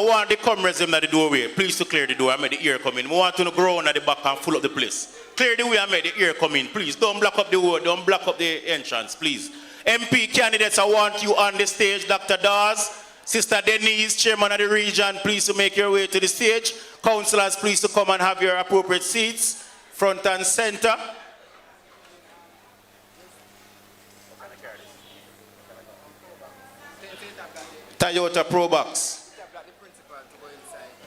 want the comrades them at the doorway. Please to clear the door. I made the ear come in. I want to go around at the back and full up the place. Clear the way. I made the ear come in. Please don't block up the road. Don't block up the entrance. Please. MP candidates, I want you on the stage. Dr. Dawes, Sister Denise, Chairman of the region, please to make your way to the stage. Councillors, please to come and have your appropriate seats. Front and center. Toyota Pro Box.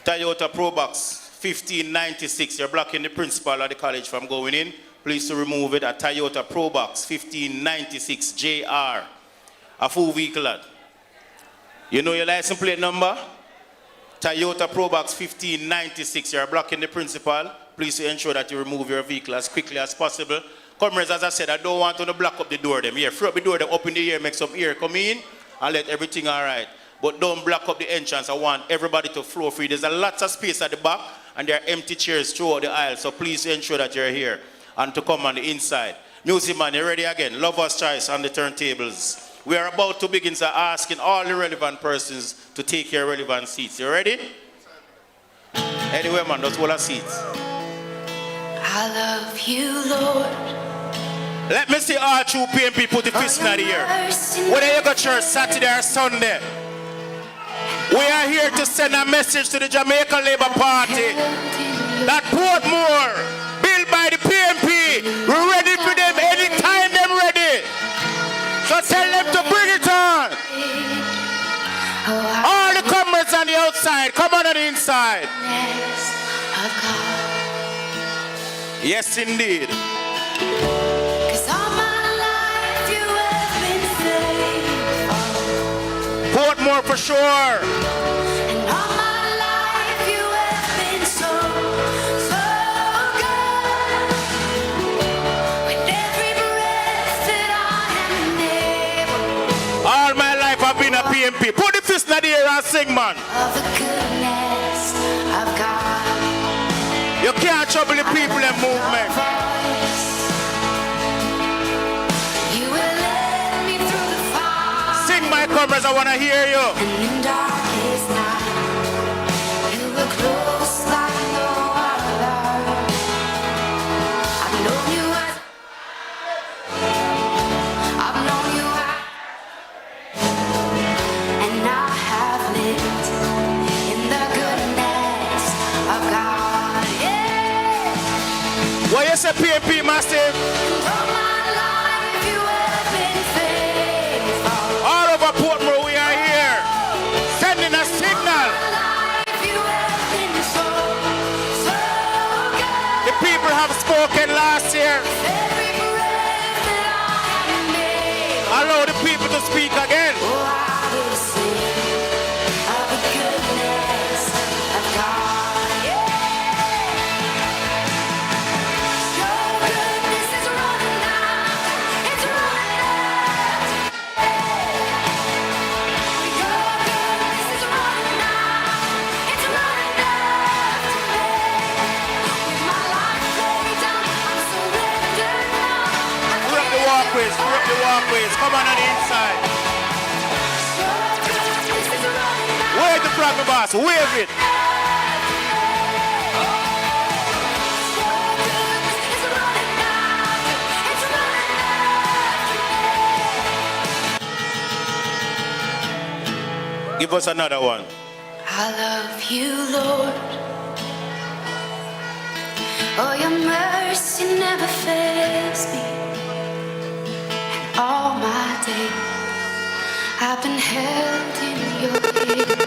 Toyota Pro Box 1596. You're blocking the principal of the college from going in. Please to remove it. A Toyota Pro Box 1596 JR. A full vehicle. Lad. You know your license plate number? Toyota Pro Box 1596. You're blocking the principal. Please to ensure that you remove your vehicle as quickly as possible. Comrades, as I said, I don't want to block up the door them. Here, free up the door them up in the air, make some air come in and let everything all right. But don't block up the entrance. I want everybody to flow free. There's a lot of space at the back and there are empty chairs throughout the aisle. So please ensure that you're here and to come on the inside. Music man, you ready again? Lover's choice on the turntables. We are about to begin asking all the relevant persons to take your relevant seats. You ready? Anyway, man, just hold a seat. I love you, Lord. Let me see all true PNP put the fist in the air. Whether you go to church Saturday or Sunday, we are here to send a message to the Jamaica Labour Party that Portmore, built by the PNP, we're ready for them anytime they're ready. So tell them to bring it on. All the comrades on the outside, come on the inside. Yes, indeed. Portmore for sure. And all my life you have been so, so good. With every breath that I am able. All my life I've been a PNP. Put the fist in the air and sing, man. Of the goodness of God. You can't trouble the people in movement. You will let me through the fire. Sing, my comrades, I want to hear you. And in darkest night, you were close like no other. I've known you as I've known you as, and I have lived in the goodness of God. Yeah. What you say, PNP, massive? And all my life you have been faithful. All over Portmore, we are here. Sending a signal. The people have spoken last year. Allow the people to speak again. Walkways. Come on the inside. Wave the flag, my boss. Wave it. Give us another one. I love you, Lord. Oh, your mercy never fails me. All my days I've been held in your hand.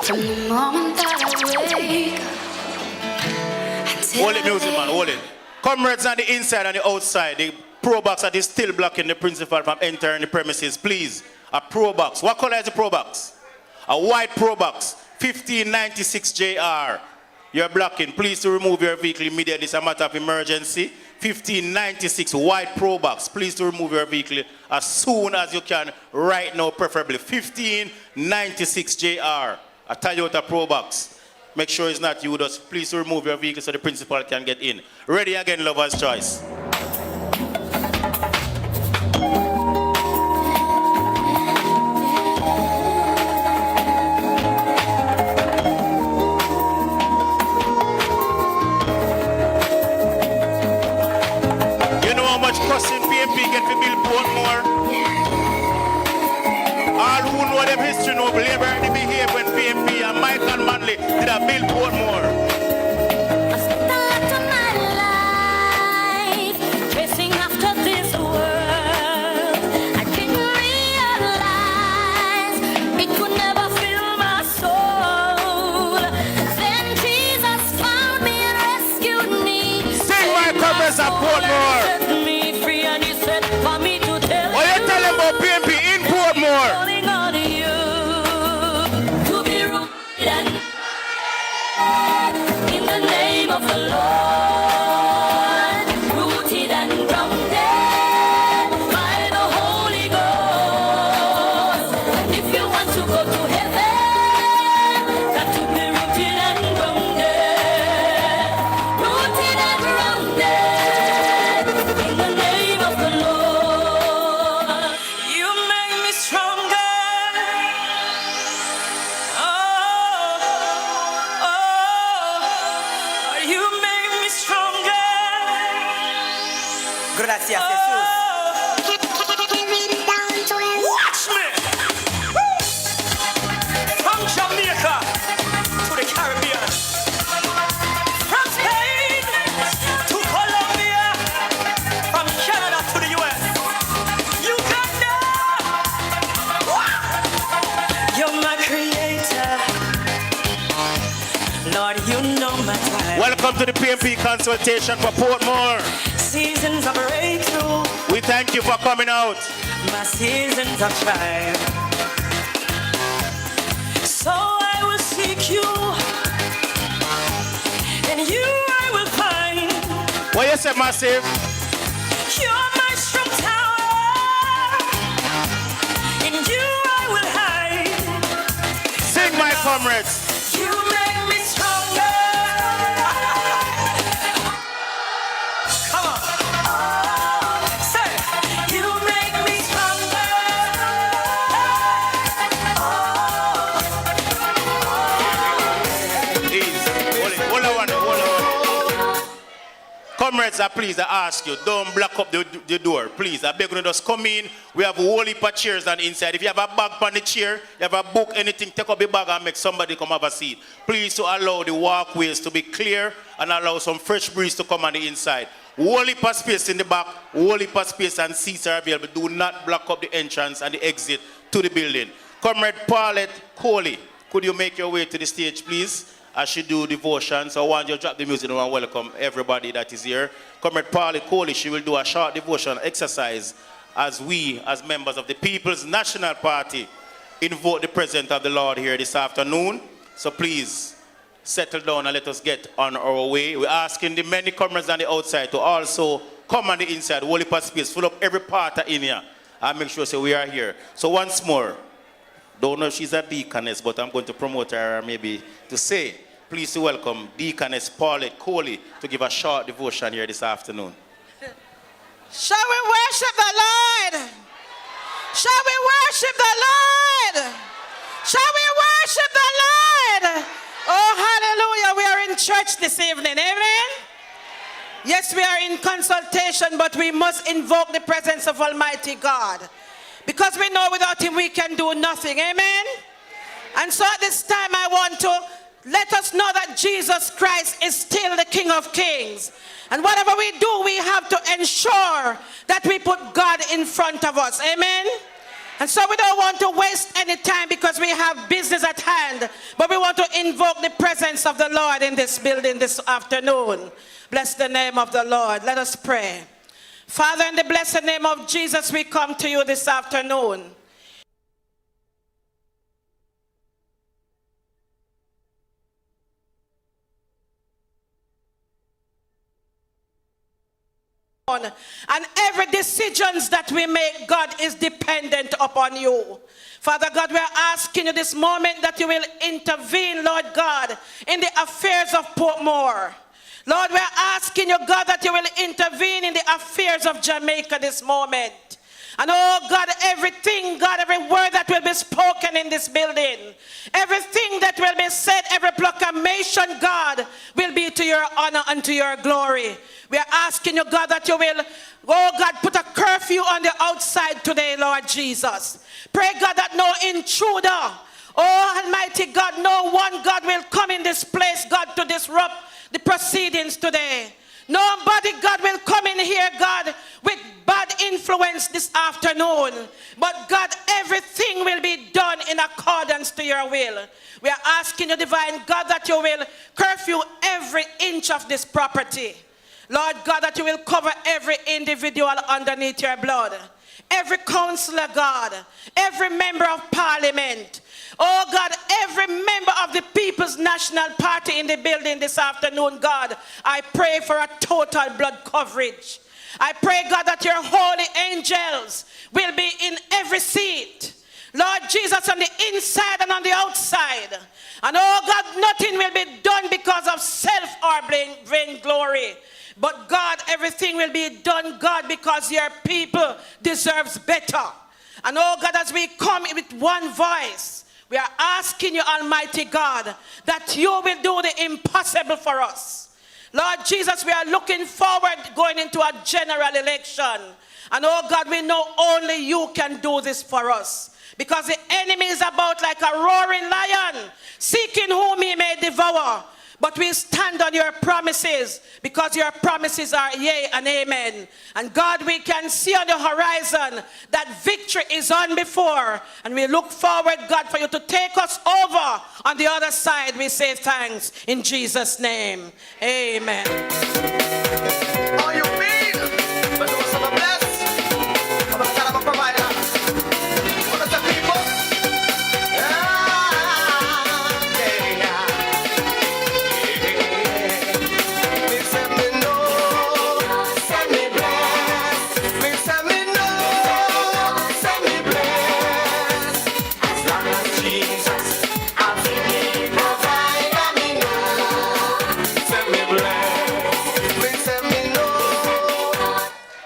From the moment that I wake up until hold it, music man, hold it. Comrades on the inside and the outside, the pro box that is still blocking the principal from entering the premises, please. A pro box. What color is the pro box? A white pro box. 1596 JR. You're blocking. Please to remove your vehicle immediately. It's a matter of emergency. 1596 white pro box. Please to remove your vehicle as soon as you can right now, preferably. 1596 JR. A Toyota pro box. Make sure it's not you. Just please to remove your vehicle so the principal can get in. Ready again, lover's choice. cussing PNP get to build Portmore. All who know them history know labor they behave when PNP and Michael Manley did a build Portmore. I start my life chasing after this world. I didn't realize it could never fill my soul. Then Jesus found me and rescued me. Sing my covers at Portmore. Set me free and he said for me to tell What you tell them about PNP in Portmore? calling on you to be rooted and in the name of the Lord, rooted and grounded by the Holy Ghost. And if you want to go to heaven, got to be rooted and grounded, rooted and grounded in the name of the Lord. You make me stronger. You make me stronger. Gracias, Jesús. Watch me! From Jamaica to the Caribbean, from Spain to Colombia, from Canada to the US, Uganda. You're my creator, Lord. You know my time. Welcome to the PNP consultation for Portmore. Seasons of breakthrough, We thank you for coming out. my seasons of trial. So I will seek you, and you I will find. What you say, Massive? You're my strong tower, in you I will hide. Sing my comrades. You make me stronger. Come on. Say, you make me stronger. Easy. Hold on. Comrades, please, I ask you, don't block up the door. Please, I beg you to just come in. We have a whole heap of chairs on the inside. If you have a bag on the chair, you have a book, anything, take up the bag and make somebody come have a seat. Please, to allow the walkways to be clear and allow some fresh breeze to come on the inside. Whole heap of space in the back, whole heap of space and seats are available. Do not block up the entrance and the exit to the building. Comrade Paulette Coley, could you make your way to the stage, please? As she do devotion, so I want you to drop the music and welcome everybody that is here. Comrade Paulette Coley, she will do a short devotion exercise as we, as members of the People's National Party, invoke the presence of the Lord here this afternoon. So please, settle down and let us get on our way. We're asking the many comrades on the outside to also come on the inside, whole heap of space, full up every part in here, and make sure we are here. So once more, don't know if she's a deaconess, but I'm going to promote her maybe to say, please to welcome Deaconess Paulette Coley to give a short devotion here this afternoon. Shall we worship the Lord? Shall we worship the Lord? Shall we worship the Lord? Oh, hallelujah. We are in church this evening. Amen. Yes, we are in consultation, but we must invoke the presence of Almighty God. Because we know without him we can do nothing. Amen. And so at this time I want to let us know that Jesus Christ is still the King of Kings. And whatever we do, we have to ensure that we put God in front of us. Amen. And so we don't want to waste any time because we have business at hand. But we want to invoke the presence of the Lord in this building this afternoon. Bless the name of the Lord. Let us pray. Father, in the blessed name of Jesus, we come to you this afternoon. And every decisions that we make, God, is dependent upon you. Father God, we are asking you this moment that you will intervene, Lord God, in the affairs of Portmore. Lord, we are asking you, God, that you will intervene in the affairs of Jamaica this moment. And oh God, everything, God, every word that will be spoken in this building, everything that will be said, every proclamation, God, will be to your honor and to your glory. We are asking you, God, that you will, oh God, put a curfew on the outside today, Lord Jesus. Pray, God, that no intruder, oh Almighty God, no one, God, will come in this place, God, to disrupt the proceedings today. Nobody, God, will come in here, God, with bad influence this afternoon. But God, everything will be done in accordance to your will. We are asking you, divine God, that you will curfew every inch of this property. Lord God, that you will cover every individual underneath your blood. Every councillor, God, every member of parliament, oh God, every member of the People's National Party in the building this afternoon, God, I pray for a total blood coverage. I pray, God, that your holy angels will be in every seat. Lord Jesus, on the inside and on the outside. And oh God, nothing will be done because of self or vainglory. But God, everything will be done, God, because your people deserves better. And oh God, as we come with one voice, we are asking you, Almighty God, that you will do the impossible for us. Lord Jesus, we are looking forward going into a general election. And oh God, we know only you can do this for us. Because the enemy is about like a roaring lion, seeking whom he may devour. But we stand on your promises, because your promises are yea and amen. And God, we can see on the horizon that victory is on before. And we look forward, God, for you to take us over on the other side. We say thanks in Jesus' name. Amen. Are you mean? But those are the best. I'm a kind of a provider. What are the people?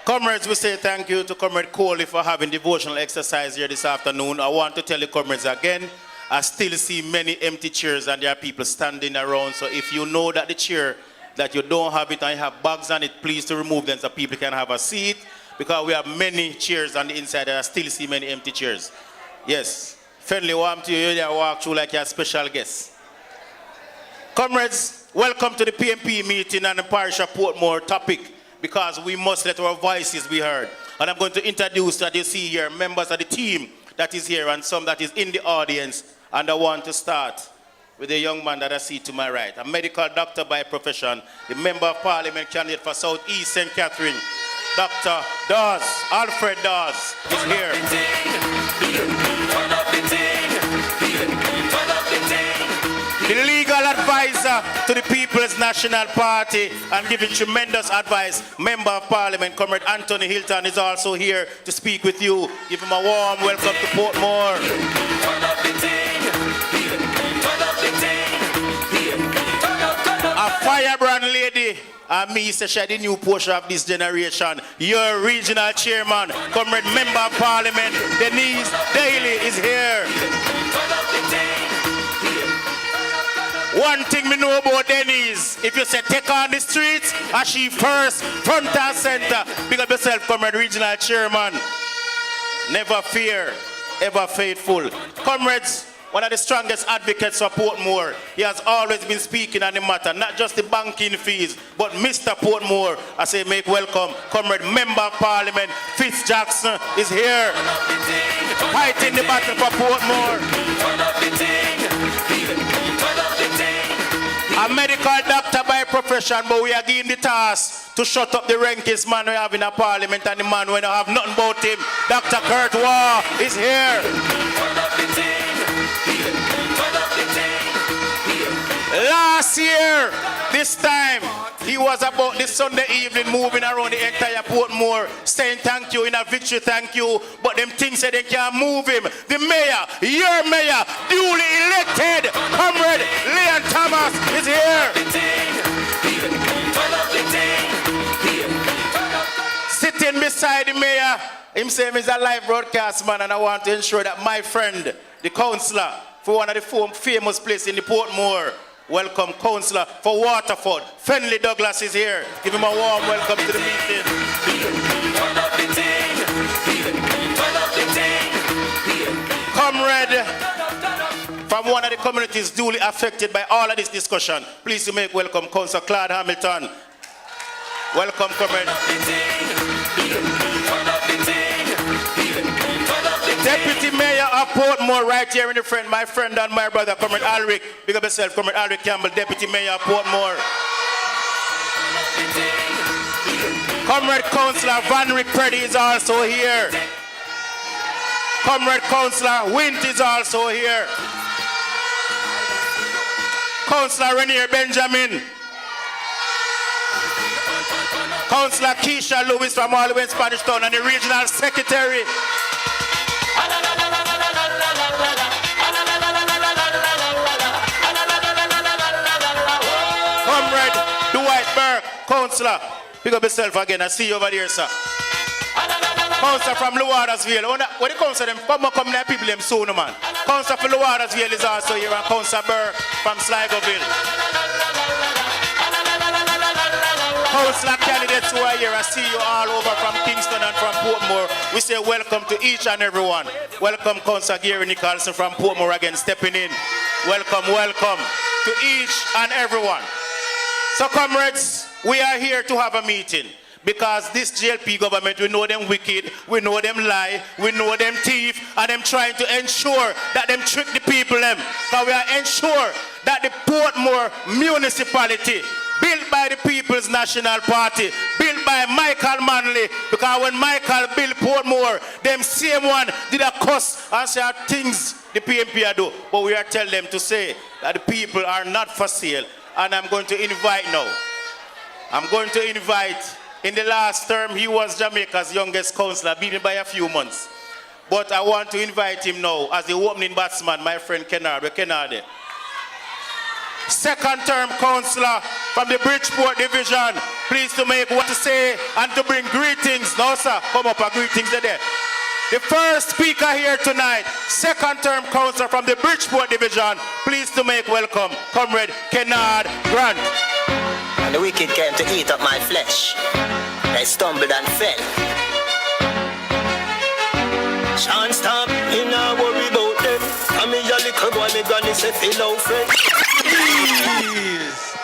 Comrades, we say thank you to Comrade Coley for having devotional exercise here this afternoon. I want to tell you, comrades, again, I still see many empty chairs and there are people standing around. So if you know that the chair, that you don't have it and you have bags on it, please to remove them so people can have a seat. Because we have many chairs on the inside and I still see many empty chairs. Yes. Friendly warm to you, you walk through like you're a special guest. Comrades, welcome to the PNP meeting on the Parish of Portmore topic, because we must let our voices be heard. And I'm going to introduce, that you see here, members of the team that is here and some that is in the audience. And I want to start with a young man that I see to my right, a medical doctor by profession, the member of parliament candidate for South East St. Catherine, Dr. Dawes, Alfred Dawes is here. The legal advisor to the People's National Party and giving tremendous advice, Member of Parliament, Comrade Anthony Hilton, is also here to speak with you. Give him a warm welcome to Portmore. A firebrand lady, and me say she the new portion of this generation. Your regional chairman, Comrade Member of Parliament, Denise Daley is here. One thing me know about Denise, if you say take on the streets, as she first, front and center, big up yourself, Comrade Regional Chairman. Never fear, ever faithful. Comrades, one of the strongest advocates for Portmore. He has always been speaking on the matter, not just the banking fees, but Mr. Portmore. I say make welcome, Comrade Member of Parliament, Fitz Jackson is here, fighting the battle for Portmore. A medical doctor by profession, but we are giving the task to shut up the rankest man we have in a parliament, and the man we don't have nothing about him. Dr. Kurt Waul is here. Last year, this time, he was about this Sunday evening moving around the entire Portmore, saying thank you in a victory, thank you. But them things say they can't move him. The mayor, your mayor, duly elected, Comrade Leon Thomas is here. Sitting Sitting beside the mayor, himself is a live broadcast man, and I want to ensure that my friend, the councillor, for one of the famous places in the Portmore, welcome councillor for Waterford, Fenley Douglas is here. Give him a warm welcome to the meeting. Comrade from one of the communities duly affected by all of this discussion, please to make welcome Councillor Claude Hamilton. Welcome, comrade. Deputy Mayor of Portmore, right here in the front, my friend and my brother, Comrade Alric. Big up yourself, Comrade Alric Campbell, Deputy Mayor of Portmore. Comrade Councillor Van Rick Preddy is also here. Comrade Councillor Wint is also here. Councillor Renier Benjamin. Councillor Keisha Lewis from all the way in Spanish Town and the Regional Secretary. Comrade Dwight Burke, Councillor. Pick up yourself again. I see you over there, sir. Councillor from Lowatersville. When the councillor them come there, people them soon, man. Councillor from Lowatersville is also here, and Councillor Burke from Sligoville. Councillor candidates who are here, I see you all over from Kingston and from Portmore. We say welcome to each and everyone. Welcome Councillor Gary Nicholson from Portmore again, stepping in. Welcome, welcome to each and everyone. So comrades, we are here to have a meeting because this GLP government, we know them wicked, we know them lie, we know them thief, and them trying to ensure that them trick the people them. So we are ensure that the Portmore municipality, built by the People's National Party, built by Michael Manley, because when Michael built Portmore, them same one did a cuss and say things the PNP do. But we are telling them to say that the people are not for sale. And I'm going to invite now. I'm going to invite, in the last term, he was Jamaica's youngest councillor, beaten by a few months. But I want to invite him now as the opening batsman, my friend Kennard. Where Kennard there? Second term councillor from the Bridgeport division. Pleased to make what to say and to bring greetings. No, sir. Come up and greetings there. The first speaker here tonight, second term councillor from the Bridgeport division. Pleased to make welcome, Comrade Kennard Grant. And the wicked came to eat up my flesh. They stumbled and fell. Shan't stop, you know worry about them. I'm a little boy, me granny say fellow friend. Please.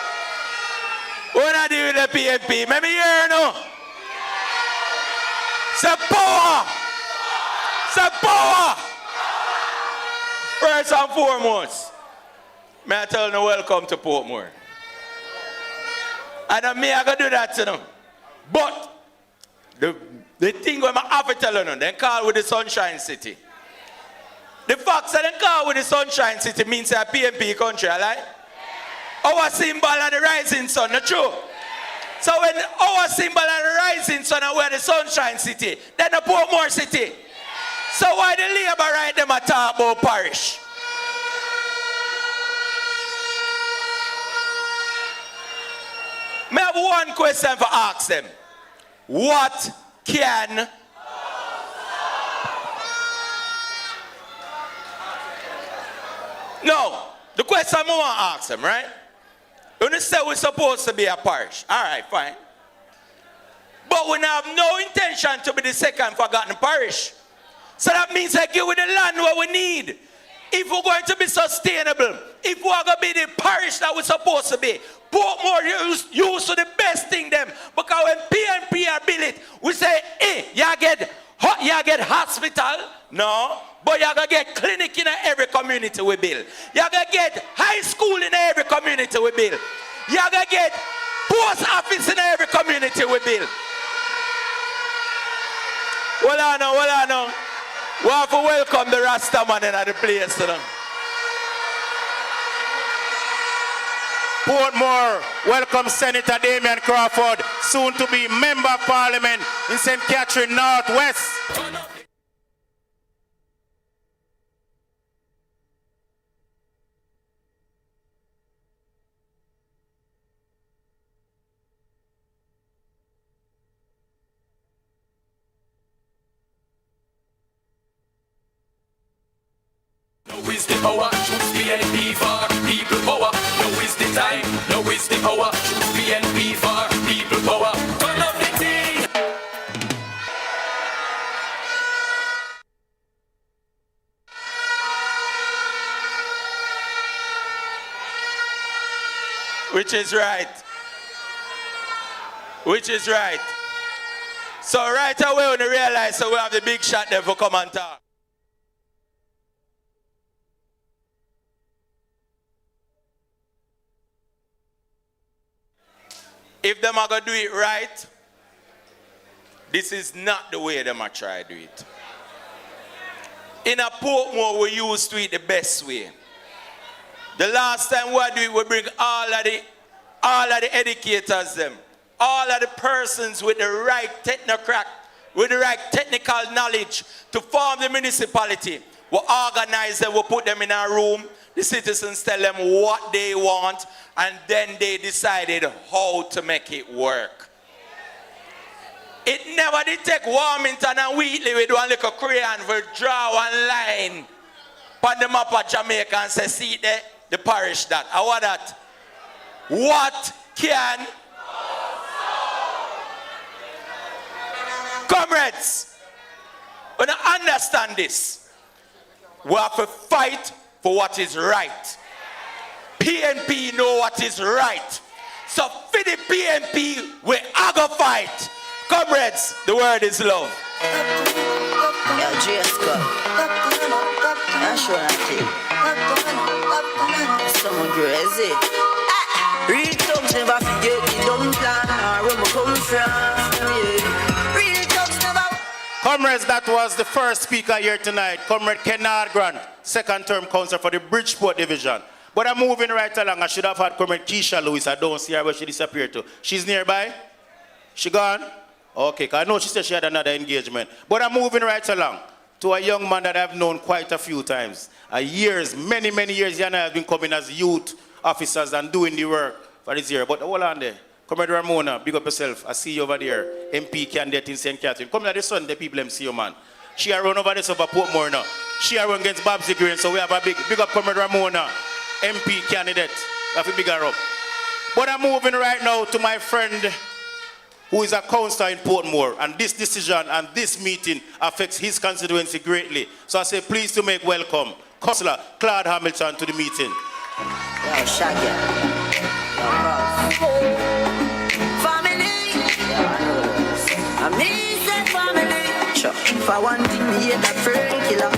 What I do with the PNP? Let me hear no. Say power. Say power. First and foremost, may I tell you welcome to Portmore. And me I gotta do that to them. But the thing when I have to tell you, they call with the Sunshine City. The fact that they call with the Sunshine City means a PNP country, right? Our symbol of the rising sun, not true? So when our symbol of the rising sun are where the Sunshine City, then the Portmore City. So why the Labour right them a talk about Parish? I have one question for ask them. What can No, the question I want to ask them, right? You say we're supposed to be a parish. All right, fine. But we have no intention to be the second forgotten parish. So that means I give we the land what we need. If we're going to be sustainable, if we're going to be the parish that we're supposed to be, Portmore used to the best thing them. Because when PNP are built it, we say, hey, you get hospital. No. But you're going to get clinic in every community we build. You're going to get high school in every community we build. You're going to get post office in every community we build. Well, I know. We have to welcome the Rasta man in the place today. Portmore, welcome Senator Damian Crawford, soon to be Member of Parliament in St. Catherine Northwest. Now is the hour, choose PNP for people power. Now is the time, now is the hour, choose PNP for people power. Turn up the thing. Which is right. Which is right. So right away when you realize so we have the big shot there for come and talk. If them are going to do it right, this is not the way them are try to do it. In a Portmore, we used to it the best way. The last time we do it, we bring all of the educators them, all of the persons with the right with the right technical knowledge to form the municipality. We organize them, we put them in a room, the citizens tell them what they want, and then they decided how to make it work. It never did take Warmington and Wheatley with one little crayon for draw one line on the map of Jamaica and say, see there, the parish that. I want that. What can... Comrades, when I understand this, we have to fight for what is right. PNP know what is right. So for the PNP, we are going to fight. Comrades, the word is love. Yeah, GS Cup. Yeah, sure, I think. Someone crazy. Real thugs never forget the dumb plan or where we come from. Yeah. Real thugs never. Comrades, that was the first speaker here tonight, Comrade Kennard Grant, second term councillor for the Bridgeport division. But I'm moving right along. I should have had Comrade Keisha Lewis. I don't see her where she disappeared to. She's nearby? She gone? Okay, because I know she said she had another engagement. But I'm moving right along to a young man that I've known quite a few times. Years, many, many years, he and I have been coming as youth officers and doing the work for this year. But hold on there. Comrade Ramona, big up yourself. I see you over there. MP candidate in St. Catherine. Come here this Sunday, people them see you, man. She a run over this over Portmore now. She a run against Babsy Green, so we have a big up Comrade Ramona, MP candidate. That's a bigger up. But I'm moving right now to my friend who is a councillor in Portmore, and this decision and this meeting affects his constituency greatly. So I say please to make welcome Councillor Claude Hamilton to the meeting. Yeah, Shaggy. Family. Amazing family. Sure. If I want thing, me hate that fern killer.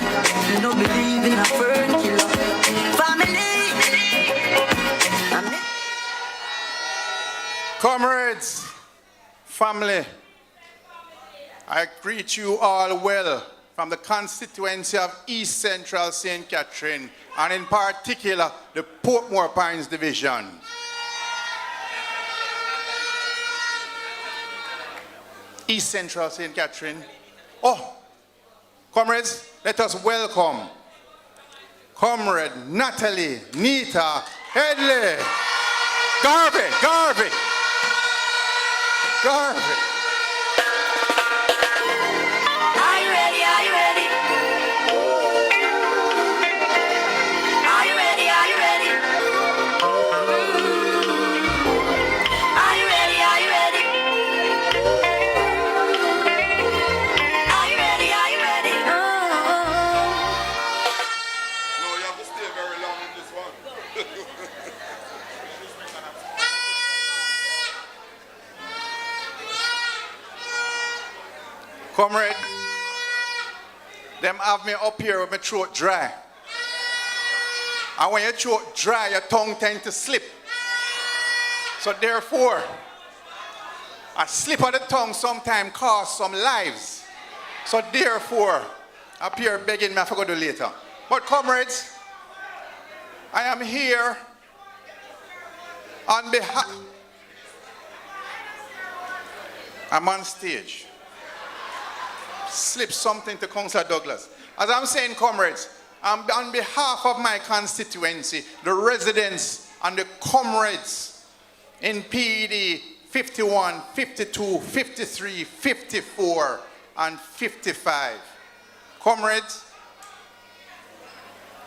Me no believe in a fern killer. Family. Comrades, family, I greet you all well from the constituency of East Central St. Catherine, and in particular, the Portmore Pines Division. East Central St. Catherine. Oh, comrades, let us welcome Comrade Natalie Nita Headley. Garvey. Are you ready? Are you ready? Are you ready? Are you ready? Are you ready? Are you ready? Are you ready? Are you ready? No, you have to stay very long in this one. Comrade, them have me up here with my throat dry. And when your throat dry, your tongue tends to slip. So therefore, a slip of the tongue sometimes costs some lives. So therefore, up here begging me I forgot to do later. But comrades, I am here on behalf. I'm on stage. Slip something to Councillor Douglas. As I'm saying, comrades, on behalf of my constituency, the residents and the comrades in PED 51, 52, 53, 54, and 55. Comrades,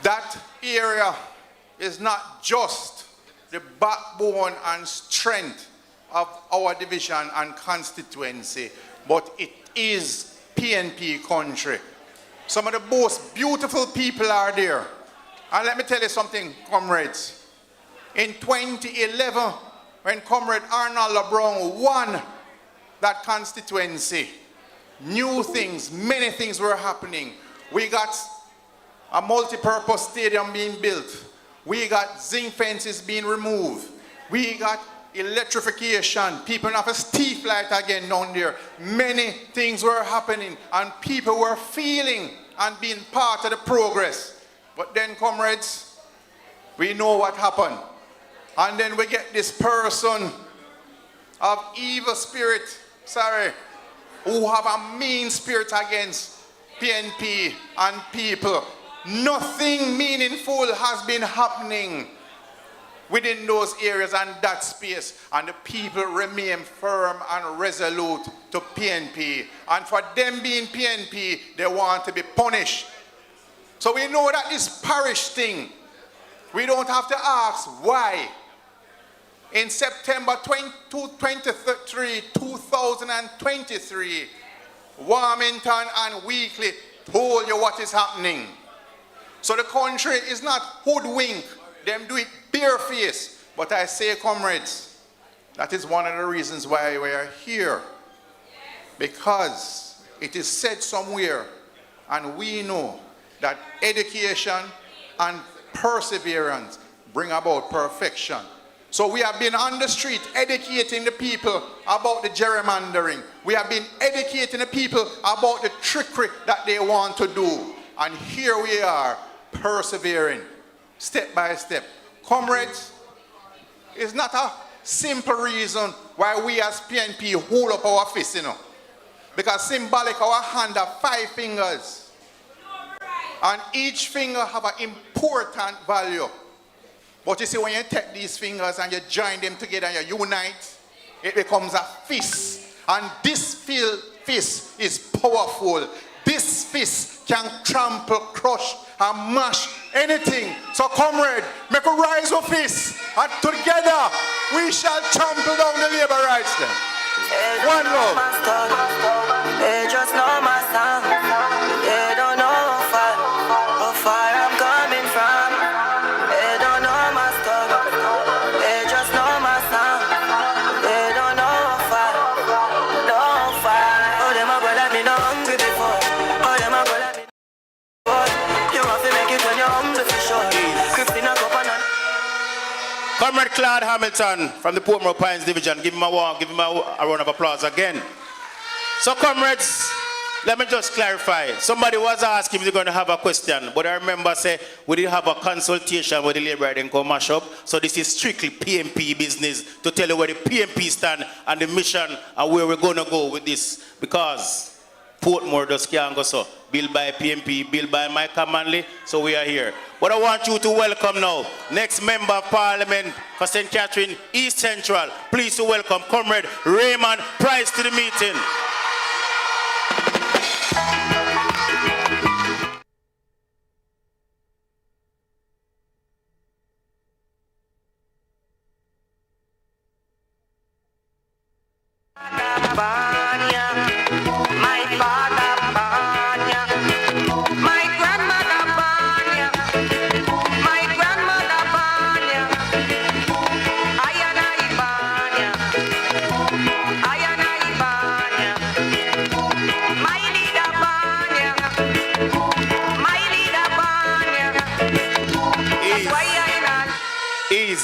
that area is not just the backbone and strength of our division and constituency, but it is PNP country. Some of the most beautiful people are there. And let me tell you something, comrades. In 2011, when Comrade Arnold LeBron won that constituency, new things, many things were happening. We got a multi-purpose stadium being built. We got zinc fences being removed. We got electrification. People have a street light again down there. Many things were happening and people were feeling and being part of the progress. But then, comrades, we know what happened. And then we get this person of evil spirit, who have a mean spirit against PNP and people. Nothing meaningful has been happening within those areas and that space, and the people remain firm and resolute to PNP. And for them being PNP, they want to be punished. So we know that this parish thing, we don't have to ask why. In September 23, 2023, Warmington and Weekly told you what is happening. So the country is not hoodwink. Them do it barefaced. But I say, comrades, that is one of the reasons why we are here. Because it is said somewhere, and we know that education and perseverance bring about perfection. So we have been on the street educating the people about the gerrymandering. We have been educating the people about the trickery that they want to do. And here we are, persevering, step by step. Comrades, it's not a simple reason why we as PNP hold up our fists, you know. Because symbolic, our hand have 5 fingers. And each finger have an important value. But you see, when you take these fingers and you join them together and you unite, it becomes a fist. And this fist is powerful. This fist can trample, crush, and mash anything. So, comrade, make a rise of fist. And together, we shall trample down the labor rights then. One love. They just know my song. They don't know how far I'm coming from. They don't know my story. They just know my song. They don't know how far. Oh, them a go let me know hungry before. Oh, them a go let me know. You have to make it when you're hungry for sure. Crispin a cup and Comrade Claude Hamilton from the Portmore Pines Division. Give him a round of applause again. So, comrades, let me just clarify. Somebody was asking if they're going to have a question, but I remember say we did have a consultation with the Labour and come mash up. So this is strictly PNP business to tell you where the PNP stand and the mission and where we're going to go with this. Because Portmore just can't go so. Built by PNP, built by Michael Manley, so we are here. But I want you to welcome now, next Member of Parliament for St. Catherine East Central. Please to welcome Comrade Raymond Price to the meeting.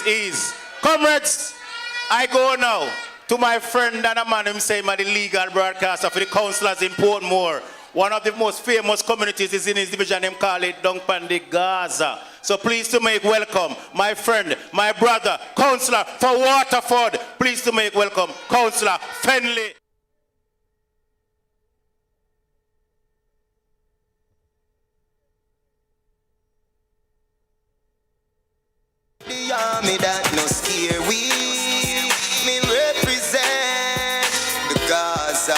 Ease. Comrades, I go now to my friend and a man himself, the legal broadcaster for the councillors in Portmore. One of the most famous communities is in his division, him call it Dunkpandi Gaza. So please to make welcome my friend, my brother, councillor for Waterford. Please to make welcome Councillor Fenley. The army that no scare we represent the Gaza.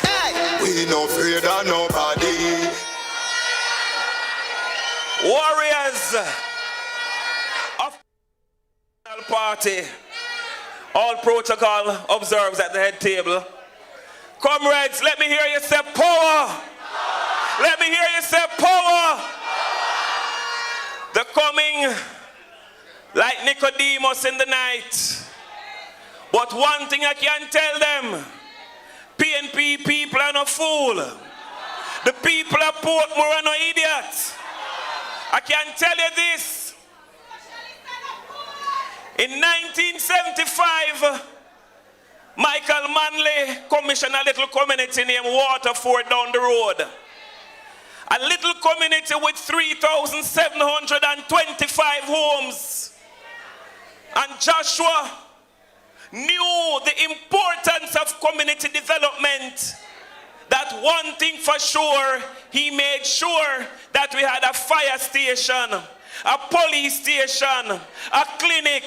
Hey, we no afraid of nobody. members of the party, all protocol observes at the head table. Comrades, let me hear you say power. Let me hear you say power. They're coming like Nicodemus in the night. But one thing I can tell them, PNP people are no fool. The people of Portmore are no idiots. I can tell you this. In 1975, Michael Manley commissioned a little community named Waterford down the road. A little community with 3,725 homes. And Joshua knew the importance of community development. That one thing for sure, he made sure that we had a fire station, a police station, a clinic,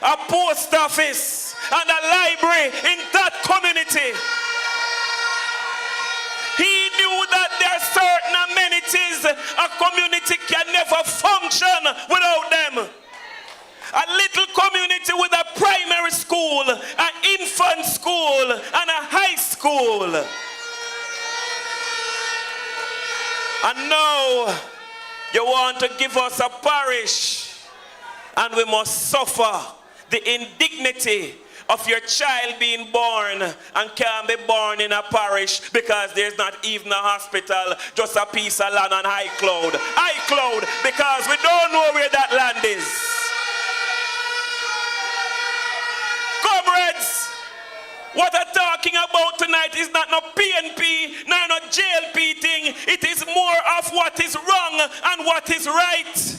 a post office, and a library in that community. He knew that there are certain amenities a community can never function without them. A little community with a primary school, an infant school, and a high school. And now you want to give us a parish, and we must suffer the indignity of your child being born and can't be born in a parish because there's not even a hospital, just a piece of land on high cloud. High cloud, because we don't know where that land is. Comrades, what I'm talking about tonight is not no PNP, nor no JLP thing. It is more of what is wrong and what is right.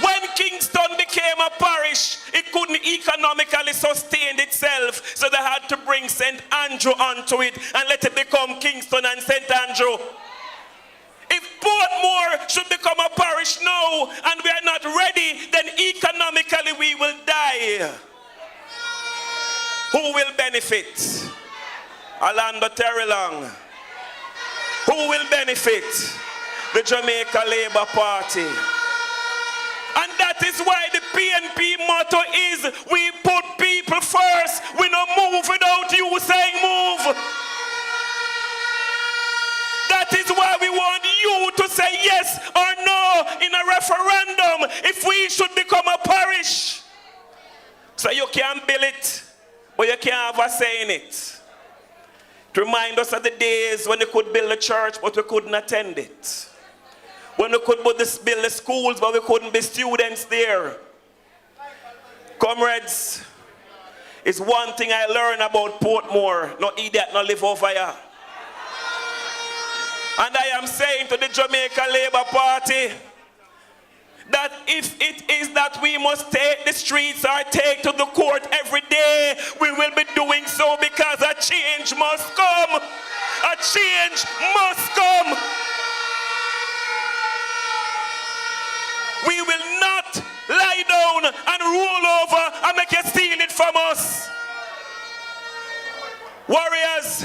When Kingston became a parish, it couldn't economically sustain itself, so they had to bring St. Andrew onto it and let it become Kingston and St. Andrew. If Portmore should become a parish now and we are not ready, then economically we will die. Who will benefit? Orlando Terrelong. Who will benefit? The Jamaica Labour Party. And that is why the PNP motto is, we put people first. We don't move without you saying move. That is why we want you to say yes or no in a referendum if we should become a parish. So you can build it, but you can't have a say in it. To remind us of the days when we could build a church, but we couldn't attend it. When we could build the schools, but we couldn't be students there. Comrades, it's one thing I learned about Portmore. No idiot, no live over here. And I am saying to the Jamaica Labour Party that if it is that we must take the streets or take to the court every day, we will be doing so because a change must come. A change must come. We will not lie down and roll over and make you steal it from us. Warriors,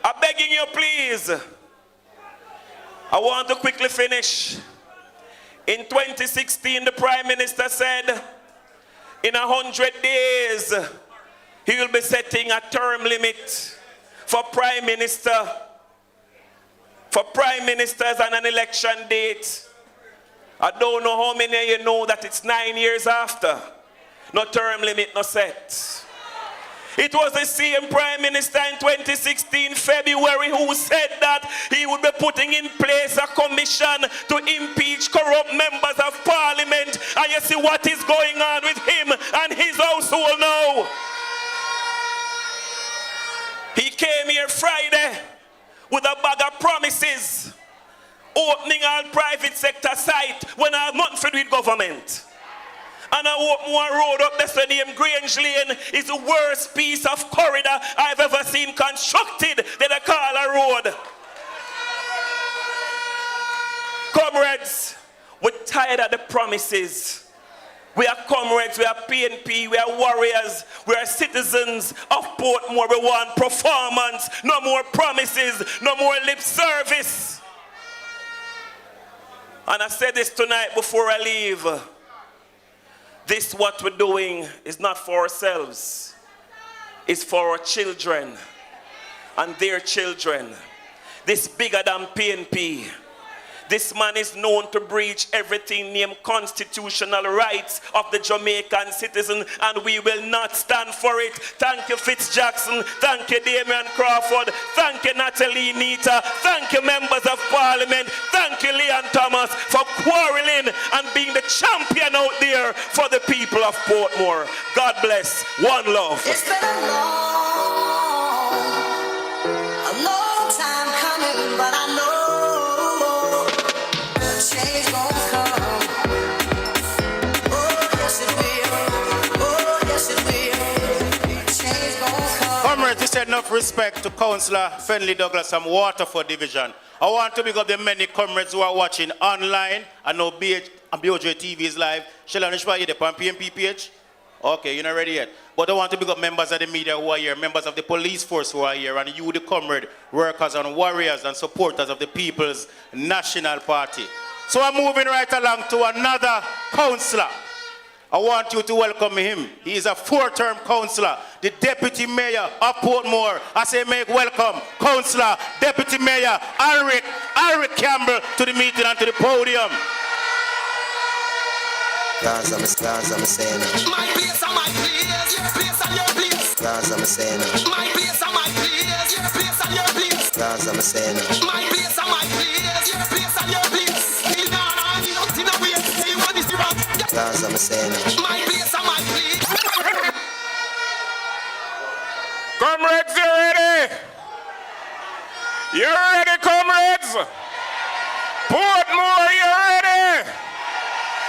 I'm begging you, please. I want to quickly finish. In 2016, the Prime Minister said, in 100 days, he will be setting a term limit for Prime Minister, for Prime Ministers and an election date. I don't know how many of you know that it's 9 years after. No term limit, no set. It was the same Prime Minister in 2016, February, who said that he would be putting in place a commission to impeach corrupt members of Parliament. And you see what is going on with him and his household now. He came here Friday with a bag of promises, opening all private sector site when I have nothing to do with government. And I walk more road up there named Grange Lane is the worst piece of corridor I've ever seen constructed that I call a road. Comrades, we're tired of the promises. We are comrades, we are PNP, we are warriors, we are citizens of Portmore. We want performance, no more promises, no more lip service. And I said this tonight before I leave. This what we're doing is not for ourselves. It's for our children and their children. This bigger than PNP. This man is known to breach everything named constitutional rights of the Jamaican citizen, and we will not stand for it. Thank you, Fitz Jackson. Thank you, Damian Crawford. Thank you, Natalie Nita. Thank you, members of parliament. Thank you, Leon Thomas, for quarreling and being the champion out there for the people of Portmore. God bless. One love. It's been a long time coming, but I know change gonna come. Oh, yes it will. Oh, yes it will. Change gonna come. Comrades, we said enough respect to Councillor Fenley Douglas from Waterford Division. I want to big up the many comrades who are watching online. I know BOJTV is live. Shall I know you on PNP page? Okay, you're not ready yet. But I want to big up members of the media who are here, members of the police force who are here, and you, the comrade, workers and warriors and supporters of the People's National Party. So I'm moving right along to another councillor. I want you to welcome him. He is a 4-term councillor, the Deputy Mayor of Portmore. I say make welcome, Councillor, Deputy Mayor Alfred Campbell to the meeting and to the podium. Guys, I'm saying it. My place and my place, your place and your place. Guys, I'm saying it. My place and my place, your place and your place. Guys, I'm saying it. My place and my place, your place and your place. Guys, I'm saying it. My place and my place. Comrades, you ready? You ready, comrades? Portmore, you ready?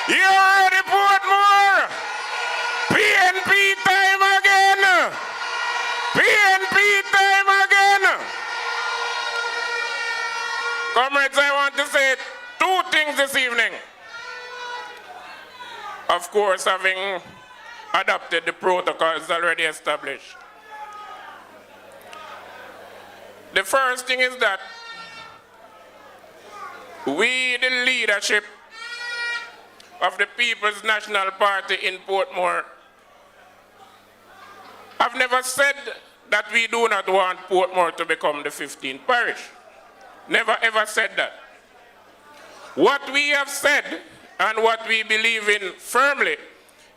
You ready, Portmore? PNP time again. PNP time again. Comrades, I want to say 2 things this evening. Of course, having adopted the protocols already established. The first thing is that we, the leadership of the People's National Party in Portmore, have never said that we do not want Portmore to become the 15th parish. Never ever said that. What we have said and what we believe in firmly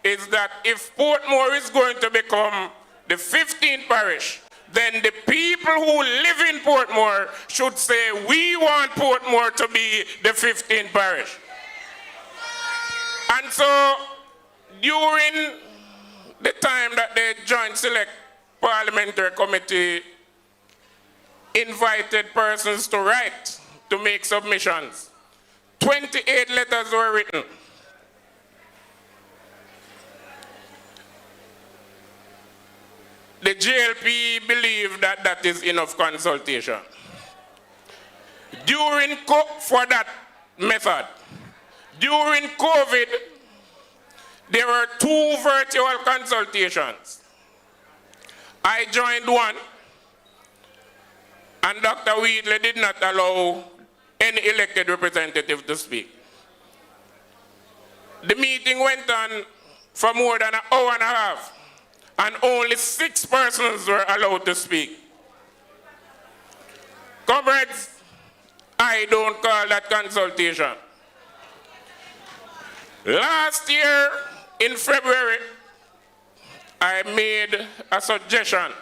is that if Portmore is going to become the 15th parish, then the people who live in Portmore should say, we want Portmore to be the 15th parish. And so, during the time that the Joint Select Parliamentary Committee invited persons to write, to make submissions, 28 letters were written. The JLP believed that that is enough consultation. For that method, during COVID, there were 2 virtual consultations. I joined one, and Dr. Wheatley did not allow any elected representative to speak. The meeting went on for more than an hour and a half, and only 6 persons were allowed to speak. Comrades, I don't call that consultation. Last year, in February, I made a suggestion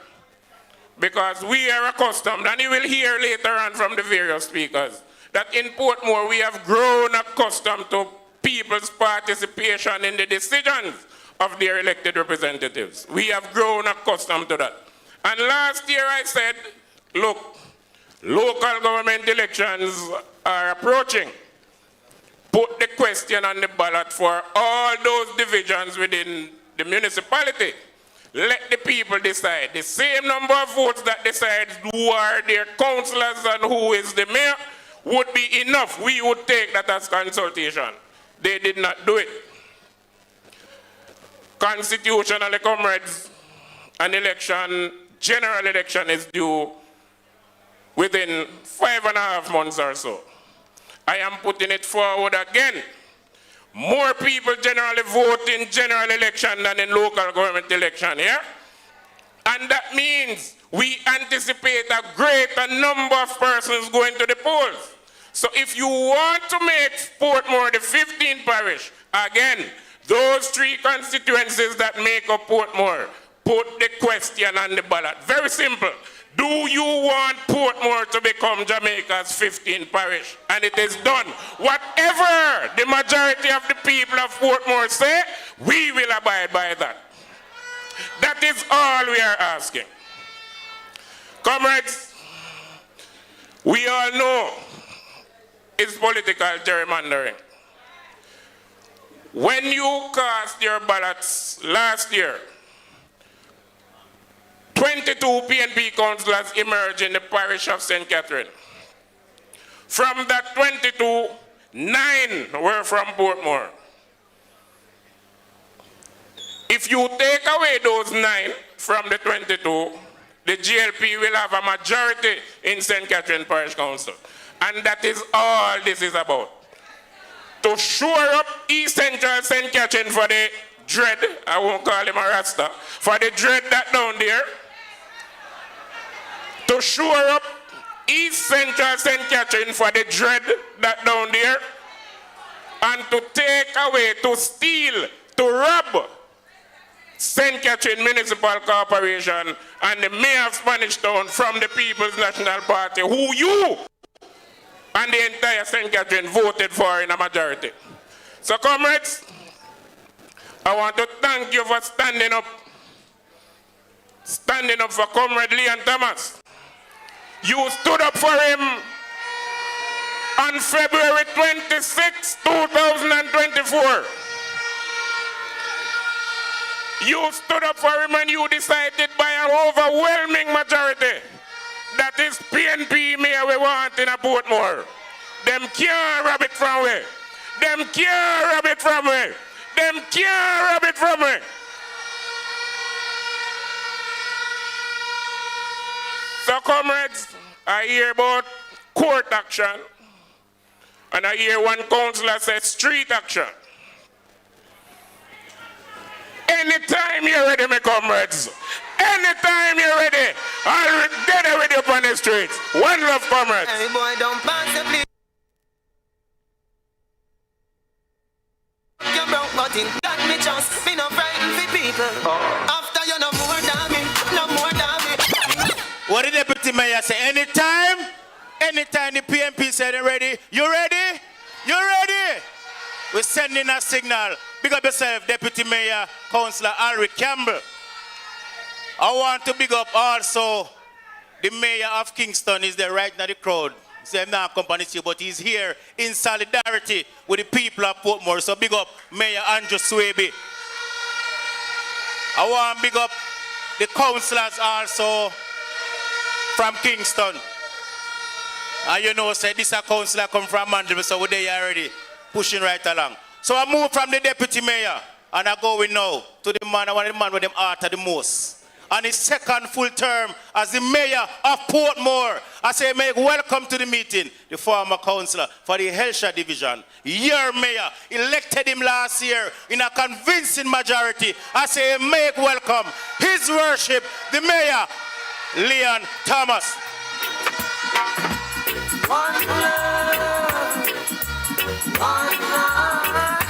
because we are accustomed, and you will hear later on from the various speakers, that in Portmore we have grown accustomed to people's participation in the decisions of their elected representatives. We have grown accustomed to that. And last year I said, look, local government elections are approaching. Put the question on the ballot for all those divisions within the municipality. Let the people decide. The same number of votes that decides who are their councillors and who is the mayor would be enough. We would take that as consultation. They did not do it. Constitutionally, comrades, an election, general election is due within 5.5 months or so. I am putting it forward again. More people generally vote in general election than in local government election, yeah? And that means we anticipate a greater number of persons going to the polls. So if you want to make Portmore the 15th parish, again, those 3 constituencies that make up Portmore, put the question on the ballot. Very simple. Do you want Portmore to become Jamaica's 15th parish? And it is done. Whatever the majority of the people of Portmore say, we will abide by that. That is all we are asking. Comrades, we all know it's political gerrymandering. When you cast your ballots last year, 22 PNP councillors emerged in the parish of St. Catherine. From that 22, 9 were from Portmore. If you take away those 9 from the 22, the GLP will have a majority in St. Catherine Parish Council. And that is all this is about. To shore up East Central St. Catherine for the dread, I won't call him a Rasta, for the dread that down there. To shore up East Central St. Catherine for the dread that down there. And to take away, to steal, to rob St. Catherine Municipal Corporation and the Mayor of Spanish Town from the People's National Party, who you and the entire St. Catherine voted for in a majority. So, comrades, I want to thank you for standing up for Comrade Leon Thomas. You stood up for him on February 26, 2024. You stood up for him and you decided by an overwhelming majority that is PNP mayor we want in a Portmore. Them can't rob it from we. Them can't rob it from we. Them can't rob it from we. So, comrades, I hear about court action, and I hear one councillor say street action. Anytime you're ready, my comrades. Anytime you're ready, I'll get with you on the streets. One love, comrades. Hey boy, don't pass the please. You broke but in got me just be no frightened for people. After you no more than me, no more than me. What did the deputy mayor say? Anytime the PNP said they're ready, you ready? You ready? We're sending a signal. Big up yourself, Deputy Mayor, Councillor Alfred Campbell. I want to big up also the Mayor of Kingston. Is there right now the crowd. So I'm not accompanying you, but he's here in solidarity with the people of Portmore. So big up Mayor Andrew Swaby. I want to big up the councillors also from Kingston. And you know, say this a councillor come from Mandeville, so we're there already pushing right along. So I move from the deputy mayor and I go now to the man, one of the man with them heart the most. And his second full term as the mayor of Portmore. I say, make welcome to the meeting, the former councillor for the Hellshire Division. Your mayor elected him last year in a convincing majority. I say, make welcome his worship, the mayor, Leon Thomas. One love, one heart.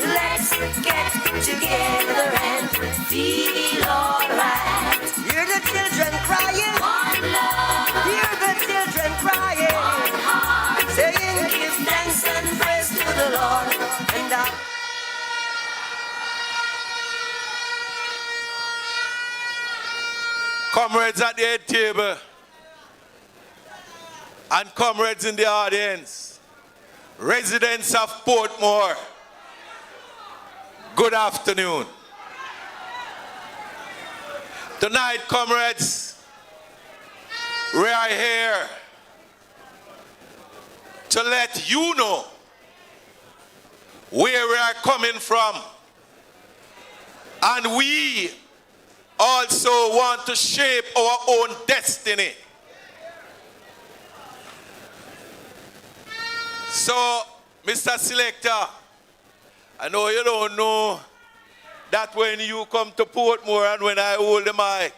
Let's get together and feel alright. Hear the children crying. One love, Hear the children crying. one heart. Saying Give thanks and praise to the Lord. and I. Comrades at the head table and comrades in the audience, residents of Portmore, good afternoon. Tonight, comrades, we are here to let you know where we are coming from, and we also want to shape our own destiny. So, Mr. Selector, I know you don't know that when you come to Portmore and when I hold the mic,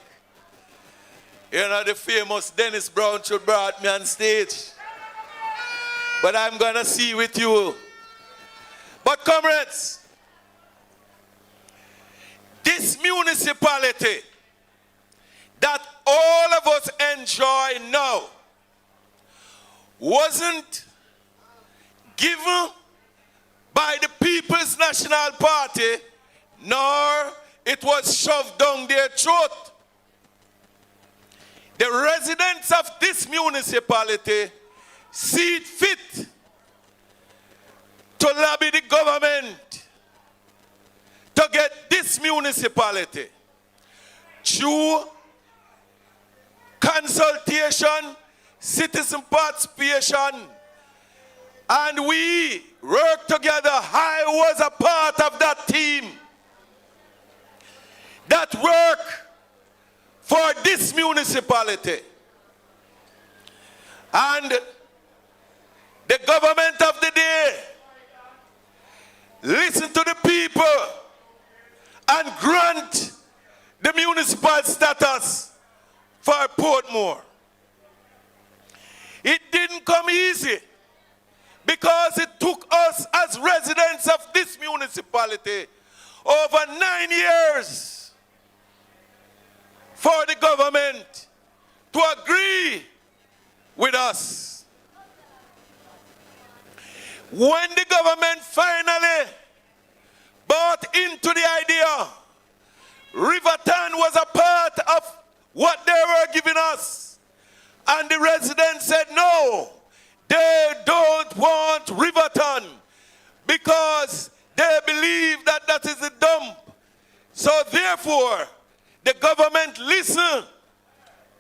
you know the famous Dennis Brown should brought me on stage. But I'm going to see with you. But comrades, this municipality that all of us enjoy now wasn't given by the People's National Party, nor it was shoved down their throat. The residents of this municipality see it fit to lobby the government to get this municipality through consultation, citizen participation, and we worked together. I was a part of that team that worked for this municipality. And the government of the day listen to the people and grant the municipal status for Portmore. It didn't come easy because it took us as residents of this municipality over 9 years for the government to agree with us. When the government finally bought into the idea, Riverton was a part of what they were giving us. And the residents said no, they don't want Riverton because they believe that that is a dump. So therefore, the government listen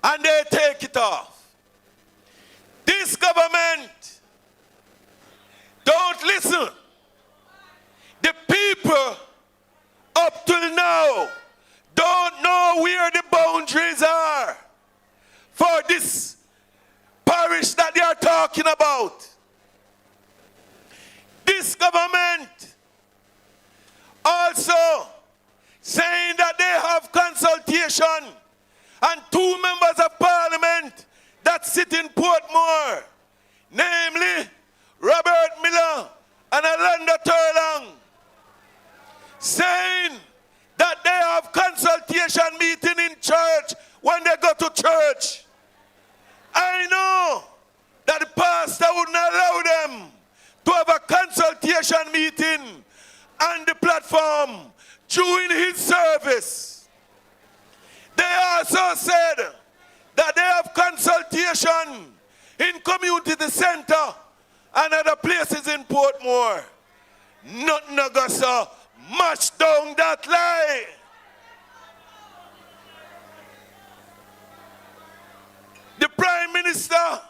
and they take it off. This government don't listen. The people up till now don't know where the boundaries are for this parish that they are talking about. This government also saying that they have consultation and 2 members of parliament that sit in Portmore, namely Robert Miller and Alanda Turlang, saying that they have consultation meeting in church when they go to church. I know that the pastor wouldn't allow them to have a consultation meeting on the platform during his service. They also said that they have consultation in community center and other places in Portmore. Nothing ago so much down that line. The Prime Minister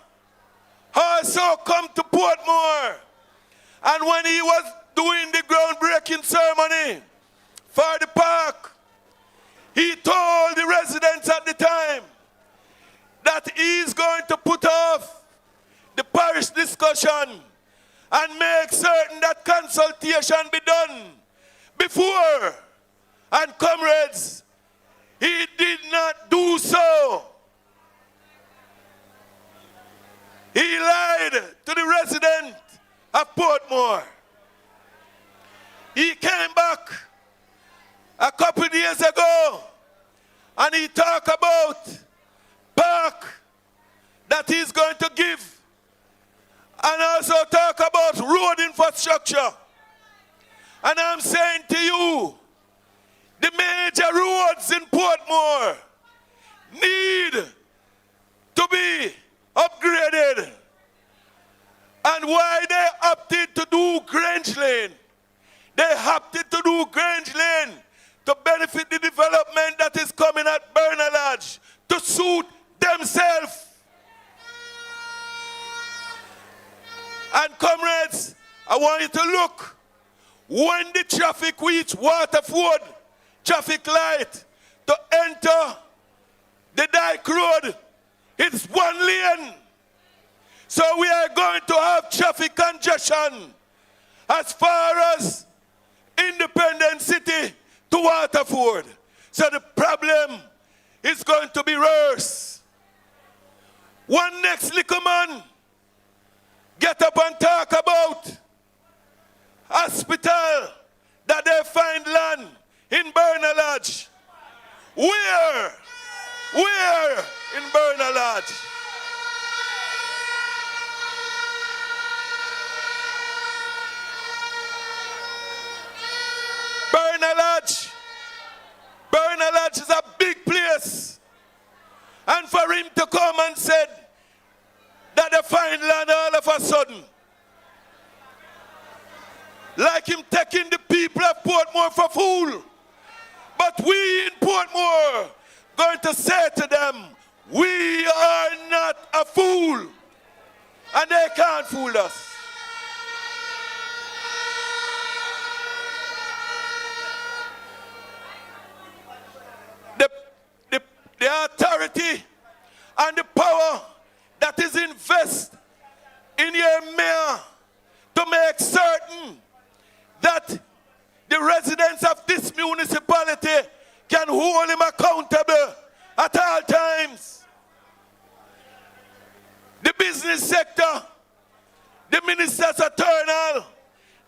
also come to Portmore, and when he was doing the groundbreaking ceremony for the park, he told the residents at the time that he's going to put off the parish discussion and make certain that consultation be done before. And comrades, he did not do so. He lied to the resident of Portmore. He came back a couple of days ago and he talked about park that he's going to give, and also talk about road infrastructure. And I'm saying to you, the major roads in Portmore need to be upgraded. And why they opted to do Grange Lane? They opted to do Grange Lane to benefit the development that is coming at Bernal Lodge, to suit themselves. And comrades, I want you to look. When the traffic reach Waterford traffic light to enter the Dyke Road, it's 1 lane. So we are going to have traffic congestion as far as Independence City to Waterford. So the problem is going to be worse. One next little man get up and talk about hospital that they find land in Burner Lodge. Where? Where in Burner Lodge? Burner Lodge is a big place. And for him to come and say that they find land all of a sudden, like him taking the people of Portmore for fool. But we in Portmore going to say to them, we are not a fool. And they can't fool us. The authority and the power that is invested in your mayor to make certain that the residents of this municipality can hold him accountable at all times. The business sector, the ministers eternal,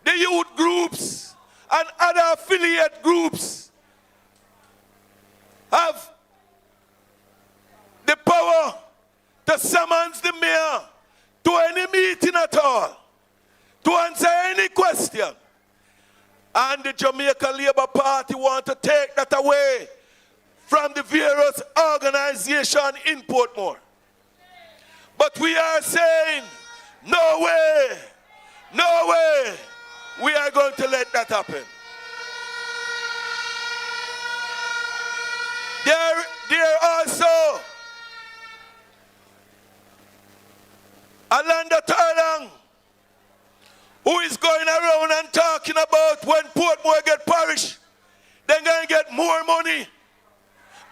the youth groups, and other affiliate groups have the power to summons the mayor to any meeting at all, to answer any question. And the Jamaica Labour Party want to take that away from the various organizations in Portmore. But we are saying, no way, no way, we are going to let that happen. There also Alanda Tarlang, who is going around and talking about when Portmore get parish, they're going to get more money.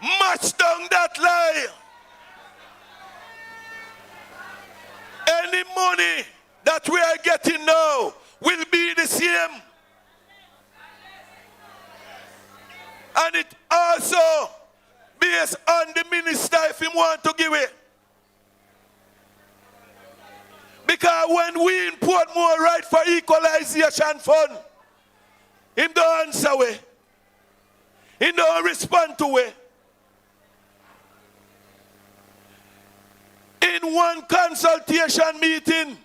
Match down that lie. Any money that we are getting now will be the same. And it also based on the minister if he want to give it. Because when we in Portmore write for equalization fund, him don't answer we. He don't respond to it. In one consultation meeting,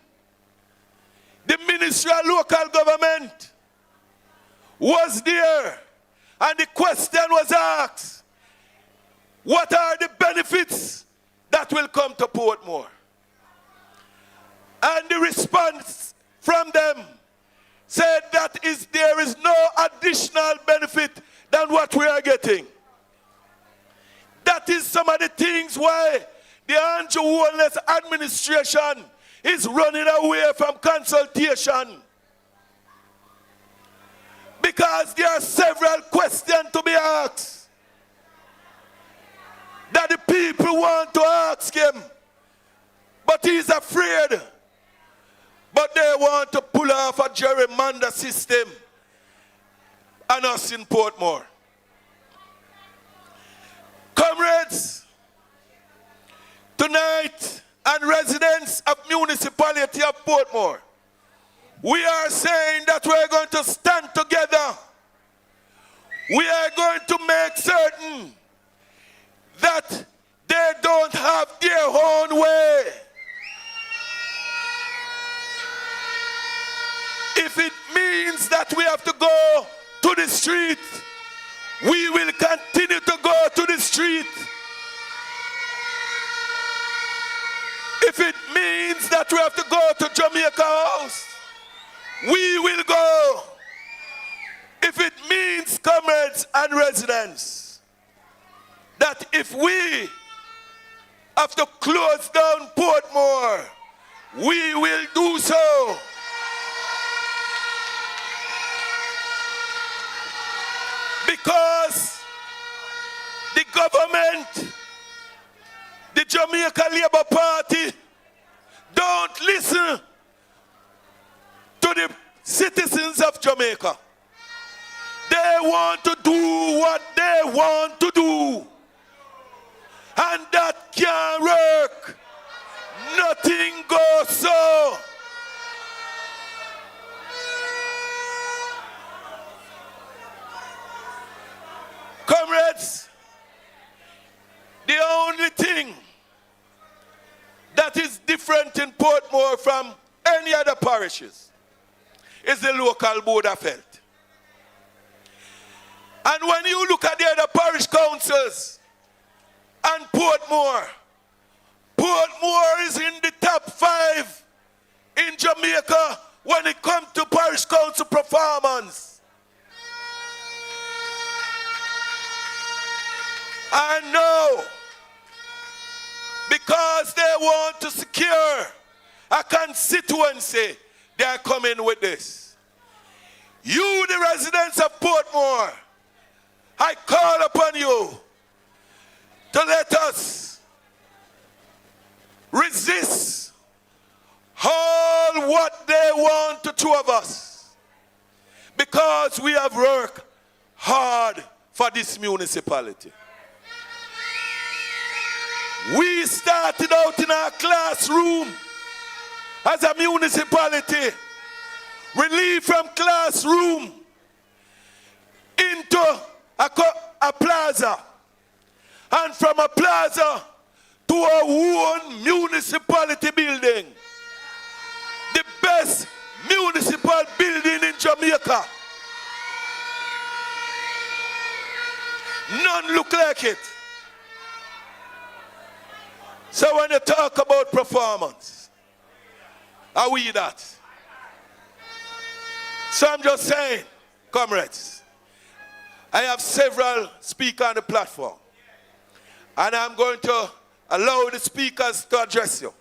the Ministry of Local Government was there and the question was asked, what are the benefits that will come to Portmore? And the response from them said that there is no additional benefit than what we are getting. That is some of the things why the Andrew Wallace administration is running away from consultation. Because there are several questions to be asked that the people want to ask him. But he's afraid. But they want to pull off a gerrymander system on us in Portmore. Comrades, tonight, and residents of municipality of Portmore, we are saying that we're going to stand together. We are going to make certain that they don't have their own way. If it means that we have to go to the street, we will continue to go to the street. If it means that we have to go to Jamaica House, we will go. If it means, comrades and residents, that if we have to close down Portmore, we will do so. Because the government, the Jamaica Labour Party, Don't listen to the citizens of Jamaica. They want to do what they want to do. And that can't work. Nothing goes so. Comrades, the only thing that is different in Portmore from any other parishes is the local board of health. And when you look at the other parish councils and Portmore is in the top 5 in Jamaica when it comes to parish council performance. I know, because they want to secure a constituency, they are coming with this. You, the residents of Portmore, I call upon you to let us resist all what they want to throw of us, because we have worked hard for this municipality. We started out in our classroom as a municipality. We leave from classroom into a plaza. And from a plaza to our own municipality building. The best municipal building in Jamaica. None look like it. So when you talk about performance, are we that? So I'm just saying, comrades, I have several speakers on the platform. And I'm going to allow the speakers to address you.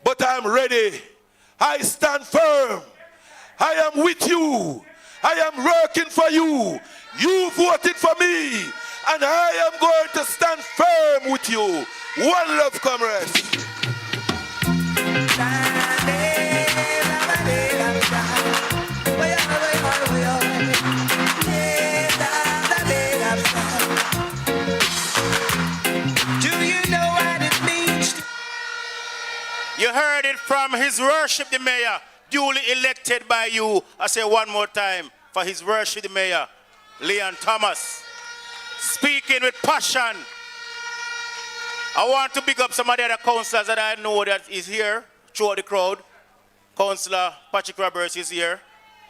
But I'm ready. I stand firm. I am with you. I am working for you. You voted for me. And I am going to stand firm with you. One love, comrades. You heard it from His Worship the Mayor, duly elected by you. I say one more time, for His Worship the Mayor, Leon Thomas, speaking with passion. I want to pick up some of the other councillors that I know that is here throughout the crowd. Councillor Patrick Roberts is here.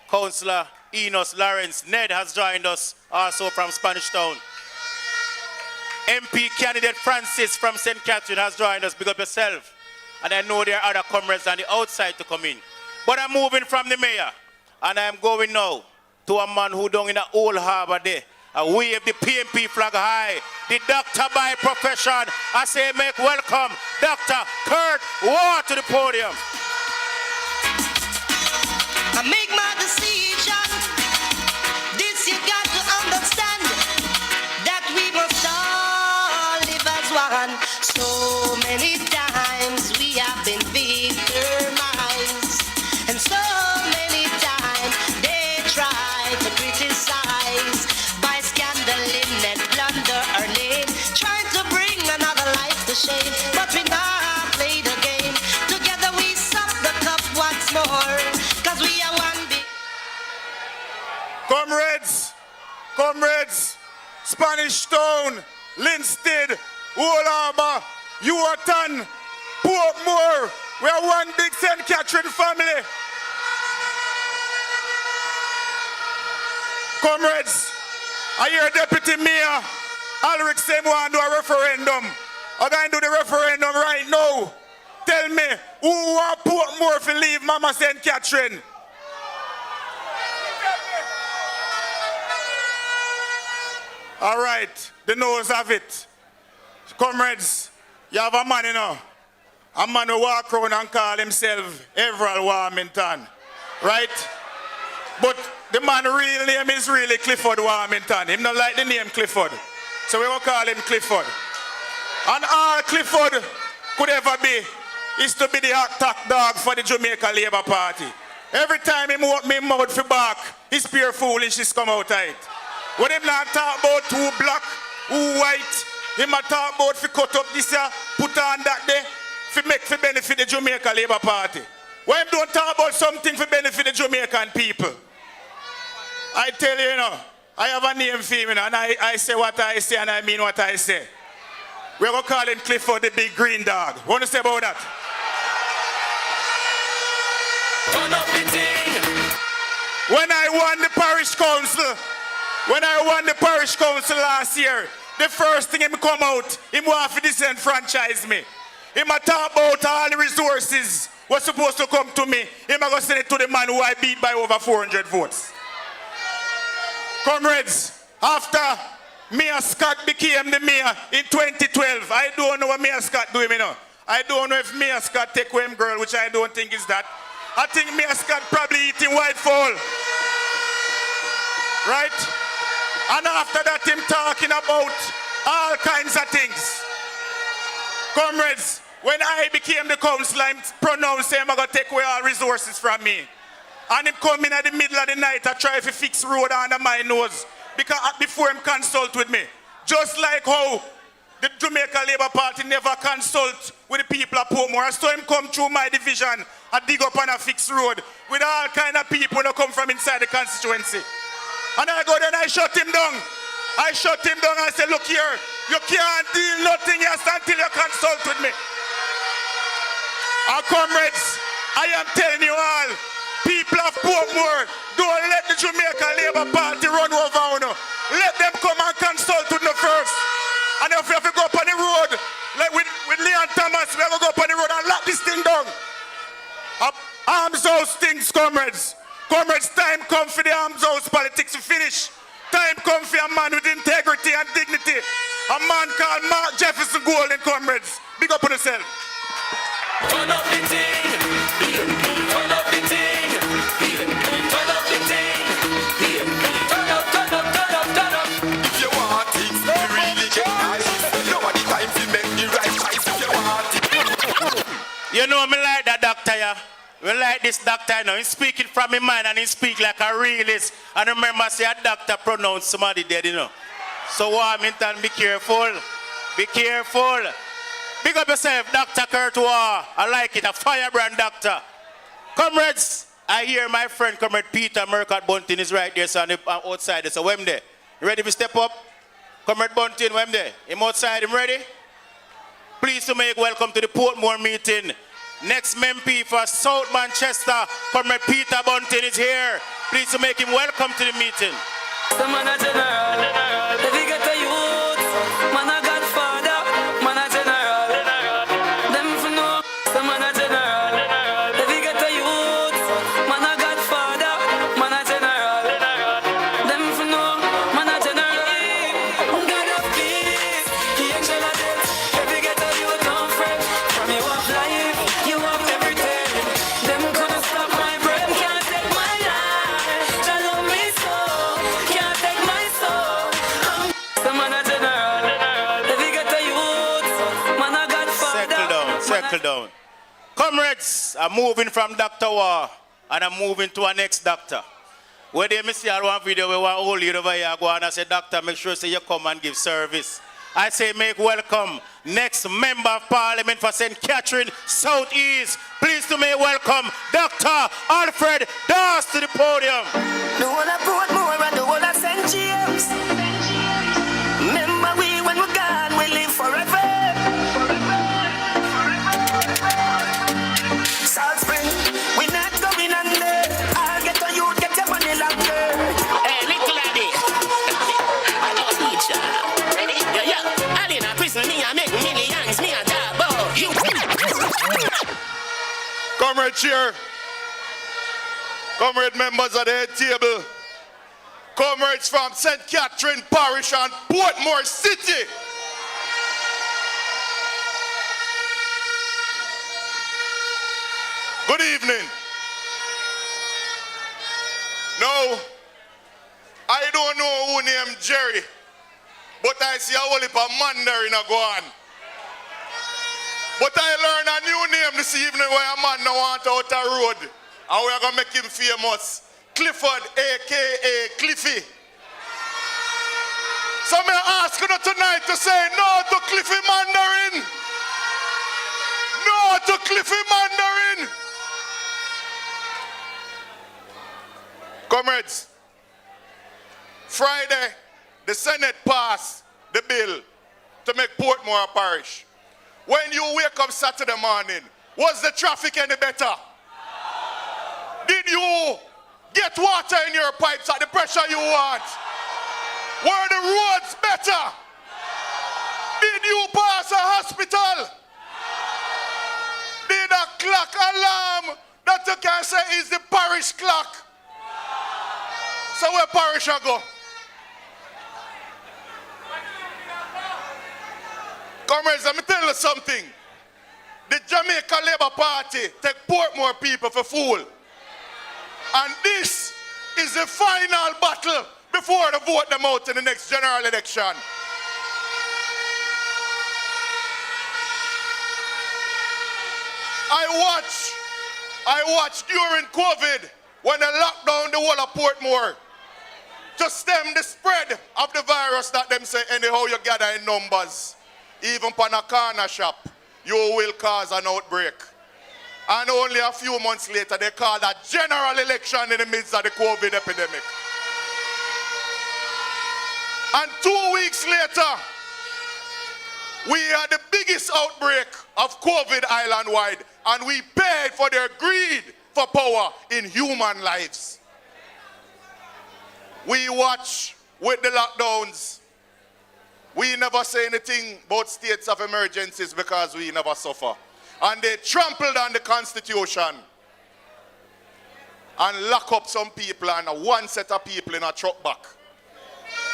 Councillor Enos Lawrence Ned has joined us also from Spanish Town. MP candidate Francis from St. Catherine has joined us. Big up yourself. And I know there are other comrades on the outside to come in. But I'm moving from the mayor. And I'm going now to a man who down in the old harbour there. I wave the PNP flag high. The doctor by profession. I say make welcome Dr. Kurt Waul to the podium. I make my decision. This you got to understand. That we must all live as one. So many times we have been victimized. And so many times they try to criticize. And plunder our name, trying to bring another life to shame. But we now play the game. Together we suck the cup once more. Cause we are one big. Comrades, Spanish Town, Linstead, Waul Harbour, Hilton, Portmore. We are one big St. Catherine family. Comrades, I hear Deputy Mayor Alric say we want to do a referendum. I'm going to do the referendum right now. Tell me, who want Portmore to leave Mama St. Catherine? All right, the nose of it. Comrades, you have a man, you know. A man who walk around and call himself Everall Warmington. Right? But the man real name is really Clifford Warmington. Him not like the name Clifford. So we will call him Clifford. And all Clifford could ever be is to be the hot top dog for the Jamaica Labour Party. Every time him open his mouth for back, his pure foolishness come out of it. When him not talk about who black, who white, him a talk about fi cut up this year, put on that day, fi make fi benefit the Jamaica Labour Party. When him don't talk about something fi benefit the Jamaican people. I tell you, I have a name for him, and I say what I say, and I mean what I say. We're going to call him Clifford the Big Green Dog. What do you say about that? Turn up the thing. When I won the parish council last year, the first thing him come out, him want to disenfranchise me. Him a talk about all the resources was supposed to come to me. Him a go send it to the man who I beat by over 400 votes. Comrades, after Mayor Scott became the mayor in 2012, I don't know what Mayor Scott doing, I don't know if Mayor Scott take away him girl, which I don't think is that. I think Mayor Scott probably eating white fall. Right? And after that, him talking about all kinds of things. Comrades, when I became the councillor, him pronounced him going to take away all resources from me. And him come in at the middle of the night to try to fix road under my nose. Because before him consult with me. Just like how the Jamaica Labour Party never consult with the people of Portmore. So him come through my division and dig up on a fixed road with all kind of people who come from inside the constituency. And I go there and I shut him down. I shut him down and I say, look here, you can't deal nothing else until you consult with me. Our comrades, I am telling you all, people of Portmore, don't let the Jamaica Labour Party run over you. Let them come and consult with you first. And if you have to go up on the road, like with Leon Thomas, we have to go up on the road and lock this thing down. Arms house things, comrades. Comrades, time come for the arms house politics to finish. Time come for a man with integrity and dignity. A man called Mark Jefferson Golden, comrades. Big up on yourself. Turn up the thing. Turn up the thing. Turn up the thing. Turn up, turn up, turn up, turn up. If you want things to really get nice, nobody time to make the right choice. If you want it. You know me like that doctor, yeah? We like this doctor, you know. He's speaking from his mind and he speak like a realist. And remember, say a doctor pronounce somebody dead, you know. So Warmington, be careful. Be careful. Big up yourself, Dr. Kurt Waul. I like it, a firebrand doctor. Comrades, I hear my friend, Comrade Peter Mercat Bunting is right there, so on the outside. So when there? You ready to step up? Comrade Bunting, when there? Him outside, him ready? Please to make welcome to the Portmore meeting. Next MP for South Manchester, Comrade Peter Bunting is here. Please to make him welcome to the meeting. The man a general, if you get a youth, man a godfather, man a general. Them for know, the man a general, if you get a youth, man a godfather, man a general. Them for know, man a general. God of peace, the angel of death, if you get a youth, don't fret. From you have life, you have everything. Them couldn't stop my brain, can't take my life. They love me so, can't take my soul. The man a general, if you get a youth, man a godfather. Settle down. Comrades, I'm moving from Dr. Waul and I'm moving to our next doctor. Where they see one video where one old lady over here go and I say, doctor, make sure say you come and give service. I say make welcome next member of parliament for St. Catherine South East. Please to make welcome Dr. Alfred Dawes to the podium. The whole of Portmore and the whole of St. James. Remember we when we're gone, we live forever. Salt Spring, we not going under. I'll get to you, get your money longer. Hey, little lady. I love teacher. Ready? Yeah. I in a prison, me I make millions, me a job. You. Comrade Chair, comrade members of the head table, comrades from St. Catherine Parish and Portmore City. Good evening. No, I don't know who named Jerry, but I see a whole heap of man there in a go on. But I learned a new name this evening where a man now want out a road. And we're going to make him famous. Clifford, a.k.a. Cliffy. So may I ask you tonight to say no to Cliffy Mandarin. No to Cliffy Mandarin. Comrades, Friday, the Senate passed the bill to make Portmore a parish. When you wake up Saturday morning, was the traffic any better? Did you get water in your pipes at the pressure you want? Were the roads better? Did you pass a hospital? Did a clock alarm that you can say is the parish clock? So where parish I go? Comrades, let me tell you something. The Jamaica Labour Party take Portmore people for fool. And this is the final battle before they vote them out in the next general election. I watched during COVID when they locked down the whole of Portmore to stem the spread of the virus that them say anyhow you gather in numbers. Even on a corner shop, you will cause an outbreak. And only a few months later, they called a general election in the midst of the COVID epidemic. And 2 weeks later, we had the biggest outbreak of COVID island-wide, and we paid for their greed for power in human lives. We watch with the lockdowns. We never say anything about states of emergencies because we never suffer. And they trampled on the Constitution and lock up some people and one set of people in a truck back.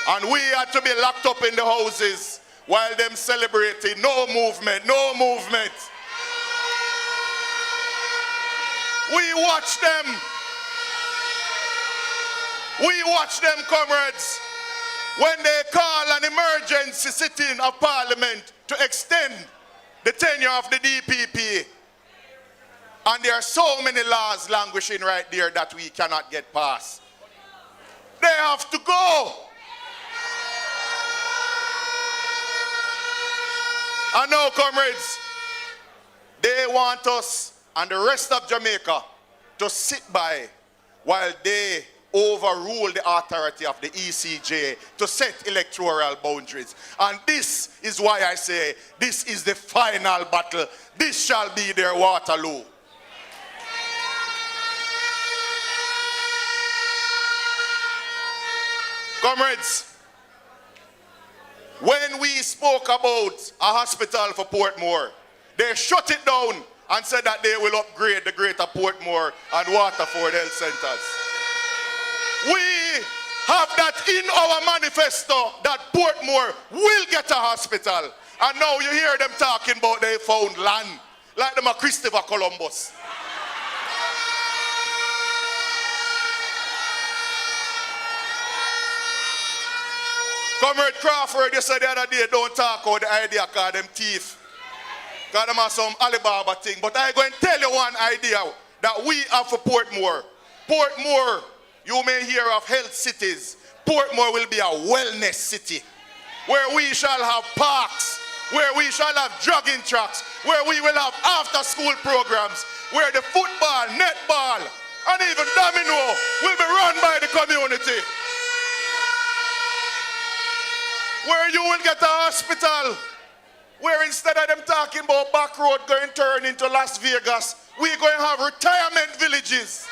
And we had to be locked up in the houses while them celebrating. No movement, no movement. We watch them. We watch them, comrades, when they call an emergency sitting of Parliament to extend the tenure of the DPP. And there are so many laws languishing right there that we cannot get past. They have to go. And now, comrades, they want us and the rest of Jamaica to sit by while they overrule the authority of the ECJ to set electoral boundaries. And this is why I say this is the final battle. This shall be their Waterloo. Comrades, when we spoke about a hospital for Portmore, they shut it down and said that they will upgrade the greater Portmore and Waterford health centers. We have that in our manifesto that Portmore will get a hospital. And now you hear them talking about they found land, like them a Christopher Columbus. Comrade Crawford, you said the other day, don't talk about the idea called them thief. Because them have some Alibaba thing. But I'm going to tell you one idea that we have for Portmore. Portmore, you may hear of health cities. Portmore will be a wellness city where we shall have parks, where we shall have jogging tracks, where we will have after-school programs, where the football, netball, and even domino will be run by the community. Where you will get a hospital, where instead of them talking about back road going to turn into Las Vegas, we're going to have retirement villages.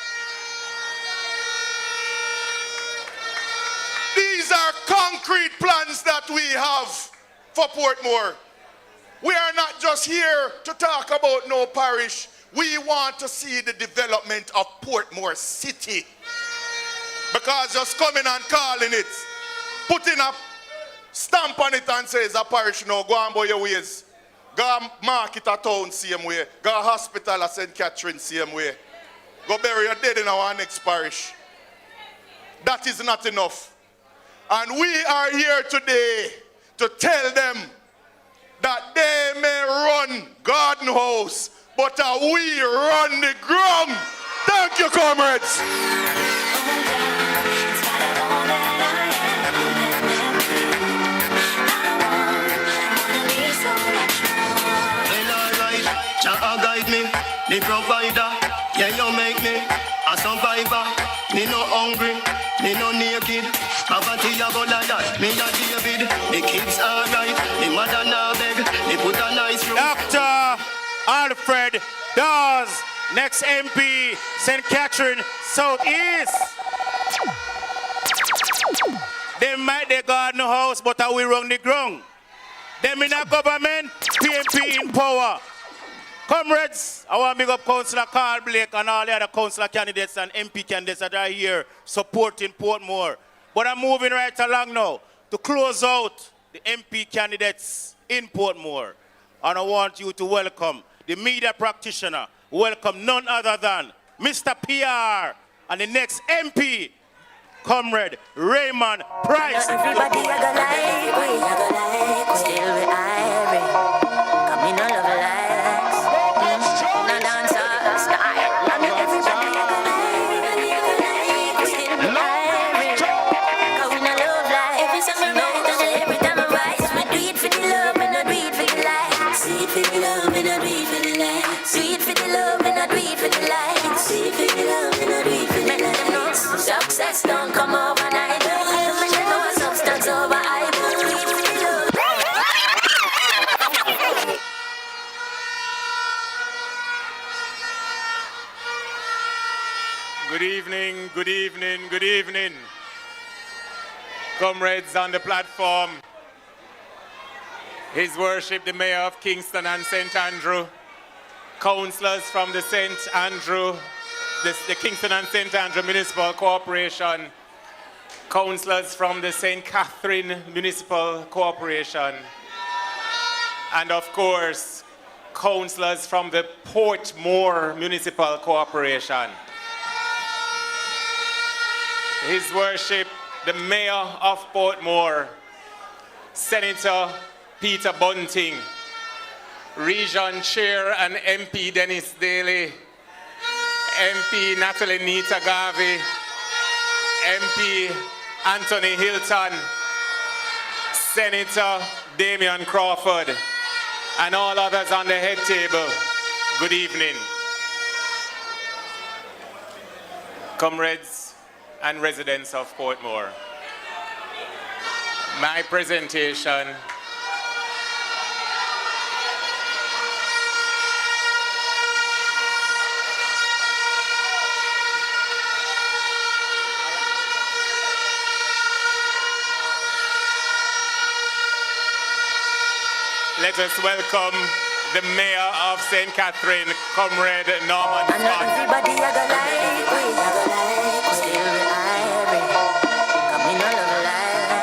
These are concrete plans that we have for Portmore. We are not just here to talk about no parish. We want to see the development of Portmore City. Because just coming and calling it, putting a stamp on it and says a parish now, go on by your ways. Go market a town same way. Go hospital at St. Catherine same way. Go bury your dead in our next parish. That is not enough. And we are here today to tell them that they may run, God garden house, but we run the ground. Thank you, comrades. Jah guide me, the provider. Yeah, you make me a survivor. Me no hungry, me no naked. Poverty a go like that. Me a David. The kids are right. The mother na beg. They put a nice room. Dr. Alfred Dawes, next MP, St. Catherine Southeast. They might they garden house, but are we run the ground? Them in a government, PNP in power. Comrades, I want to big up Councillor Carl Blake and all the other councillor candidates and MP candidates that are here supporting Portmore. But I'm moving right along now to close out the MP candidates in Portmore. And I want you to welcome the media practitioner, welcome none other than Mr. PR and the next MP, Comrade Raymond Price. Everybody I go like we, still we irie. Come in all of life. No dancer style. Everybody I go like, still we irie. Come in all of life. Every time I write and every time I rise, we do it for the love and I do it for the life. See it for the love and I do it for the life. See it for the love and I do it for the life. See it for the love and I do it for the life. Success don't come overnight. Substance over I Good evening, good evening, good evening. Comrades on the platform, His Worship the Mayor of Kingston and St. Andrew, councillors from the St. Andrew, the Kingston and St. Andrew Municipal Corporation, councillors from the St. Catherine Municipal Corporation, and of course, councillors from the Portmore Municipal Corporation. His Worship, the Mayor of Portmore, Senator Peter Bunting, Region Chair and MP Denise Daley, MP Natalie Nita Garvey, MP Anthony Hilton, Senator Damian Crawford, and all others on the head table, good evening. Comrades and residents of Portmore, my presentation let us welcome the Mayor of St. Catherine, Comrade Norman I know everybody I go like we, still we irie. Come in all of life,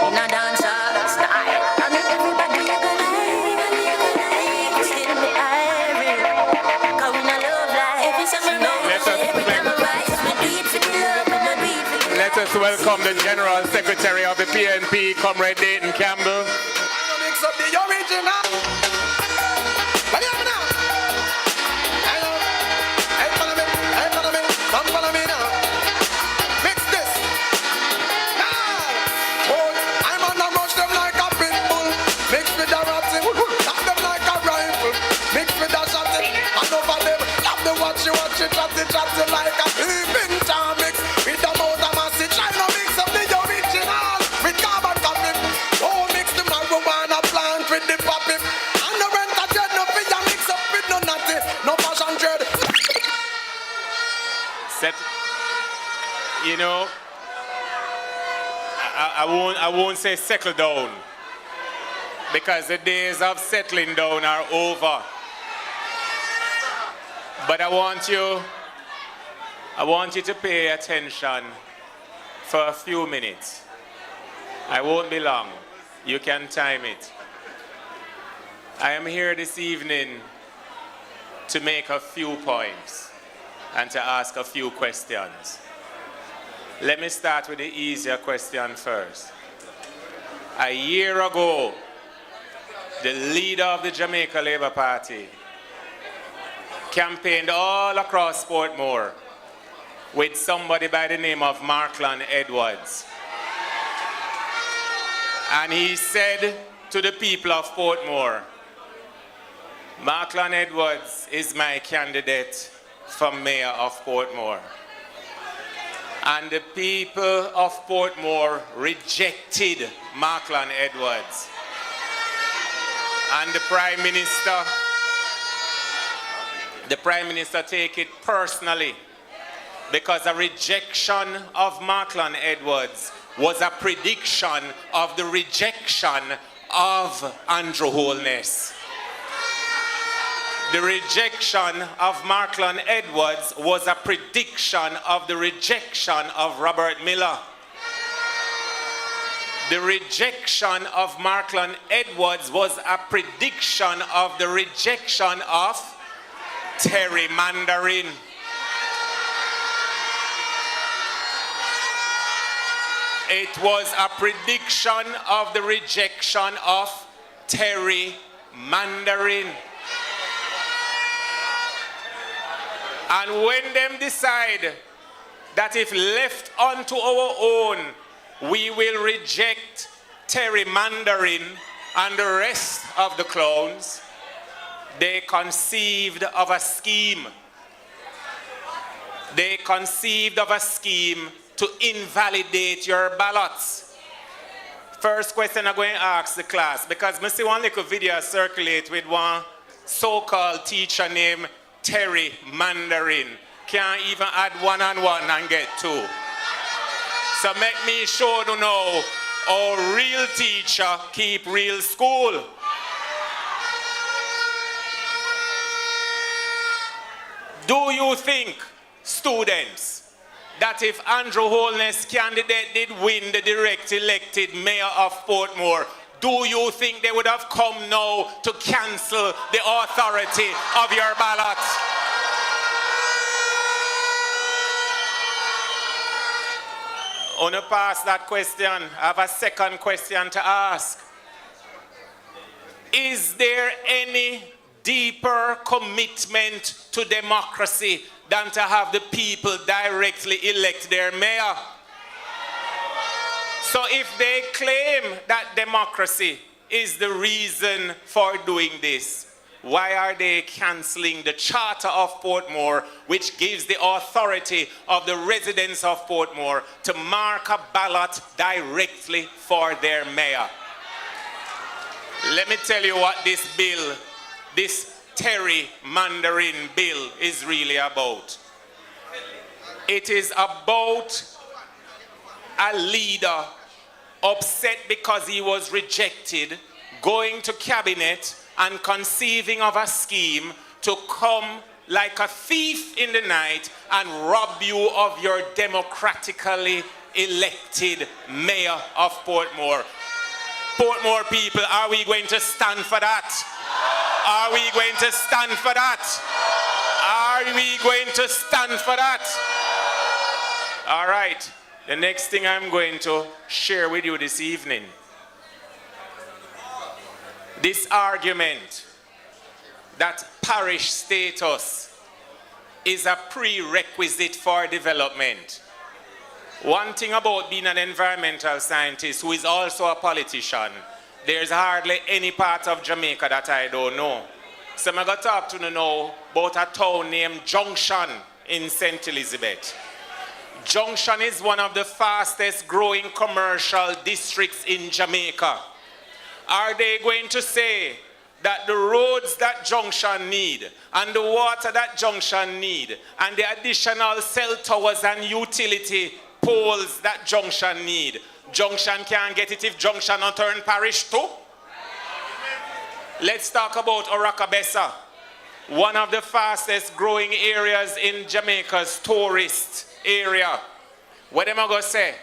in a dancer style. I know everybody I go like, still we irie. Come in all of life, every summer every time I rise, we do it for the love and I do it for the let us welcome the General Secretary of the PNP, Comrade Dayton Campbell. Mix up the original. What do you have now? Hey, follow me, come follow me now. Mix this. Now, I'm on the rush them like a pit bull. Mix with the ratty, tap them like a rifle. Mix with the shotty, and over them, love the watch you chatty like a sleeping jar. Mix with the motor massy, try to mix up the original with carbon copy. Oh, mix the marijuana plant with the poppy. And the rent a dread, no fear mix up with no natty, no passion dread. Set, you know, I won't say settle down, because the days of settling down are over. But I want you to pay attention for a few minutes. I won't be long. You can time it. I am here this evening to make a few points and to ask a few questions. Let me start with the easier question first. A year ago, the leader of the Jamaica Labour Party, campaigned all across Portmore with somebody by the name of Markland Edwards. And he said to the people of Portmore, Markland Edwards is my candidate for mayor of Portmore. And the people of Portmore rejected Markland Edwards. And the Prime Minister take it personally, because a rejection of Markland Edwards was a prediction of the rejection of Andrew Holness. The rejection of Markland Edwards was a prediction of the rejection of Robert Miller. The rejection of Markland Edwards was a prediction of the rejection of gerrymandering. It was a prediction of the rejection of gerrymandering. And when them decide that if left unto our own, we will reject gerrymandering and the rest of the clowns, they conceived of a scheme. They conceived of a scheme to invalidate your ballots. First question I'm going to ask the class, because I see one little video circulate with one so-called teacher named Terry Mandarin. Can't even add 1 and 1 and get 2. So make me sure to know how real teacher keep real school. Do you think, students, that if Andrew Holness' candidate did win the direct elected mayor of Portmore, do you think they would have come now to cancel the authority of your ballot? On to pass that question, I have a second question to ask. Is there any deeper commitment to democracy than to have the people directly elect their mayor? So if they claim that democracy is the reason for doing this, why are they cancelling the Charter of Portmore, which gives the authority of the residents of Portmore to mark a ballot directly for their mayor? Let me tell you what this bill, this gerrymandering bill, is really about. It is about a leader upset because he was rejected, going to cabinet and conceiving of a scheme to come like a thief in the night and rob you of your democratically elected mayor of Portmore. Portmore people, are we going to stand for that? Are we going to stand for that? Are we going to stand for that? All right. The next thing I'm going to share with you this evening, this argument that parish status is a prerequisite for development. One thing about being an environmental scientist who is also a politician, there's hardly any part of Jamaica that I don't know. So I'm going to talk to you now about a town named Junction in St. Elizabeth. Junction is one of the fastest growing commercial districts in Jamaica. Are they going to say that the roads that Junction need and the water that Junction need and the additional cell towers and utility poles that Junction need, Junction can't get it if Junction not turn parish too? Let's talk about Orakabessa, one of the fastest growing areas in Jamaica's tourist area. What am I going to say?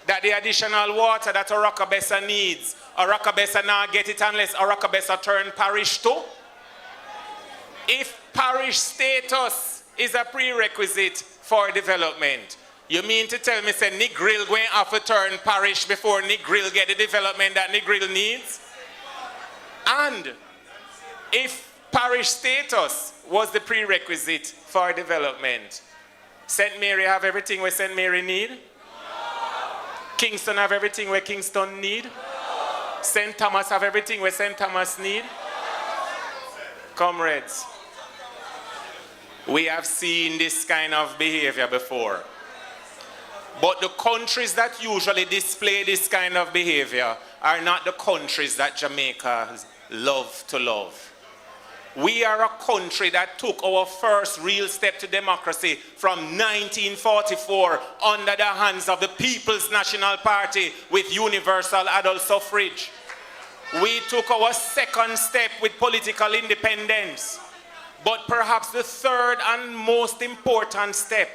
That the additional water that Orakabessa needs, Orakabessa now get it unless Orakabessa turn parish too? If parish status is a prerequisite for development, you mean to tell me say Negril going to have to turn parish before Negril get the development that Negril needs? And if parish status was the prerequisite for development, St. Mary have everything where St. Mary need? Kingston have everything where Kingston need? St. Thomas have everything where St. Thomas need? Comrades, we have seen this kind of behavior before. But the countries that usually display this kind of behavior are not the countries that Jamaica love to love. We are a country that took our first real step to democracy from 1944 under the hands of the People's National Party with universal adult suffrage. We took our second step with political independence. But perhaps the third and most important step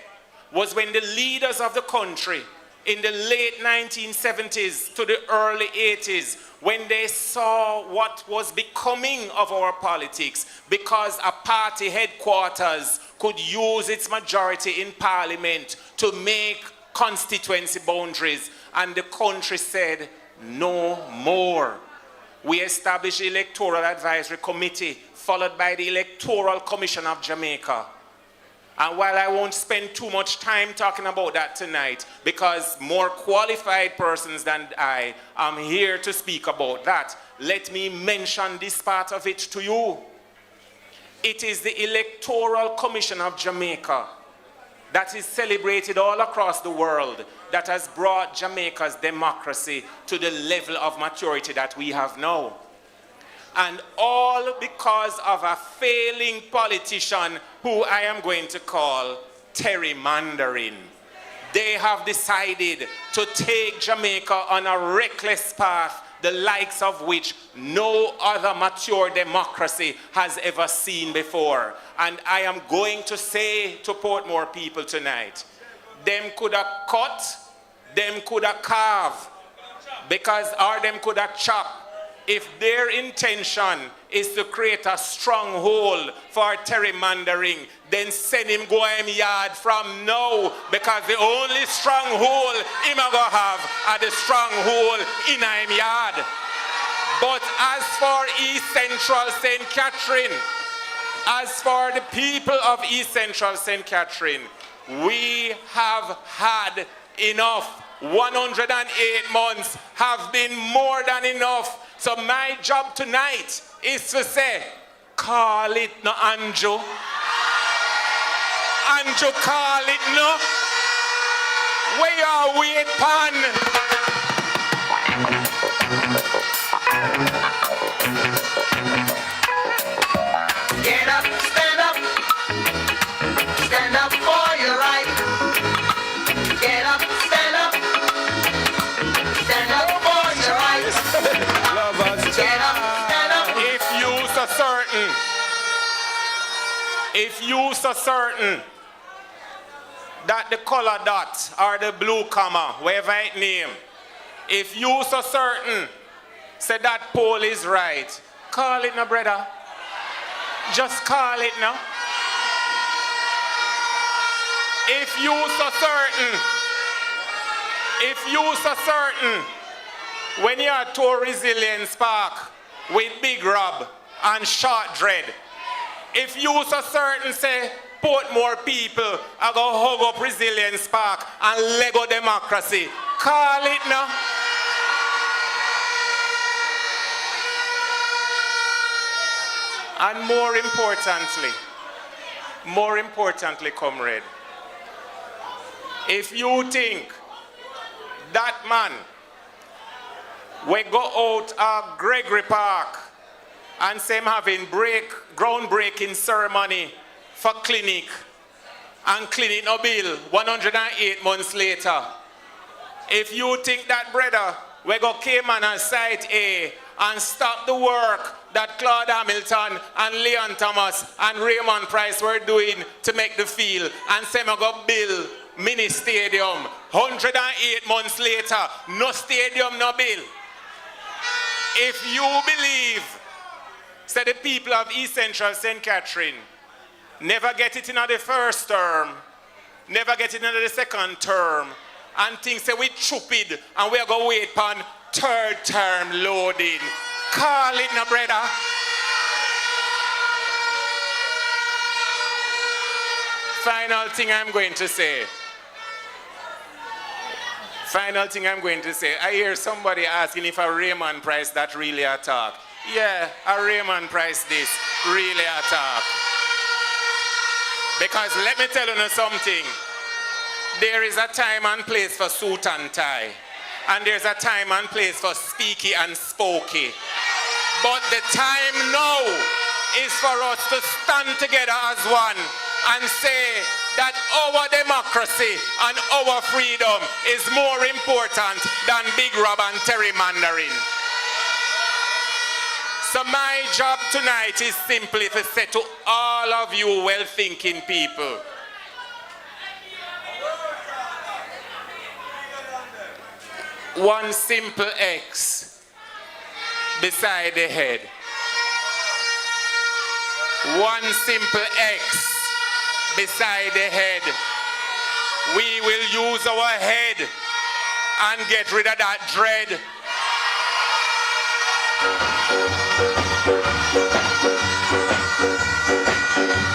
was when the leaders of the country in the late 1970s to the early 80s, when they saw what was becoming of our politics, because a party headquarters could use its majority in parliament to make constituency boundaries, and the country said, no more. We established the Electoral Advisory Committee, followed by the Electoral Commission of Jamaica. And while I won't spend too much time talking about that tonight, because more qualified persons than I am here to speak about that, let me mention this part of it to you. It is the Electoral Commission of Jamaica that is celebrated all across the world that has brought Jamaica's democracy to the level of maturity that we have now. And all because of a failing politician who I am going to call gerrymandering. They have decided to take Jamaica on a reckless path, the likes of which no other mature democracy has ever seen before. And I am going to say to Portmore people tonight, them could have cut, them could have carved, or them could have chopped. If their intention is to create a stronghold for gerrymandering, then send him go him yard from now, because the only stronghold him a go have are the stronghold in him yard. But as for East Central St. Catherine, as for the people of East Central St. Catherine, we have had enough. 108 months have been more than enough. So my job tonight is to say, call it no Andrew. Andrew, call it no. Where are we at pan? Get up, stand up. Stand up for your right. Get up, stand up. Stand up for your right. Get up, stand up. If you so certain that the color dot or the blue comma, whatever it name, if you so certain say that poll is right, call it now, brother. Just call it now. If you so certain, when you're at Tour Resilience Park with Big Rob and Short Dread, if you so certain say Portmore people are going to hug up Resilience Park and Lego democracy, call it now. And more importantly, comrade, if you think that man we go out of Gregory Park and say him having groundbreaking ceremony for clinic, and clinic no bill 108 months later, if you think that brother we go Cayman and Site A and stop the work that Claude Hamilton and Leon Thomas and Raymond Price were doing to make the field, and say me go bill mini stadium 108 months later, no stadium, no bill. If you believe, say the people of East Central St. Catherine never get it in the first term, never get it in the second term, and think say we stupid and we are going to wait upon third term loading, Call it no, brother. Final thing I'm going to say. Final thing I'm going to say. I hear somebody asking if a Raymond Price that really a talk. Yeah, a Raymond Price this really a talk. Because let me tell you something. There is a time and place for suit and tie. And there's a time and place for speaky and spokey. But the time now is for us to stand together as one and say that our democracy and our freedom is more important than Big Rob and gerrymandering. So my job tonight is simply to say to all of you well-thinking people, one simple X beside the head. One simple X beside the head. We will use our head and get rid of that dread.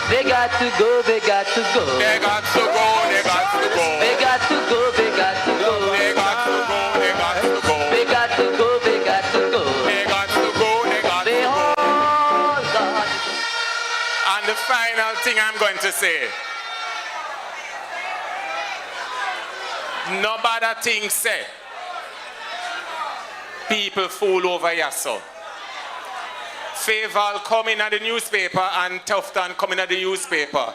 They got to go, they got to go. They got to go, they got to go. They got to go, they got to go. They got to go, they got to go. They got to go, they got to go. They got to go, they got to go. All gone. And the final thing I'm going to say. No bad thing said. People fool over yasso. Faval come in at the newspaper and Tufton come in at the newspaper.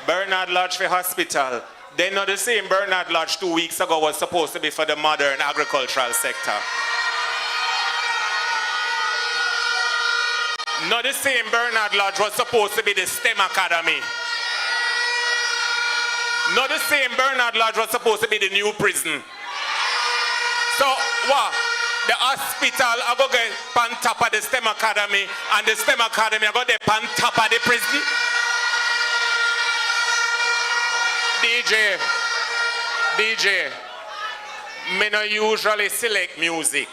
Bernard Lodge for hospital. They know the same Bernard Lodge 2 weeks ago was supposed to be for the modern agricultural sector. Not the same Bernard Lodge was supposed to be the STEM Academy. Not the same Bernard Lodge was supposed to be the new prison. So what? The hospital I go get on top of the STEM Academy and the STEM Academy I go get on top of the prison. DJ, me no usually select music,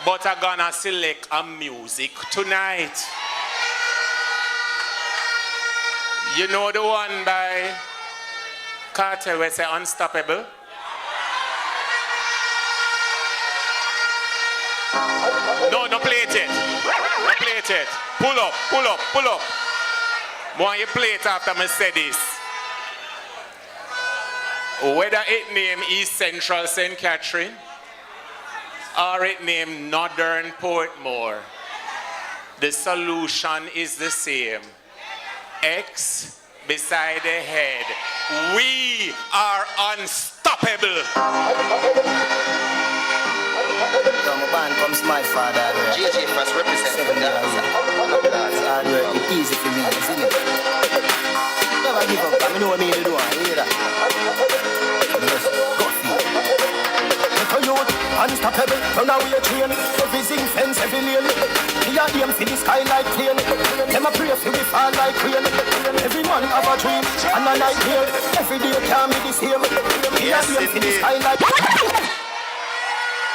but I'm gonna select a music tonight. You know the one by Cartel where say Unstoppable? No, play it yet. No play it yet. Pull up. Why you play it after me say this? Whether it name East Central St. Catherine or it name Northern Portmore, the solution is the same. X beside the head. We are unstoppable. Come on, comes my father. JJ first represent the dancer. Hard work, it's easy for me, isn't it? Never give up, I know what I mean to do. I hear that. Unstoppable, run away train. Every zinc fence, every lane. Me a aim for the sky like plane. Them a pray for we fall like rain. Every man have a dream and a nightmare. Every day can be the same. Me a aim for the sky like.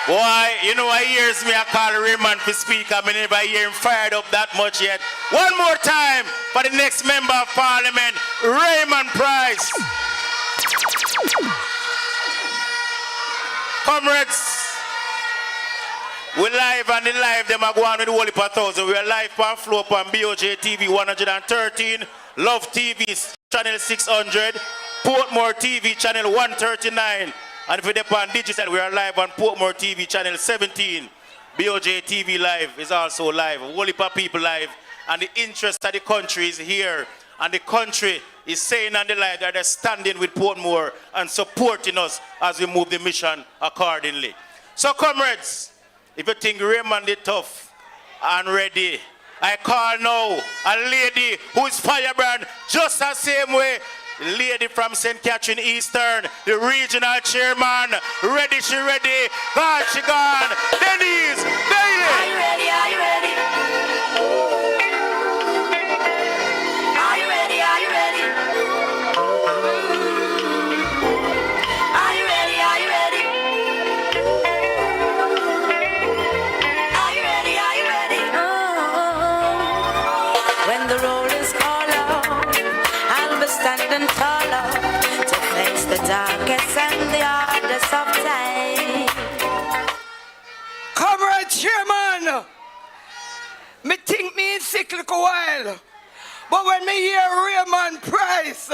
Boy, you know I hears me I call Raymond to speak. I never hear him fired up that much yet. One more time for the next member of parliament, Raymond Price. Comrades, we live and in live them are going with the whole heap of thousand. We are live on floor on BOJTV 113, Love TV channel 600, Portmore TV channel 139. And if we're on digital, we are live on Portmore TV channel 17. BOJTV live is also live. A whole heap of people live. And the interest of the country is here. And the country is saying on the live that they're standing with Portmore and supporting us as we move the mission accordingly. So comrades, if you think Raymond is tough and ready, I call now a lady who is firebrand just the same way. Lady from St. Catherine Eastern, the regional chairman. Ready, she ready. Gone, she gone. Denise Daley. Are you ready? Are you ready? Are you ready? Are you ready? Are you ready? Are you ready? Are you ready? Are you ready? stand taller to face the darkest and the hardest of times. Comrade Chairman, me think me in cyclical while, but when me hear Raymond Price,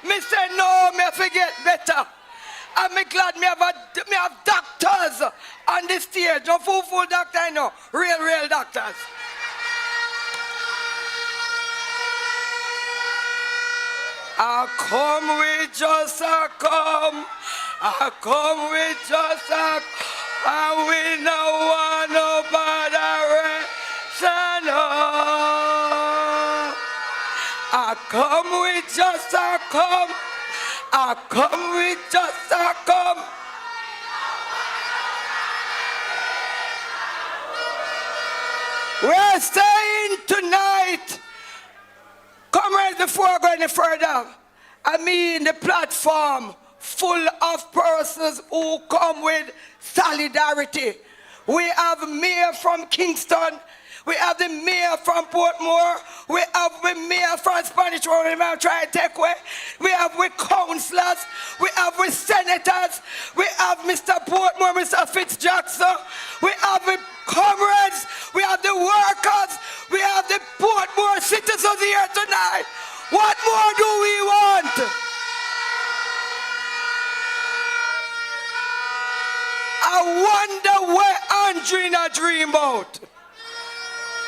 me say no, me forget better. And me glad me have doctors on the stage. No fool doctor, I know. Real doctors. I come with just a come. I come with just a and we no want no botheration. I come with just a come. I come with just a come. We're staying tonight. Comrades, before I go any further, I mean the platform full of persons who come with solidarity. We have mayor from Kingston. We have the mayor from Portmore. We have the mayor from Spanish Road. I'm trying to take away. We have with councillors. We have with senators. We have Mr. Portmore, Mr. Fitz Jackson. We have with comrades. We have the workers. We have the Portmore citizens here tonight. What more do we want? I wonder where Andrew in a dream about.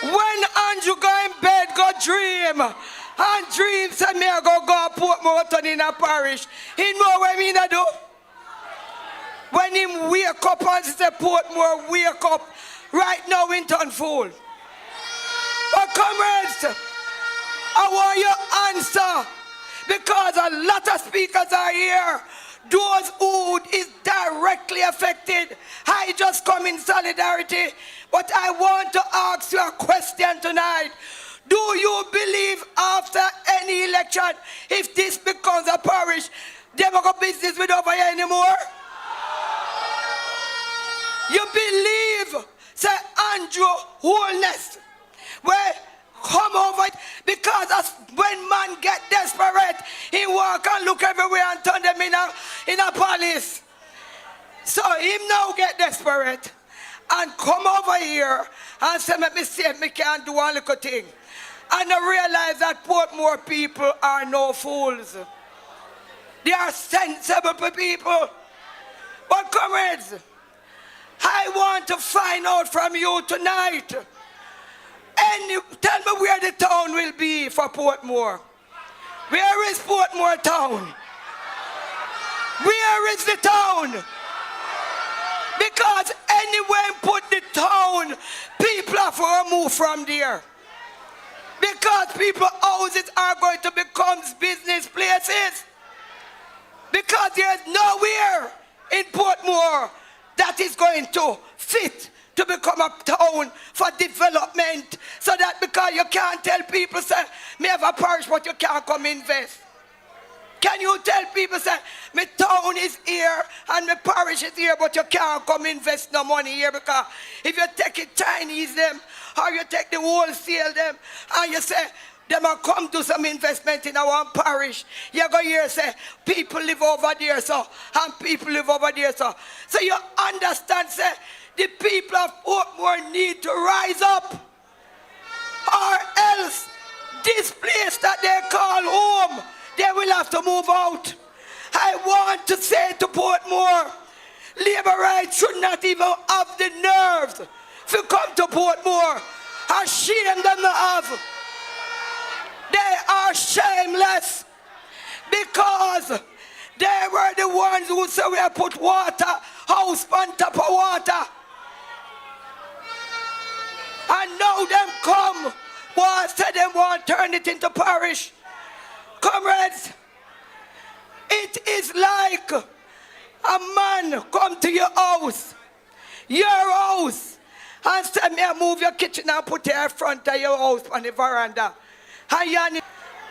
When Andrew go in bed, go dream. And dream said me I go Portmore in a parish. He know what I mean I do? When him wake up and say Portmore wake up, right now in turn fool. But comrades, I want your answer. Because a lot of speakers are here. Those who is directly affected. I just come in solidarity. But I want to ask you a question tonight. Do you believe after any election, if this becomes a parish, they won't go business with over here anymore? You believe, say Andrew Wholeness, where come over because when man get desperate, he walk and look everywhere and turn them in a palace. So him now get desperate and come over here and say, let me see if me can do one little thing. And I realize that Portmore people are no fools. They are sensible people. But comrades, I want to find out from you tonight. Tell me where the town will be for Portmore. Where is Portmore town? Where is the town? Because anywhere put the town, people have to move from there. Because people houses are going to become business places. Because there's nowhere in Portmore that is going to fit to become a town for development. So that because you can't tell people, say, me have a parish, but you can't come invest. Can you tell people, say, my town is here and my parish is here, but you can't come invest no money here because if you take it Chinese them, or you take the wholesale them, and you say, them will come do some investment in our parish. You go here say, people live over there, so, and people live over there, so. So you understand, say, the people of Portmore need to rise up, or else this place that they call home, they will have to move out. I want to say to Portmore, labor rights should not even have the nerves to come to Portmore. And shame them to have. They are shameless because they were the ones who said we have put water, house on top of water. And now them come, one said them want to turn it into parish. Comrades, it is like a man come to your house, and say, me move your kitchen and put it in front of your house on the veranda. And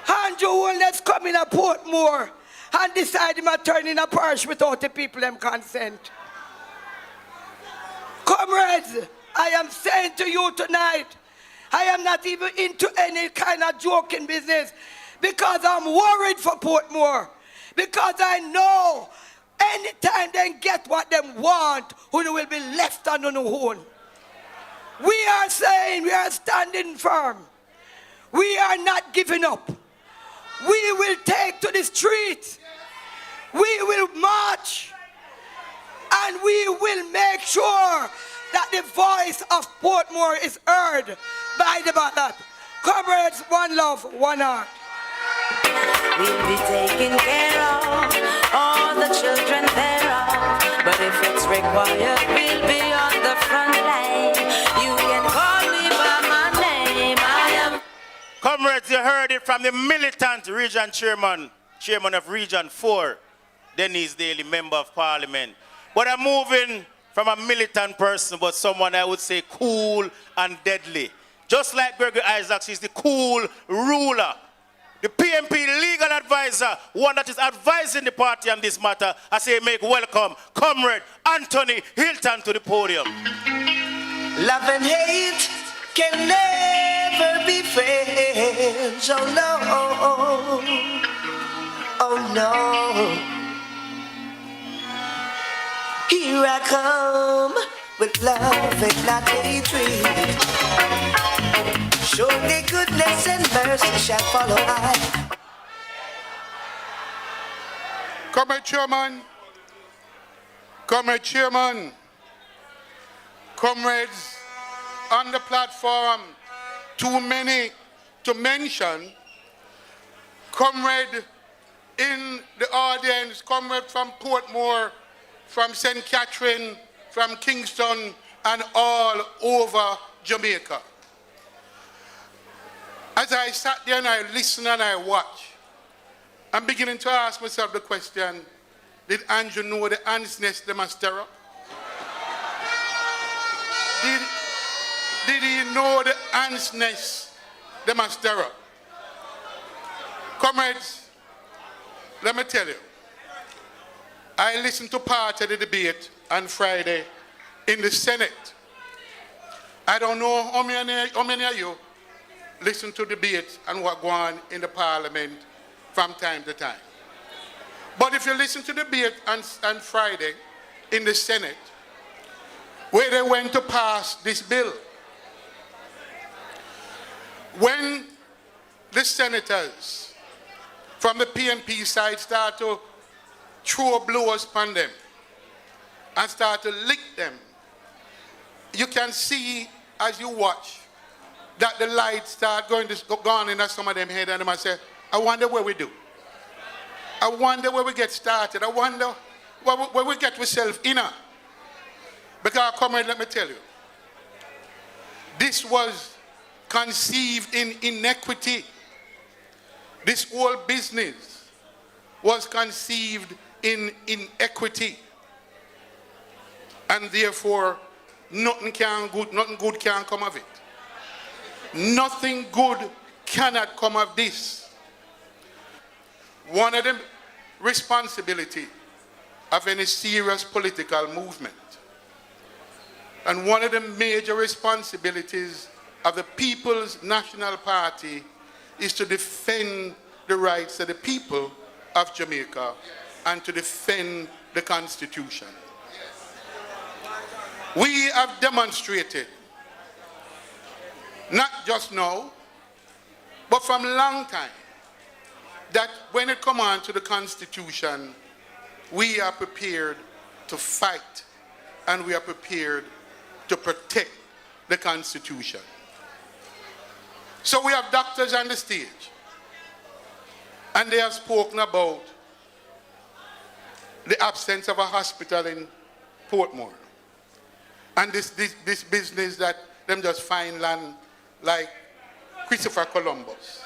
Andrew Wholeness come in a Portmore and decide him to turn in a parish without the people them consent. Comrades, I am saying to you tonight, I am not even into any kind of joking business because I'm worried for Portmore. Because I know anytime they get what they want, who will be left on their own. We are saying, we are standing firm. We are not giving up. We will take to the street. We will march. And we will make sure that the voice of Portmore is heard by the ballot. Comrades, one love, one heart. We'll be taking care of all the children thereof. But if it's required, we'll be on the front line. You can call me by my name. I am. Comrades, you heard it from the militant region chairman of Region 4, Denise Daley, Member of Parliament. But I'm moving from a militant person, but someone I would say cool and deadly. Just like Gregory Isaacs is the cool ruler. The PNP legal advisor, one that is advising the party on this matter. I say make welcome Comrade Anthony Hilton to the podium. Love and hate can never be friends. Oh no, oh no. Here I come with love and not hatred. Surely goodness and mercy shall follow I. Comrade Chairman, comrades on the platform, too many to mention. Comrade in the audience, comrade from Portmore, from St. Catherine, from Kingston, and all over Jamaica. As I sat there and I listened and I watched, I'm beginning to ask myself the question, did Andrew know the ants nest they must stir up? Did he know the ants nest they must stir up? Comrades, let me tell you, I listened to part of the debate on Friday in the Senate. I don't know how many of you listen to debate and what go on in the Parliament from time to time. But if you listen to the debate on Friday in the Senate, where they went to pass this bill, when the senators from the PNP side start to throw blows upon them and start to lick them, you can see as you watch that the lights start going on in some of them head, and they might say, I wonder where we do. I wonder where we get started. I wonder where we get ourselves in. Because, comrade, let me tell you, this was conceived in inequity. This whole business was conceived in inequity. And therefore, nothing good can come of it. Nothing good cannot come of this. One of the responsibility of any serious political movement, and one of the major responsibilities of the People's National Party, is to defend the rights of the people of Jamaica and to defend the Constitution. We have demonstrated, not just now, but from a long time, that when it comes on to the Constitution, we are prepared to fight and we are prepared to protect the Constitution. So we have doctors on the stage, and they have spoken about the absence of a hospital in Portmore, and this business that them just find land like Christopher Columbus.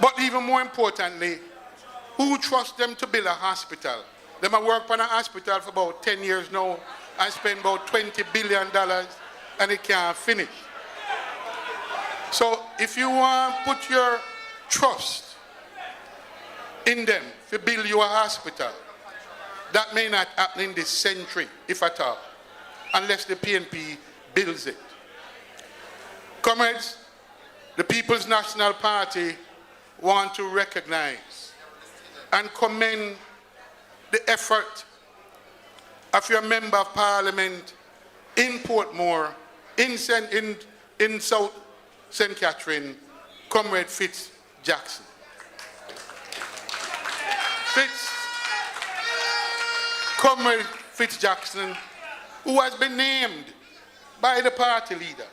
But even more importantly, who trusts them to build a hospital? Them have worked on a hospital for about 10 years now and spend about $20 billion and it can't finish. So if you want to put your trust in them to build you a hospital, that may not happen in this century, if at all, unless the PNP builds it. Comrades, the People's National Party want to recognize and commend the effort of your Member of Parliament in Portmore, in South St. Catherine, Comrade Fitz Jackson. Comrade Fitz Jackson, who has been named by the party leader,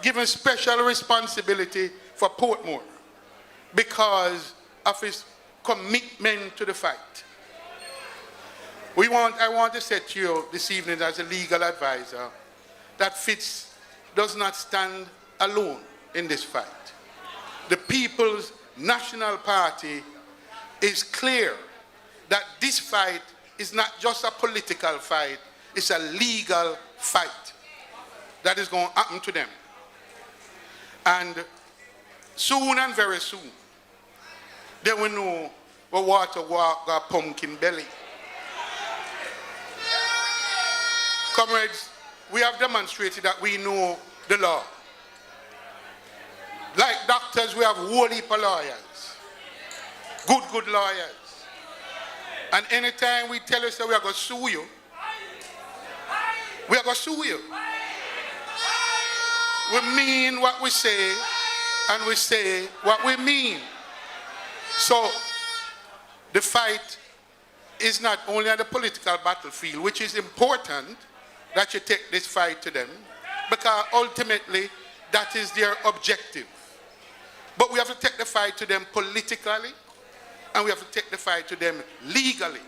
given special responsibility for Portmore because of his commitment to the fight. I want to say to you this evening as a legal advisor that Fitz does not stand alone in this fight. The People's National Party is clear that this fight is not just a political fight, it's a legal fight that is going to happen to them. And soon and very soon, they will know what water got pumpkin belly. Comrades, we have demonstrated that we know the law. Like doctors, we have whole heap of lawyers. Good lawyers. And anytime we tell you that we are going to sue you, we are going to sue you. We mean what we say, and we say what we mean. So, the fight is not only on the political battlefield, which is important that you take this fight to them, because ultimately that is their objective. But we have to take the fight to them politically, and we have to take the fight to them legally.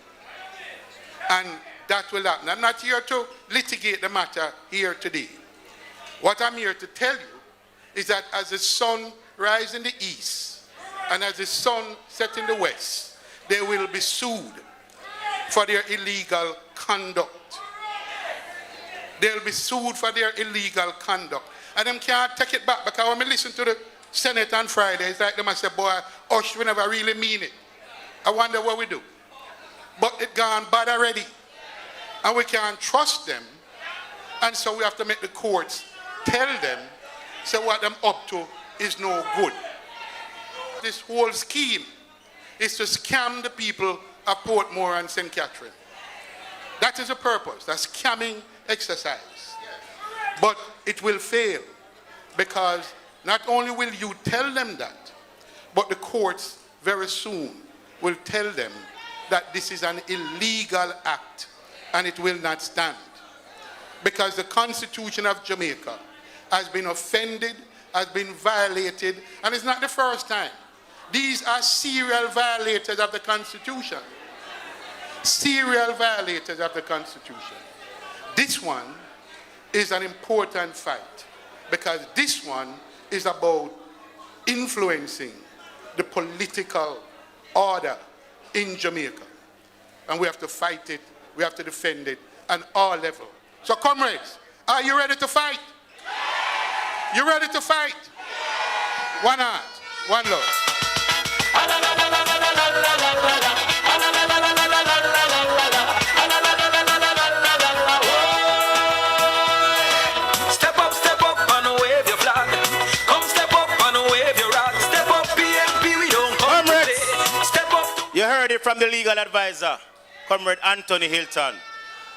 And that will happen. I'm not here to litigate the matter here today. What I'm here to tell you is that as the sun rises in the east and as the sun sets in the west, they will be sued for their illegal conduct. They'll be sued for their illegal conduct. And them can't take it back, because when I listen to the Senate on Friday, it's like them I say, boy, hush, we never really mean it. I wonder what we do. But it gone bad already. And we can't trust them. And so we have to make the courts tell them, so what them up to is no good. This whole scheme is to scam the people of Portmore and St. Catherine. That is the purpose, the scamming exercise. But it will fail, because not only will you tell them that, but the courts very soon will tell them that this is an illegal act and it will not stand. Because the Constitution of Jamaica has been offended, has been violated, and it's not the first time. These are serial violators of the Constitution. Serial violators of the Constitution. This one is an important fight, because this one is about influencing the political order in Jamaica. And we have to fight it, we have to defend it on all levels. So comrades, are you ready to fight? You ready to fight? One heart, one love. Step up and wave your flag. Come step up and wave your rag. Step up, PNP, we don't come to play. Step up. You heard it from the legal advisor, Comrade Anthony Hilton.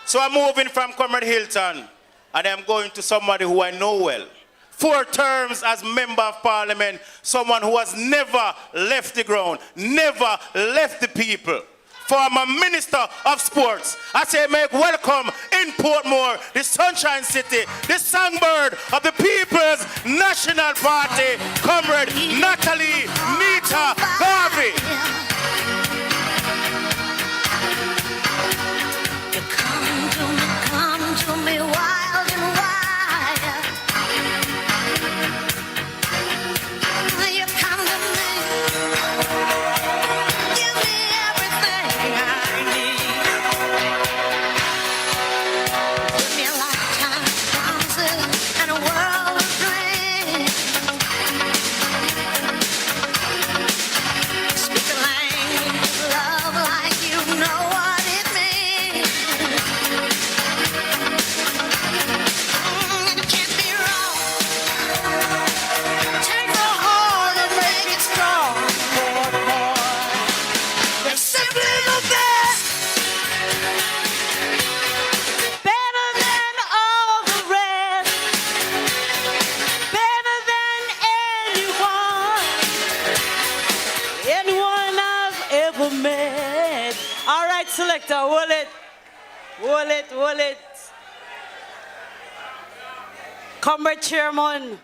So I'm moving from Comrade Hilton, and I'm going to somebody who I know well. 4 terms as Member of Parliament, someone who has never left the ground, never left the people. Former Minister of Sports. I say make welcome in Portmore, the Sunshine City, the songbird of the People's National Party, Comrade Natalie Nita Garvey. Come to me wild and wild. You come to me, give me everything I need. Give me a lifetime of promises and a world of dreams. Speak Selector, hold it. Hold it, hold it. Comrade Chairman.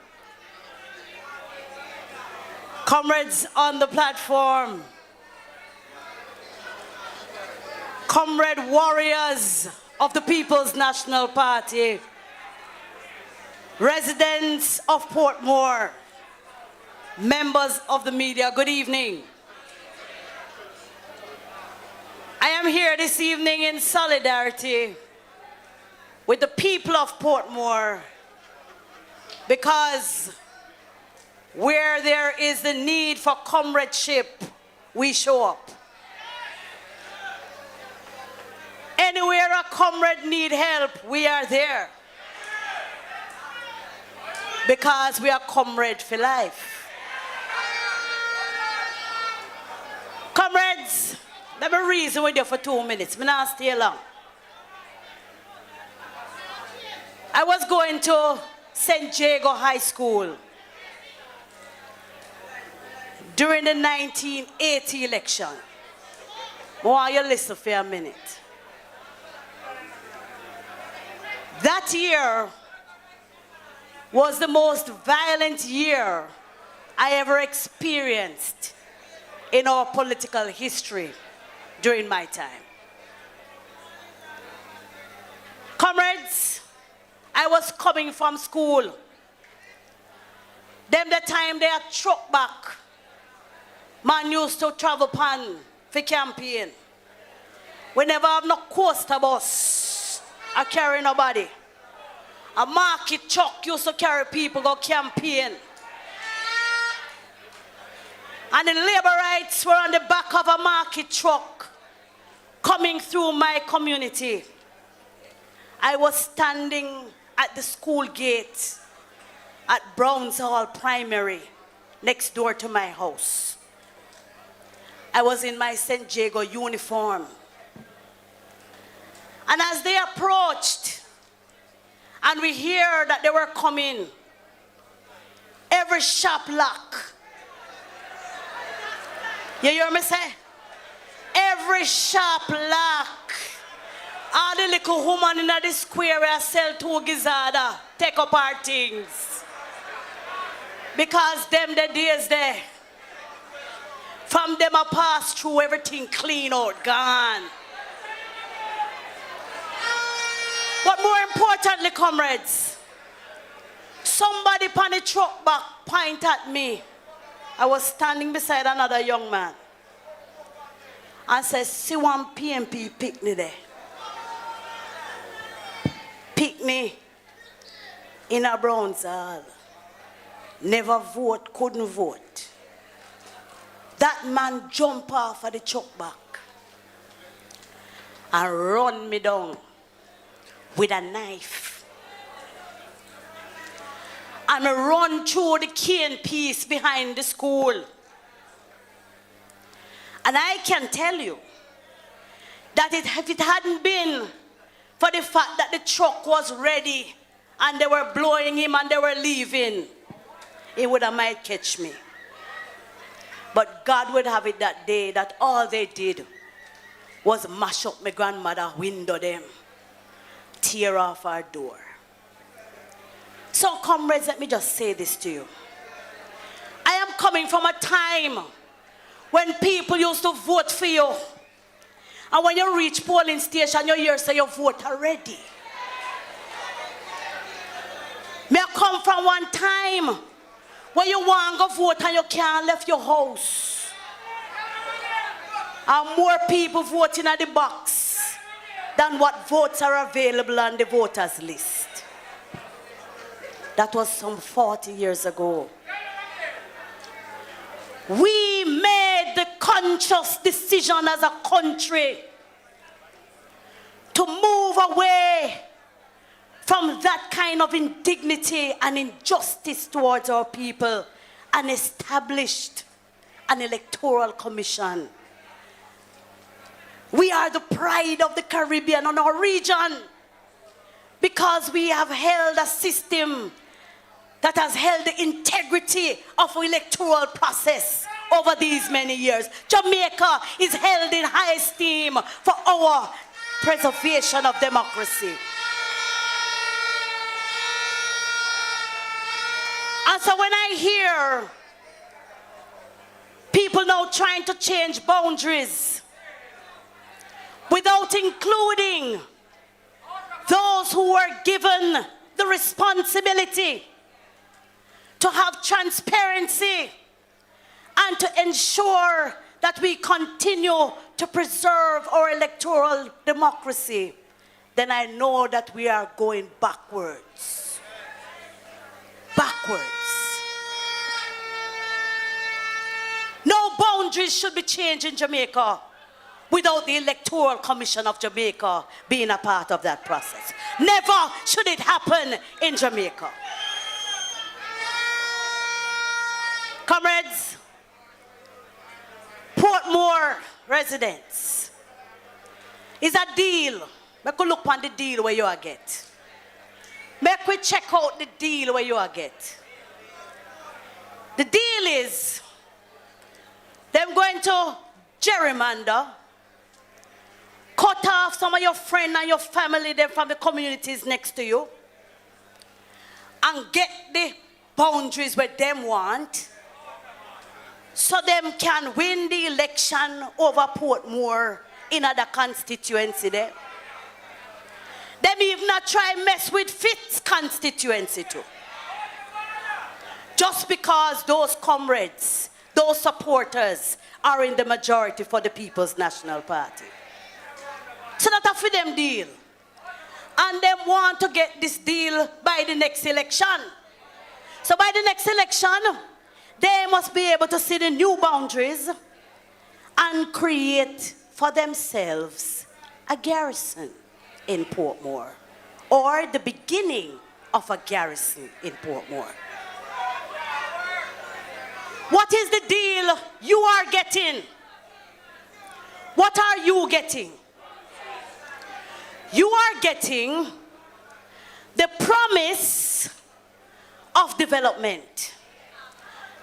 Comrades on the platform. Comrade warriors of the People's National Party. Residents of Portmore. Members of the media, good evening. I am here this evening in solidarity with the people of Portmore because where there is the need for comradeship, we show up. Anywhere a comrade need help, we are there. Because we are comrade for life. Comrades, let me reason with you for 2 minutes. I'm not stay long. I was going to St. Jago High School during the 1980 election. I want you to listen for a minute. That year was the most violent year I ever experienced in our political history during my time. Comrades, I was coming from school. Them the time they had truck back, man used to travel pan for campaign. We never have no coaster bus or carry nobody. A market truck used to carry people go campaign. And the laborites were on the back of a market truck coming through my community. I was standing at the school gate at Browns Hall Primary, next door to my house. I was in my St. Jago uniform. And as they approached, and we hear that they were coming, every shop lock. You hear me say? Every shop lock. All the little woman in the square where I sell two gizzada, take up our things. Because them the days there, from them I pass through everything clean out, gone. But more importantly, comrades, somebody on the truck back point at me. I was standing beside another young man and said, see one PNP picnic there. Picnic in a Browns Hall. Never vote, couldn't vote. That man jumped off of the truck back and run me down with a knife. And run through the cane piece behind the school. And I can tell you that if it hadn't been for the fact that the truck was ready and they were blowing him and they were leaving, he would have might catch me. But God would have it that day that all they did was mash up my grandmother's window them, tear off our door. So comrades, let me just say this to you. I am coming from a time when people used to vote for you. And when you reach polling station, you hear say you vote already. May I come from one time when you want to go vote and you can't leave your house. And more people voting at the box than what votes are available on the voters list. That was some 40 years ago. We made the conscious decision as a country to move away from that kind of indignity and injustice towards our people and established an electoral commission. We are the pride of the Caribbean and our region because we have held a system that has held the integrity of the electoral process over these many years. Jamaica is held in high esteem for our preservation of democracy. And so when I hear people now trying to change boundaries without including those who were given the responsibility to have transparency and to ensure that we continue to preserve our electoral democracy, then I know that we are going backwards. Backwards. No boundaries should be changed in Jamaica without the Electoral Commission of Jamaica being a part of that process. Never should it happen in Jamaica. Comrades, Portmore residents is a deal. Make we look on the deal where you are get. Make we check out the deal where you are get. The deal is them going to gerrymander, cut off some of your friends and your family them from the communities next to you, and get the boundaries where them want, so them can win the election over Portmore in other constituency there. Them even not try mess with Fitz constituency too. Just because those comrades, those supporters are in the majority for the People's National Party. So that's for them deal. And them want to get this deal by the next election. So by the next election, they must be able to see the new boundaries and create for themselves a garrison in Portmore, or the beginning of a garrison in Portmore. What is the deal you are getting? What are you getting? You are getting the promise of development.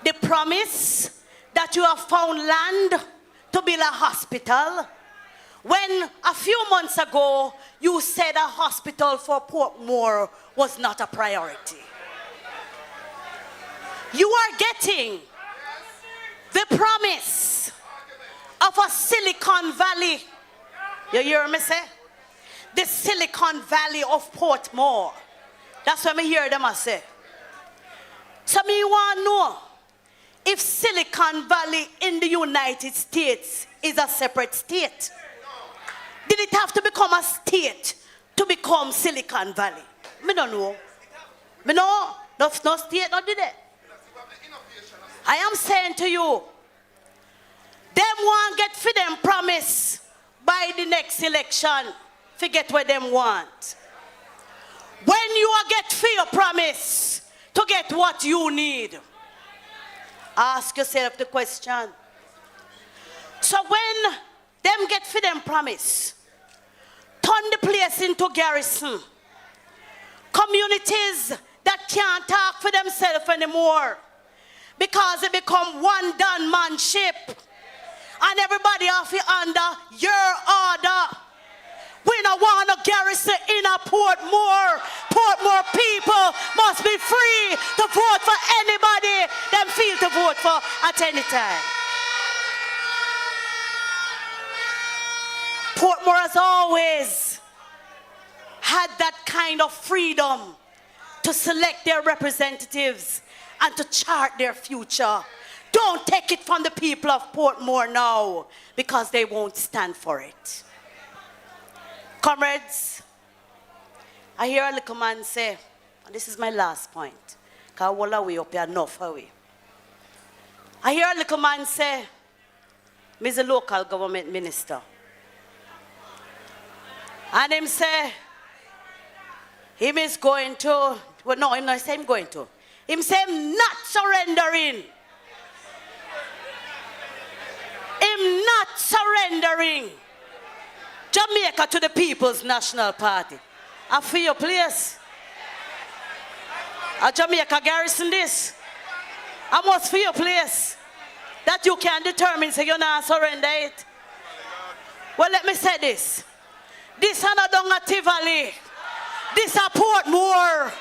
The promise that you have found land to build a hospital, when a few months ago you said a hospital for Portmore was not a priority. You are getting the promise of a Silicon Valley. You hear me say? The Silicon Valley of Portmore. That's what I hear them say. So me want to know if Silicon Valley in the United States is a separate state. Did it have to become a state to become Silicon Valley? Me don't know. Me know no state not did it. I am saying to you, them want get for them promise by the next election. Forget what them want. When you get for your promise to get what you need, ask yourself the question. So when them get for them promise, turn the place into garrison. Communities that can't talk for themselves anymore because they become one done man ship. And everybody have to under your order. We don't want a garrison in a Portmore. Portmore people must be free to vote for anybody them feel to vote for at any time. Portmore has always had that kind of freedom to select their representatives and to chart their future. Don't take it from the people of Portmore now, because they won't stand for it. Comrades, I hear a little man say, and this is my last point, because we'll away up here enough away. I hear a little man say, he's a local government minister. And him say, him is going to, well no, him not say him going to. Him say him not surrendering. Him not surrendering Jamaica to the People's National Party. I feel your place. A Jamaica garrison this. I must feel your place. that you can determine so you're not surrender it. Well, let me say this. This is not a Tivoli. This is a Portmore.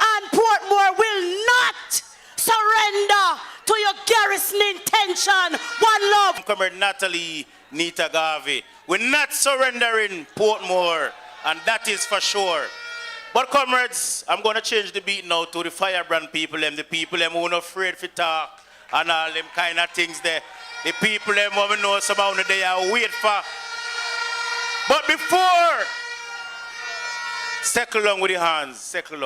And Portmore will not surrender to your garrison intention. One love. Comrade Natalie Nita Garvey. We're not surrendering Portmore, and that is for sure. But comrades, I'm going to change the beat now to the firebrand people, the people who are not afraid to talk and all them kind of things there. The people who want to know somehow they are wait for. But before, settle down with the hands, settle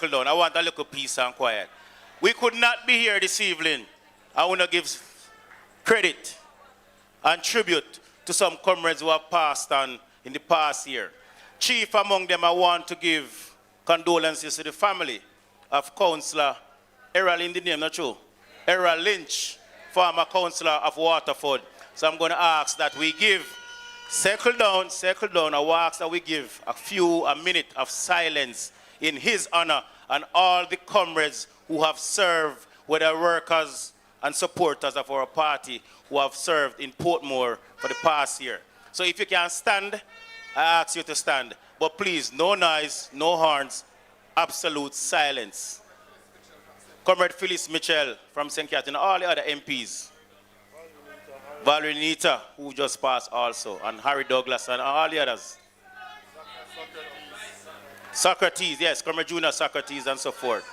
down. I want a little peace and quiet. We could not be here this evening. I want to give credit and tribute to some comrades who have passed on in the past year. Chief among them, I want to give condolences to the family of Councillor Errol, in the name, not true? Errol Lynch, former councillor of Waterford. So I'm going to ask that we give, settle down. I will ask that we give a minute of silence in his honor and all the comrades who have served, whether workers and supporters of our party who have served in Portmore for the past year. So if you can stand, I ask you to stand. But please, no noise, no horns, absolute silence. Comrade Phyllis Mitchell from St. Catherine, all the other MPs. Valerie Nita, who just passed also, and Harry Douglas and all the others. Socrates, yes, Comrade Junior Socrates and so forth.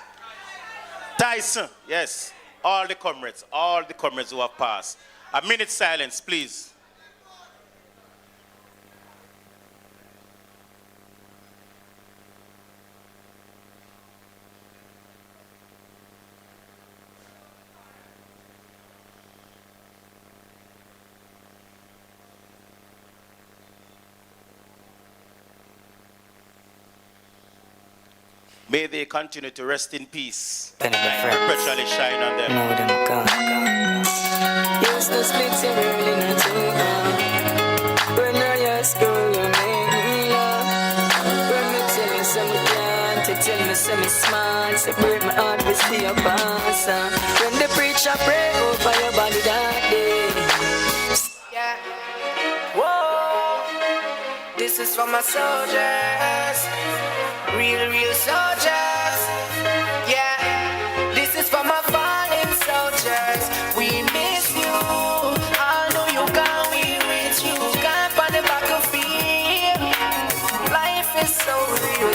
Tyson, yes, all the comrades who have passed. A minute silence, please. May they continue to rest in peace. And perpetually shine on them. Used to split your girl in a two. When I ask you, you make me laugh. When me tell you some can't, you tell me some smart. Separate my heart with the boss. When the preacher pray over your body that day. Yeah. Whoa. This is for my soldiers. Real soldiers, yeah. This is for my fallen soldiers. We miss you. I know you can't be with you. Camp on the battlefield. Life is so real.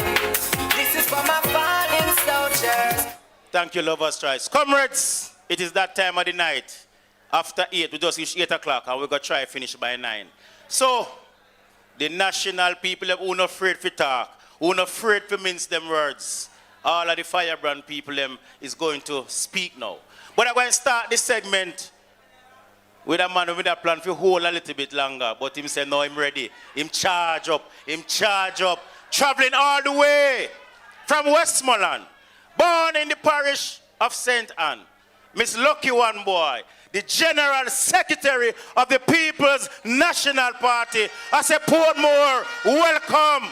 This is for my fallen soldiers. Thank you, Lovers Choice. Comrades, it is that time of the night. After 8, we just reach 8 o'clock and we're going to try to finish by 9. So, the national people who are not afraid to talk, who are not afraid to mince them words. All of the firebrand people is going to speak now. But I'm going to start this segment with a man with a plan for hold a little bit longer. But him said, no, I'm ready. Him charge up. Traveling all the way from Westmoreland. Born in the parish of St. Anne. Miss Lucky One Boy, the General Secretary of the People's National Party. I say, Portmore, welcome.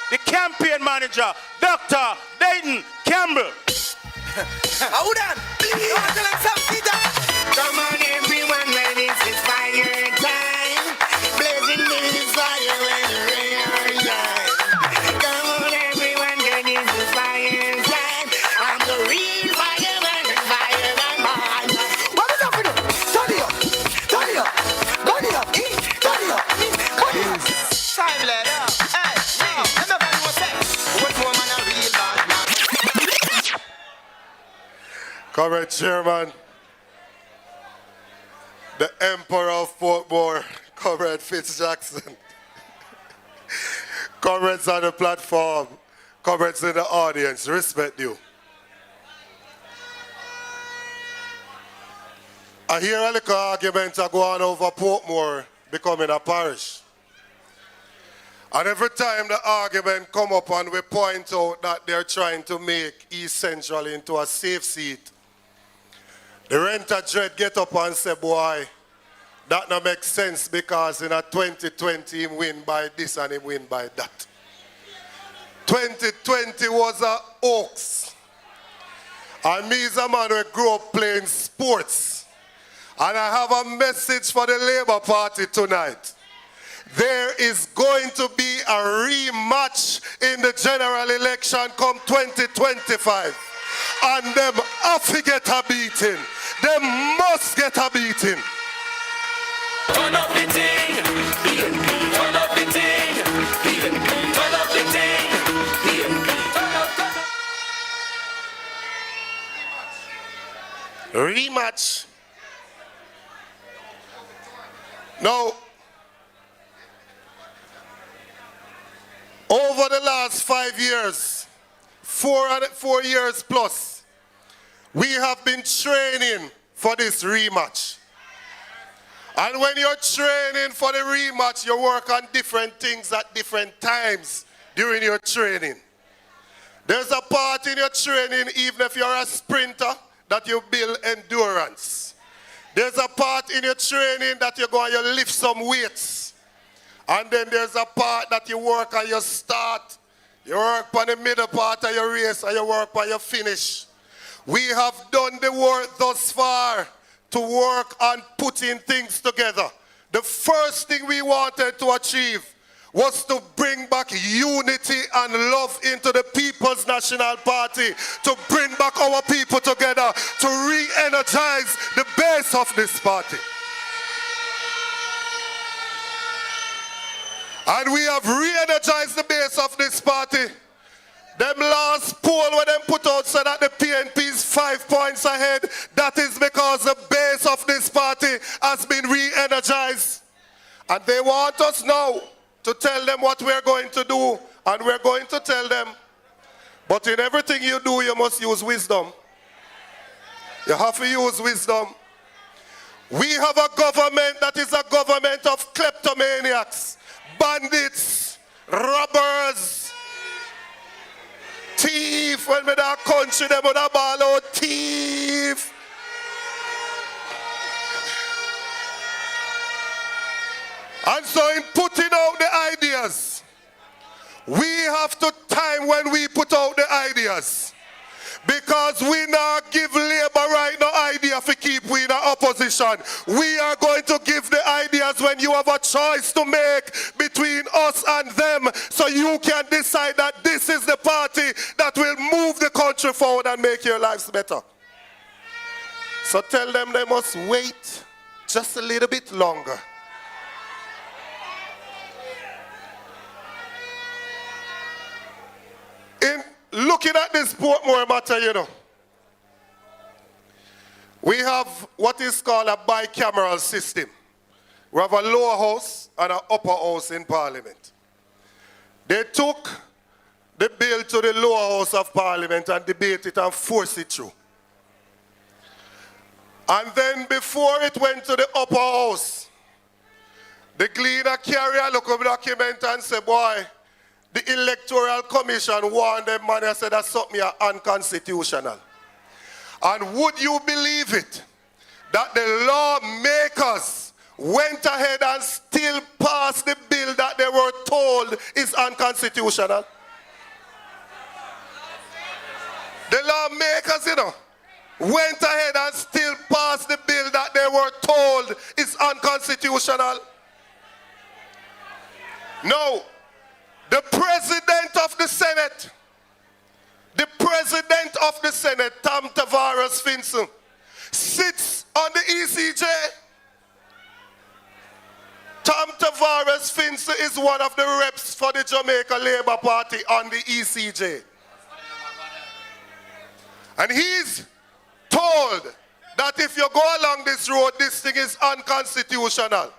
The campaign manager, Dr. Dayton Campbell. Hold on. Come on, everyone, when this is fire time. Blazing this fire when the rain shine. Come on, everyone, when this is fire time. I'm the real fireman and fireman man. What is happening? Turn it up. Time let up. Hey, now, Comrade Chairman, the Emperor of Portmore, Comrade Fitz Jackson, comrades on the platform, comrades in the audience, respect you. I hear a little argument go on over Portmore becoming a parish. And every time the argument come up and we point out that they're trying to make East Central into a safe seat, the renter dread get up and say, boy, that no make sense because in a 2020 him win by this and him win by that. 2020 was a hoax. And me as a man who grew up playing sports And I have a message for the Labour Party tonight. There is going to be a rematch in the general election come 2025. And them have to get a beating. They must get a beating. Turn up the thing. Turn up the thing. Turn up the thing. Rematch. Now, over the last 5 years, 4 years plus, we have been training for this rematch. And when you're training for the rematch, you work on different things at different times during your training. There's a part in your training, even if you're a sprinter, that you build endurance. There's a part in your training that you go and you lift some weights. And then there's a part that you work on your start. You work on the middle part of your race and you work on your finish. We have done the work thus far to work on putting things together. The first thing we wanted to achieve was to bring back unity and love into the People's National Party, to bring back our people together, to re-energize the base of this party. And we have re-energized the base of this party. Them last poll where them put out said that the PNP is 5 points ahead. That is because the base of this party has been re-energized. And they want us now to tell them what we're going to do, and we're going to tell them. But in everything you do, you must use wisdom. You have to use wisdom. We have a government that is a government of kleptomaniacs, bandits, robbers, thief. When we that country, they would have ball out thief. And so in putting out the ideas, we have to time when we put out the ideas. Because we now give Labour right no idea to keep we in the opposition. We are going to give the ideas when you have a choice to make between us and them, so you can decide that this is the party that will move the country forward and make your lives better. So tell them they must wait just a little bit longer. In looking at this Portmore matter, you know, we have what is called a bicameral system. We have a lower house and an upper house in Parliament. They took the bill to the lower house of Parliament and debated it and forced it through. And then before it went to the upper house, the cleaner carried a look at the document and said, boy, the Electoral Commission warned them, man, and said that's something unconstitutional. And would you believe it, that the lawmakers went ahead and still passed the bill that they were told is unconstitutional? The lawmakers, you know, went ahead and still passed the bill that they were told is unconstitutional. No. The president of the Senate, Tom Tavares Finson, sits on the ECJ. Tom Tavares Finson is one of the reps for the Jamaica Labour Party on the ECJ. And he's told that if you go along this road, this thing is unconstitutional.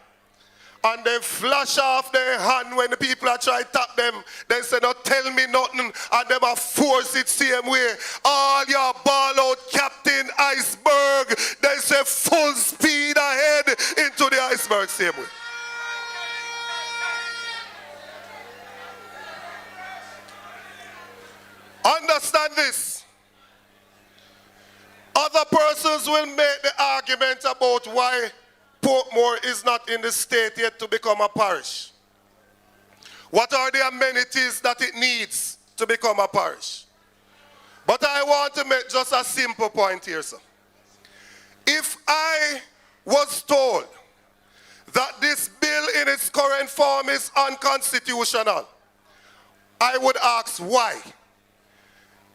And they flash off their hand when the people are trying to tap them. They say, no, tell me nothing. And they must force it same way. All your ball out Captain Iceberg. They say full speed ahead into the iceberg same way. Understand this. Other persons will make the argument about why Portmore is not in the state yet to become a parish. What are the amenities that it needs to become a parish? But I want to make just a simple point here, sir. If I was told that this bill in its current form is unconstitutional, I would ask why.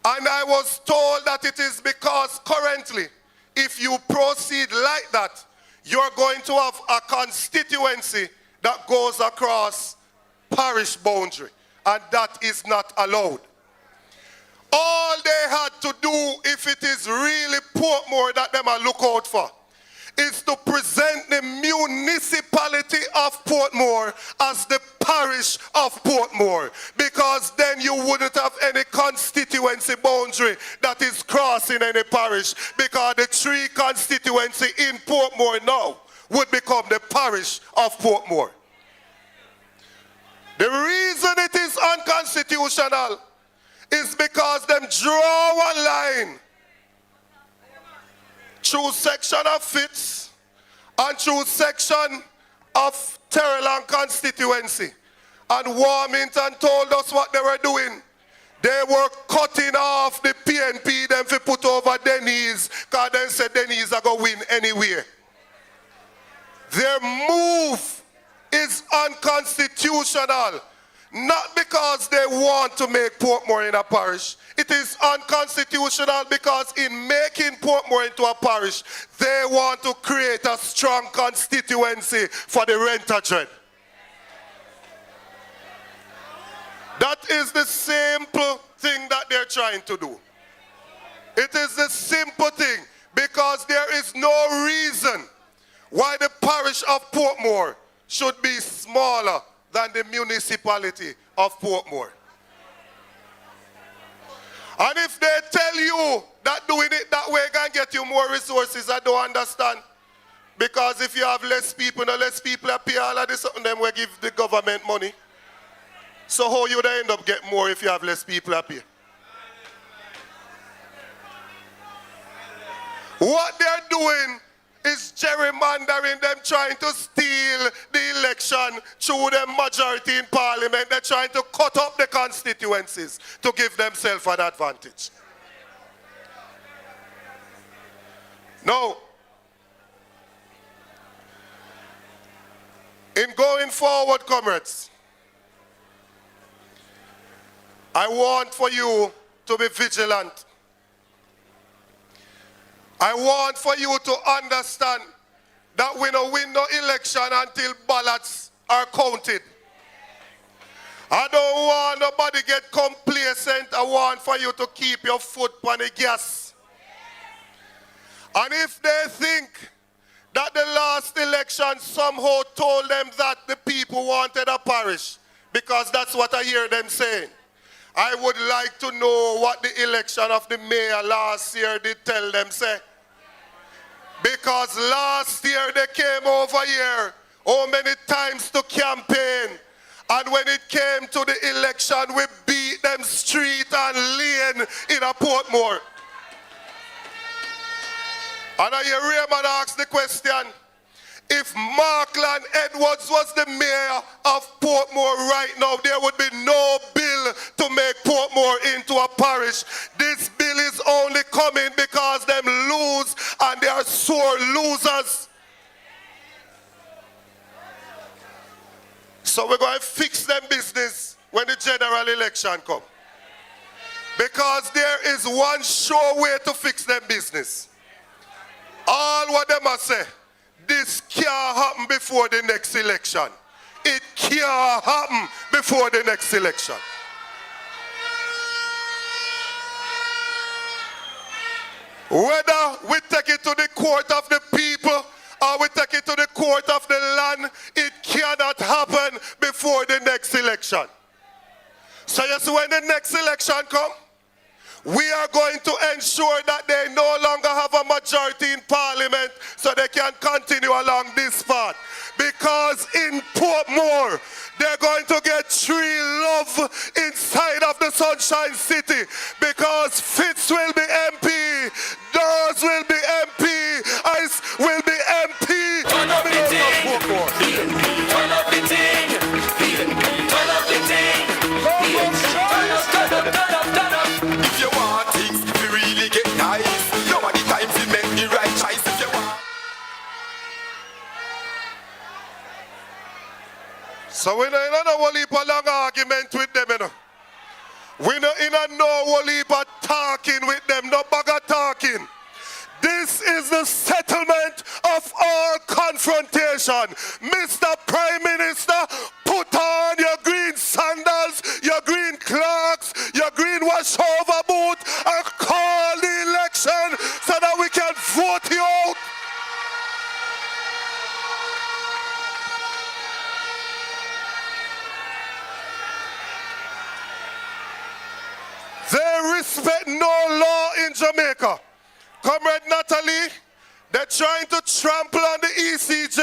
And I was told that it is because currently, if you proceed like that, you're going to have a constituency that goes across parish boundary, and that is not allowed. All they had to do, if it is really Portmore that them are look out for, is to present the municipality of Portmore as the parish of Portmore, because then you wouldn't have any constituency boundary that is crossing any parish, because the 3 constituency in Portmore now would become the parish of Portmore. The reason it is unconstitutional is because them draw one line through section of Fitz and through section of Terreland constituency. And Warmington told us what they were doing. They were cutting off the PNP them to put over Denise, because they said Denise are going to win anywhere. Their move is unconstitutional, not because they want to make Portmore in a parish. It is unconstitutional because in making Portmore into a parish, they want to create a strong constituency for the renter dread. That is the simple thing that they're trying to do. It is the simple thing, because there is no reason why the parish of Portmore should be smaller than the municipality of Portmore. And if they tell you that doing it that way can get you more resources, I don't understand. Because if you have less people, no less people appear, all of this something them will give the government money. So how you would end up getting more if you have less people appear? What they're doing is gerrymandering, them trying to steal the election through the majority in parliament. They're trying to cut up the constituencies to give themselves an advantage. Now, in going forward, comrades, I want for you to be vigilant. I want for you to understand that we don't win no election until ballots are counted. I don't want nobody get complacent. I want for you to keep your foot on the gas. And if they think that the last election somehow told them that the people wanted a parish, because that's what I hear them saying, I would like to know what the election of the mayor last year did tell them, say. Because last year they came over here, how many times to campaign, and when it came to the election, we beat them street and lane in a Portmore. And I hear Raymond ask the question, if Markland Edwards was the mayor of Portmore right now, there would be no bill to make Portmore into a parish. This bill is only coming because them lose, and they are sore losers. So we're going to fix them business when the general election comes. Because there is one sure way to fix them business. All what them must say, this can't happen before the next election. It can't happen before the next election. Whether we take it to the court of the people or we take it to the court of the land, it cannot happen before the next election. So you see, when the next election comes, we are going to ensure that they no longer have a majority in parliament so they can continue along this path. Because in Portmore, they're going to get tree love inside of the Sunshine City. Because Fitz will be MP, Dawes will be MP, Ice will be MP. Turn up the thing. Turn up the thing. Turn up the thing. Turn up. If you want things to really get nice, nobody time to make the right choice if you want. So we don't in a whole heap of long argument with them, you know. We don't in a no whole heap of talking with them, no bag of talking. This is the settlement of all confrontation. Mr. Prime Minister, put on your green sandals, your green cloaks, your green washover boot, and call the election so that we can vote you out. They respect no law in Jamaica. Comrade Natalie, they're trying to trample on the ECJ.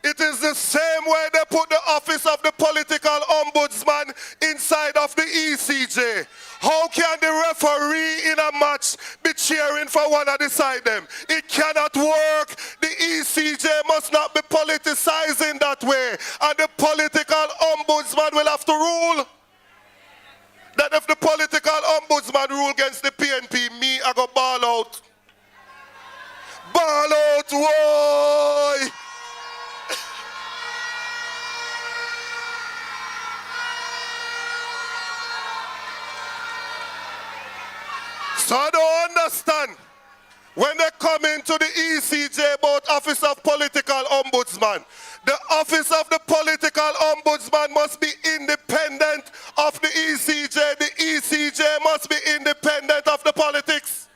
It is the same way they put the office of the political ombudsman inside of the ECJ. How can the referee in a match be cheering for one of the side them? It cannot work. The ECJ must not be politicized in that way. And the political ombudsman will have to rule. That if the political ombudsman rule against the PNP, me, I go ball out. Ball out, why? So I don't understand when they come into the ECJ about Office of Political Ombudsman. The Office of the Political Ombudsman must be independent of the ECJ. The ECJ must be independent of the politics.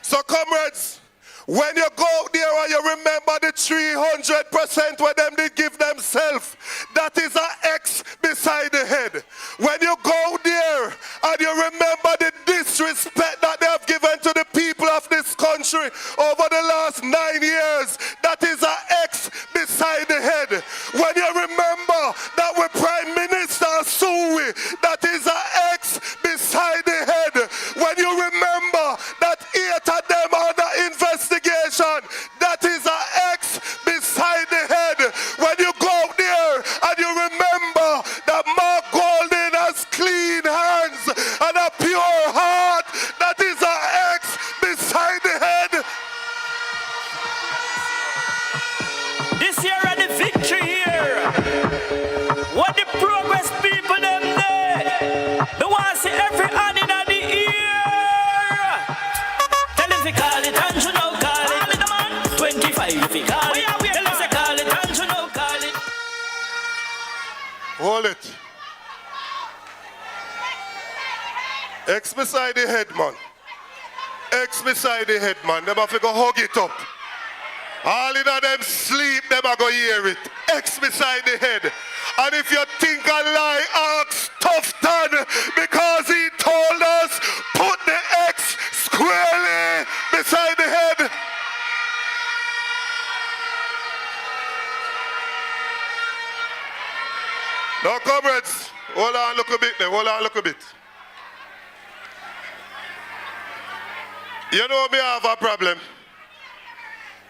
So comrades, when you go there and you remember the 300% where them did give themselves, that is an X beside the head. When you go there and you remember the disrespect that they have given to the people of this country over the last 9 years, that is an X beside the head. When you remember that with Prime Minister Sui, that is an X beside the head. When you remember that 8 of them are under investigation, that is an X beside the head. When you go there and you remember that Mark Golden has clean hands and a pure heart, that is an X beside the head. This year and the victory here. What the progress people them there. They want to see every hand in the ear. Tell if you call it and you know call it. 25 if you call it. Tell us you call it and you know call it. Hold it. X beside the head, man. X beside the head, man. Them have to go hug it up. All in them sleep, them are going to hear it. X beside the head. And if you think a lie, ask Tufton, because he told us, put the X squarely beside the head. Now, comrades, hold on, look a bit there. Hold on, look a bit. You know, me have a problem.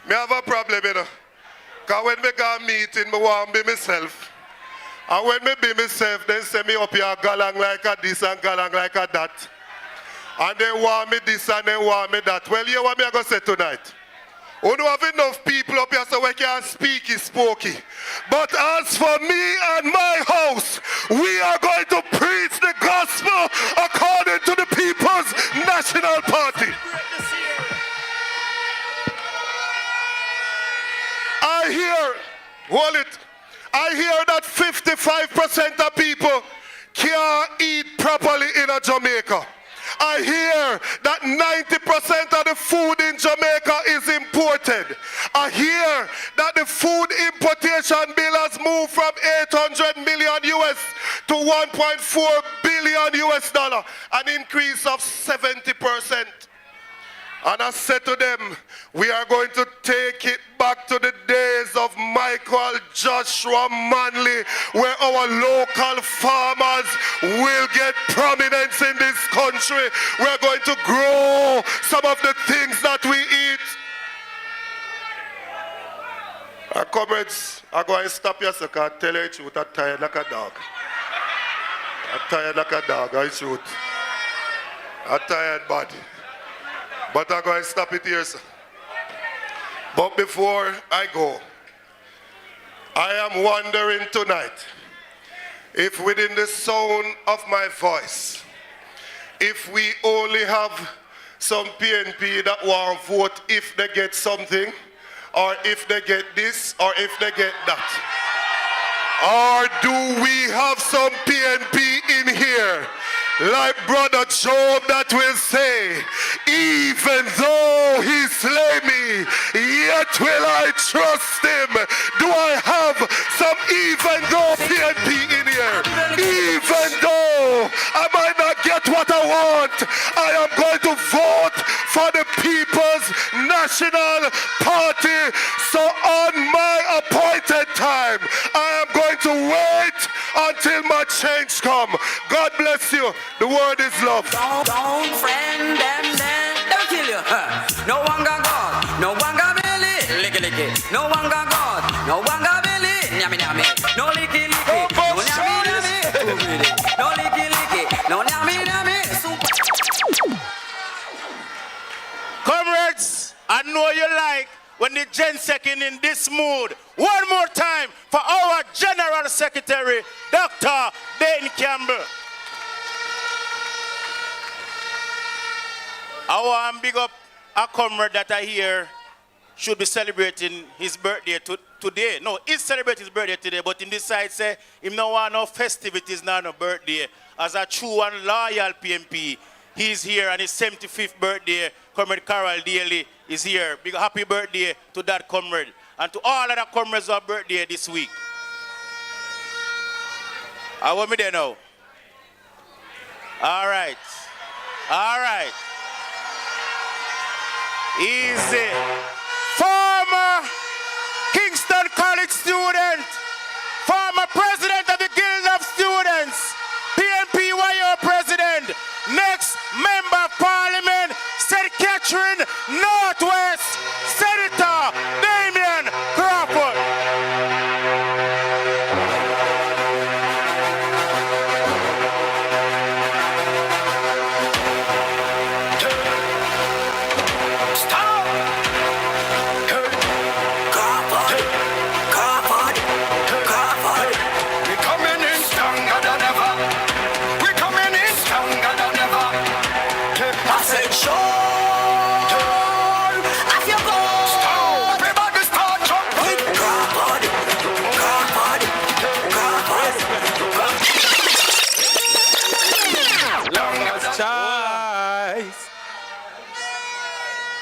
Me have a problem, you know. Because when me go meeting, me want to be myself. And when me be myself, then say me up here galang like a this and galang like a that. And they want me this and they want me that. Well, you what me going to say tonight? We don't have enough people up here so we can speak spokey. But as for me and my house, we are going to preach the gospel according to the People's National Party. I hear that 55% of people can't eat properly in a Jamaica. I hear that 90% of the food in Jamaica is imported. I hear that the food importation bill has moved from 800 million US to 1.4 billion US dollar, an increase of 70%. And I said to them, we are going to take it back to the days of Michael Joshua Manley, where our local farmers will get prominence in this country. We're going to grow some of the things that we eat. Comrades, I'm going to stop you so I can tell you the truth. I'm tired like a dog. I'm tired like a dog, I shoot. I'm tired bad. But I'm going to stop it here, sir. But before I go, I am wondering tonight if within the sound of my voice, if we only have some PNP that want vote if they get something, or if they get this, or if they get that? Or do we have some PNP in here, like Brother Job, that will say, even though he slay me, yet will I trust him? Do I have some even though PNP in here? Even though I might not get what I want, I am going to vote for the People's National Party. So on my appointed time, I am going to wait until my change come. God bless you. The word is love. Don't friend them then. They'll kill you. No one got God. No one got Billy. Licky licky. No one got God. No one got Billy. Nyami nyami. No licky licky. No nyami nyami. No licky licky. No nyami nyami. Comrades, I know you like when the Gen Second in this mood. One more time for our General Secretary, Dr. Ben Campbell. I want to big up a comrade that I hear should be celebrating his birthday today. No, he's celebrating his birthday today, but in this side say, him no want no festivities, not no birthday. As a true and loyal PNP, he's here on his 75th birthday. Comrade Carol Daly is here. Big happy birthday to that comrade. And to all other comrades who have birthday this week. I want me there now. All right. All right. Easy. Former Kingston College student, former president of the Guild of Students, PNP YO president, next member of parliament, St. Catherine Northwest, Senator Damian Crawford.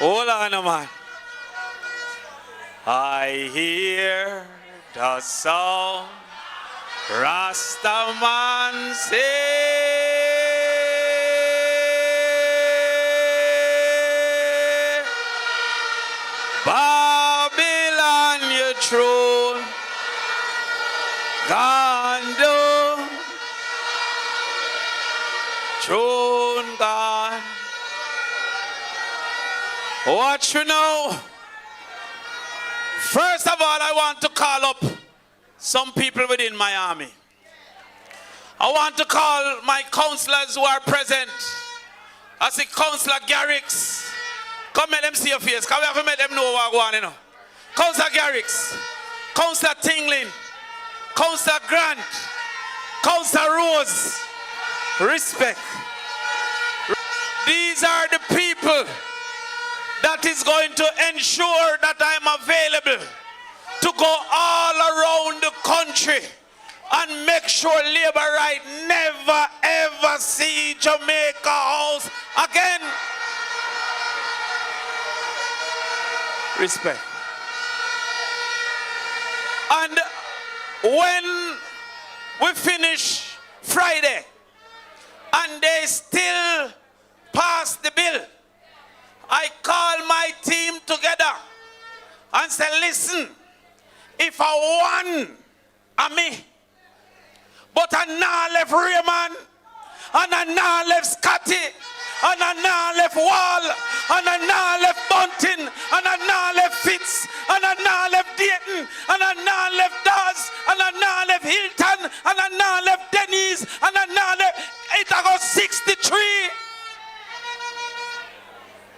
Hold on, man. I hear the song Rastaman say, Babylon, your throne gone down, throne gone. Watch you now. First of all, I want to call up some people within my army. I want to call my councillors who are present. I see Councillor Garrix. Come let them see your face. Come here, let them know what I want, you know. Councillor Garrix, Councillor Tingling, Councillor Grant, Councillor Rose. Respect. These are the people that is going to ensure that I'm available to go all around the country and make sure labor right never ever see Jamaica House again. Respect. And when we finish Friday and they still pass the bill, I call my team together and say, listen, if I won, I me, but I now left Raymond, and I now left Scotty, and I now left Waul, and I now left Bunting, and I now left Fitz, and I now left Dayton, and I now left Dawes, and I now left Hilton, and I now left Denise, and I now left, it I got 63.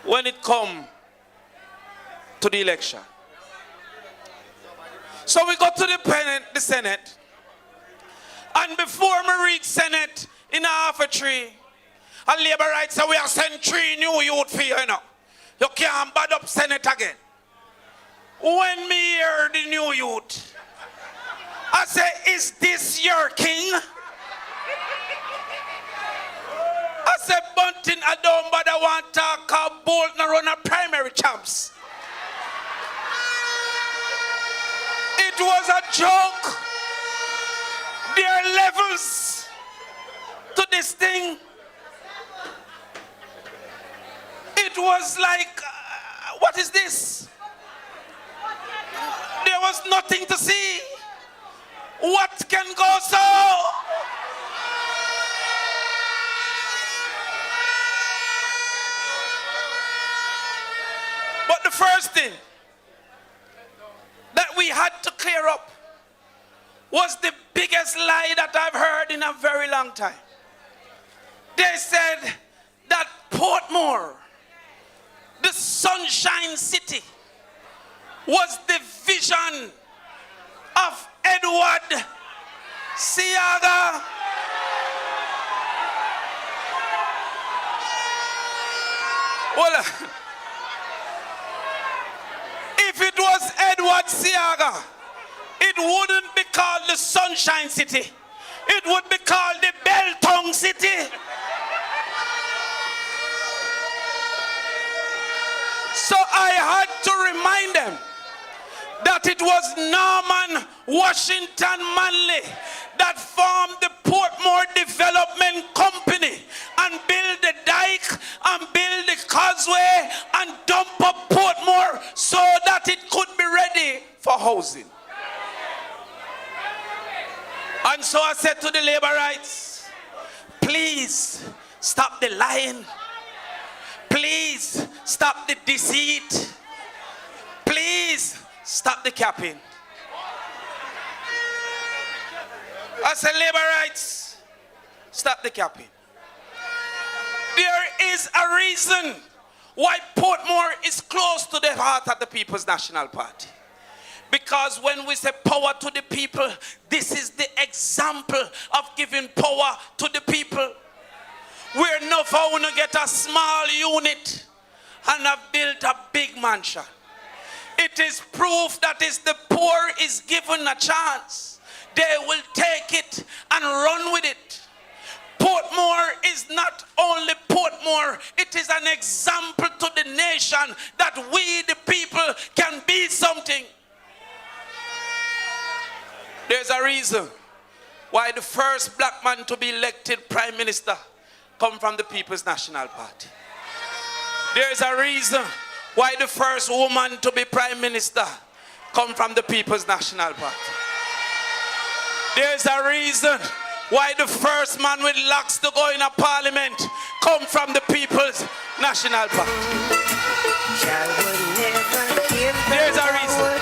When it come to the election. So we go to the Senate, And before me reach Senate in a half a tree, and Labour right say we are send 3 new youth for you, you know. You can't bad up Senate again. When me hear the new youth, I say, is this your king? I said, Bunting, I don't bother want to talk about Bolton run a primary champs. It was a joke. There are levels to this thing. It was like, what is this? There was nothing to see. What can go so? But the first thing that we had to clear up was the biggest lie that I've heard in a very long time. They said that Portmore, the Sunshine City, was the vision of Edward Seaga. Well, if it was Edward Seaga, it wouldn't be called the Sunshine City. It would be called the Beltong City. So I had to remind them that it was Norman Washington Manley that formed the Portmore Development Company and built the dike and built the causeway and dump up Portmore so that it could be ready for housing. And so I said to the Labourites, please stop the lying. Please stop the deceit. Please stop the capping. I said, Labourites, stop the capping. There is a reason why Portmore is close to the heart of the People's National Party. Because when we say power to the people, this is the example of giving power to the people. We're not going to get a small unit and have built a big mansion. It is proof that is the poor is given a chance. They will take it and run with it. Portmore is not only Portmore, it is an example to the nation that we the people can be something. There's a reason why the first black man to be elected prime minister come from the People's National Party. There's a reason why the first woman to be prime minister come from the People's National Party. There's a reason why the first man with locks to go in a parliament come from the People's National Party. There's a reason.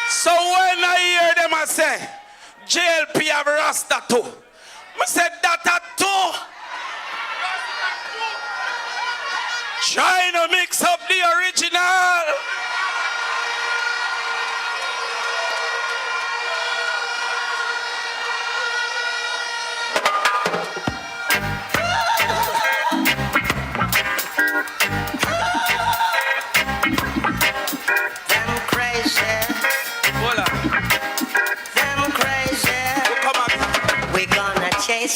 So when I hear them I say, JLP have Rasta too. I said that too. Trying to mix up the original.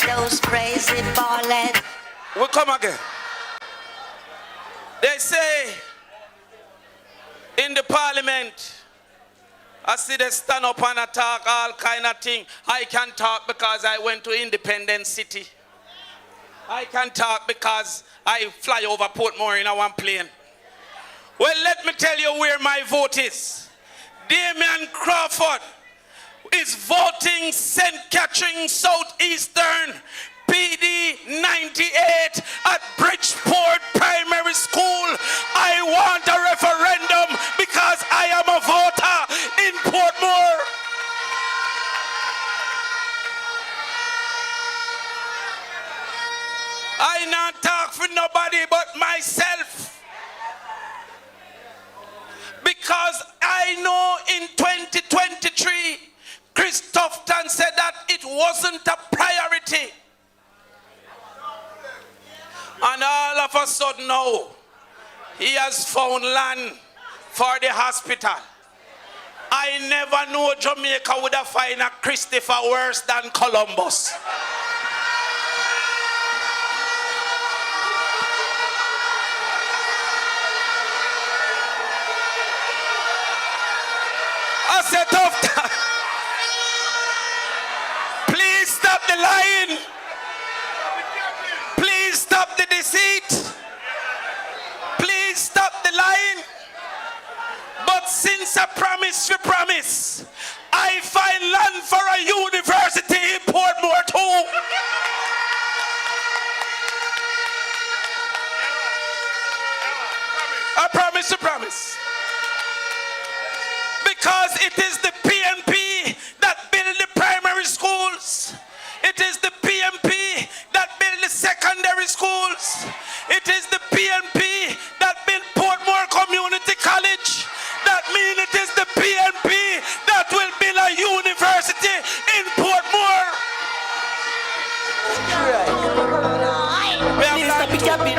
Those crazy ballets. We'll come again. They say in the parliament, I see they stand up and talk all kind of thing. I can talk because I went to Independence City. I can talk because I fly over Portmore in a one plane. Well, let me tell you where my vote is. Damian Crawford is voting St. Catherine Southeastern PD 98 at Bridgeport Primary School. I want a referendum because I am a voter in Portmore. I not talk for nobody but myself. Because I know in 2023, Christopherson said that it wasn't a priority. And all of a sudden now, he has found land for the hospital. I never knew Jamaica would have found a Christopher worse than Columbus. I said, tough time. Please stop the lying. Please stop the deceit. Please stop the lying. But since I promise, I find land for a university in Portmore too. I promise. Because it is the PNP that build the primary schools. It is the PNP that build the secondary schools. It is the PNP that build Portmore Community College. That means it is the PNP that will build a university in Portmore. Please stop the capping.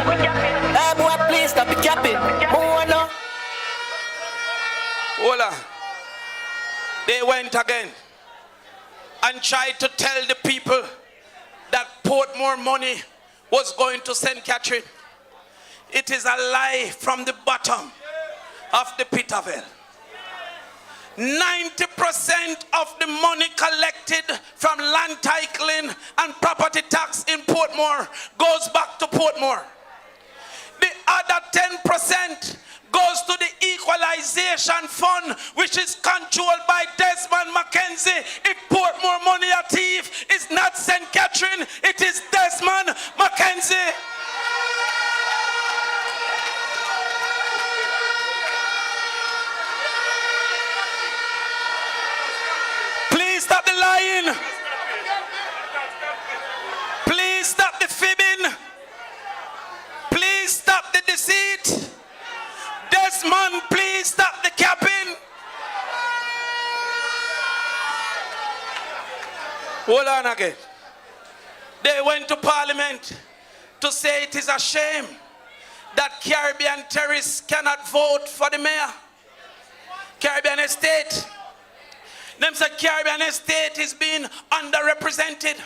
Hey boy, please stop the capping. Hold on. They went again and tried to tell the people that Portmore money was going to St. Catherine. It is a lie from the bottom of the pit of hell. 90% of the money collected from land titling and property tax in Portmore goes back to Portmore. The other 10% goes to the equalization fund, which is controlled by Desmond Mackenzie. If Portmore money a thief, it's not St. Catherine, it is Desmond Mackenzie. Please stop the lying. Please stop the fibbing. Please stop the deceit. Desmond, please stop the capping. Hold on again. They went to Parliament to say it is a shame that Caribbean terrorists cannot vote for the mayor. Caribbean Estate. Them say Caribbean Estate is being underrepresented.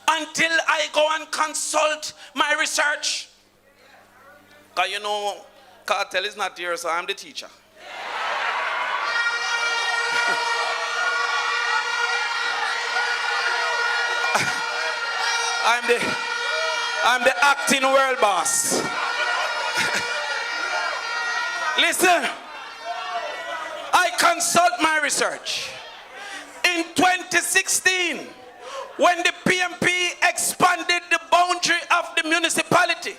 Until I go and consult my research. Because you know, Cartel is not here, so I'm the teacher. I'm the acting world boss. Listen, I consult my research. In 2016, when the PNP expanded the boundary of the municipality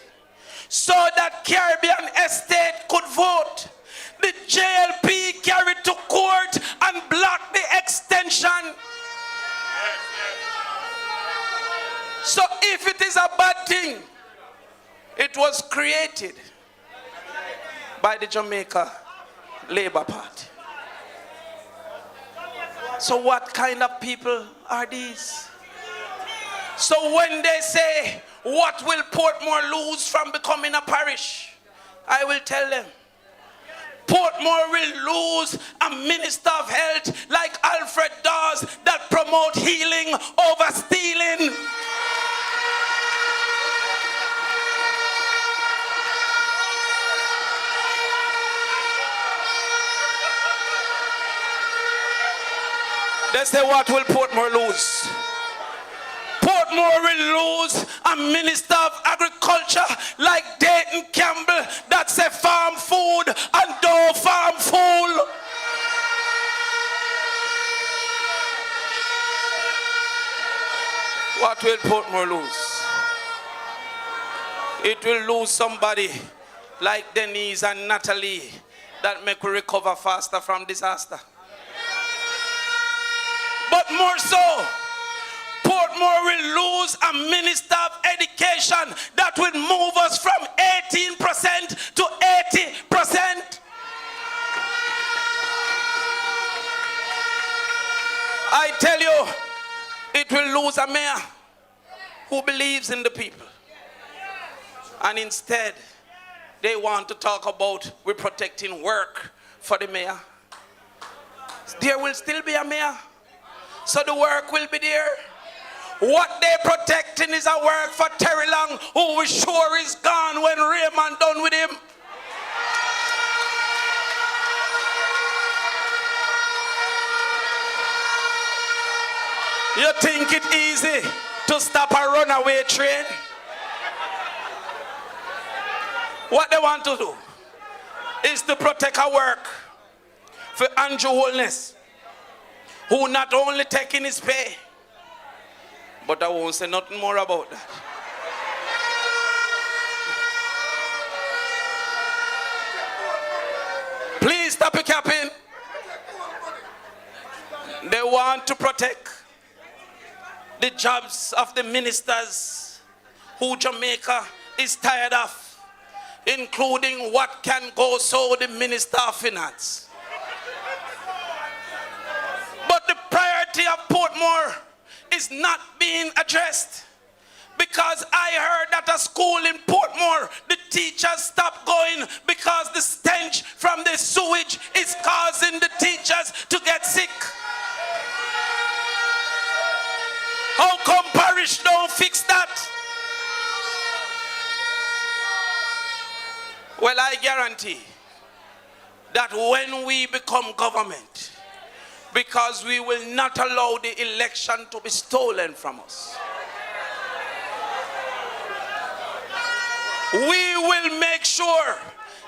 so that Caribbean Estate could vote, the JLP carried to court and blocked the extension. So if it is a bad thing, it was created by the Jamaica Labour Party. So what kind of people are these? So when they say, what will Portmore lose from becoming a parish? I will tell them, Portmore will lose a minister of health like Alfred Dawes that promote healing over stealing. They say, what will Portmore lose? Portmore will lose a minister of agriculture like Dayton Campbell that say farm food and don't farm fool. What will Portmore lose? It will lose somebody like Denise and Natalie that make we recover faster from disaster. But more so, Portmore will lose a minister of education that will move us from 18% to 80%. lose a mayor who believes in the people. And instead, they want to talk about we're protecting work for the mayor. There will still be a mayor. So the work will be there. What they're protecting is a work for Terry Long, who we sure is gone when Raymond done with him. You think it easy to stop a runaway train? What they want to do is to protect our work for Andrew Holness, who not only taking his pay, but I won't say nothing more about that. Please stop your capping. They want to protect the jobs of the ministers who Jamaica is tired of, including what can go so the Minister of Finance. But the priority of Portmore is not being addressed, because I heard that a school in Portmore, the teachers stopped going because the stench from the sewage is causing the teachers to get sick. How come Parish don't fix that? Well, I guarantee that when we become government, because we will not allow the election to be stolen from us, we will make sure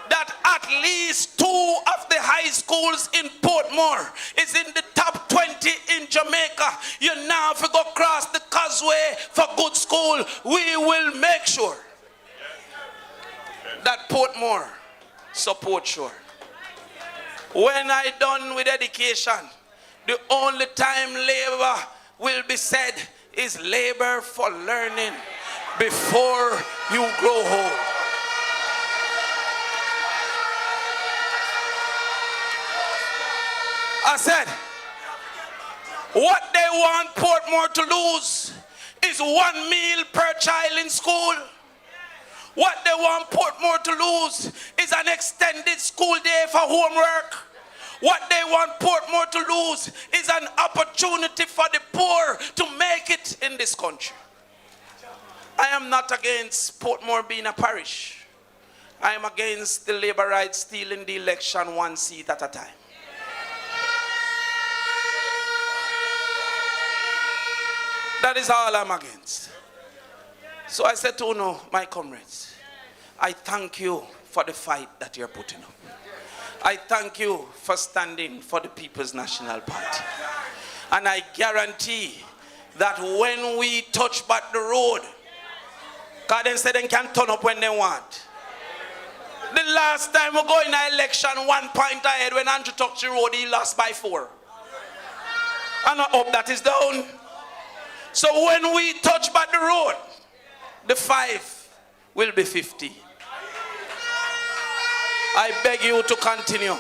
that at least 2 of the high schools in Portmore is in the top 20 in Jamaica. You now have to go across the causeway for good school. We will make sure that Portmore support sure. When I done with education, the only time labor will be said is labor for learning before you grow old. I said, what they want Portmore to lose is 1 meal per child in school. What they want Portmore to lose is an extended school day for homework. What they want Portmore to lose is an opportunity for the poor to make it in this country. I am not against Portmore being a parish. I am against the labor rights stealing the election 1 seat at a time. That is all I'm against. So I said to you, my comrades, I thank you for the fight that you're putting up. I thank you for standing for the People's National Party. And I guarantee that when we touch back the road, because they say they can turn up when they want. The last time we go in an election, 1 point ahead, when Andrew touched the road, he lost by 4. And I hope that is down. So when we touch back the road, the 5 will be 50. I beg you to continue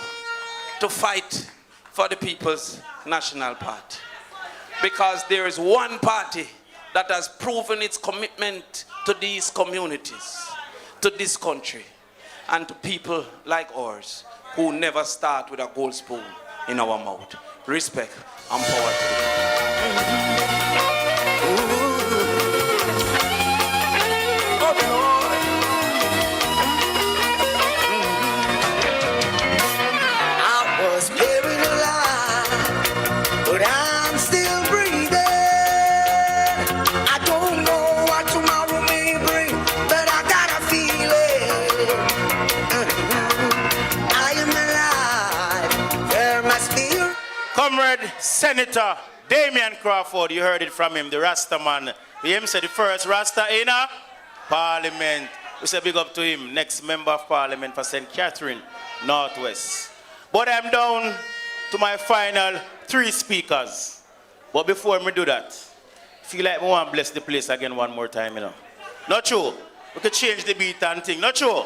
to fight for the People's National Party, because there is one party that has proven its commitment to these communities, to this country, and to people like ours who never start with a gold spoon in our mouth. Respect and power to them. Comrade Senator Damian Crawford, you heard it from him, the Rasta man. He said the first Rasta in a Parliament. We say big up to him, next member of Parliament for St. Catherine, Northwest. But I'm down to my final 3 speakers. But before we do that, feel like we want to bless the place again one more time, you know. Not true. We could change the beat and thing. Not true.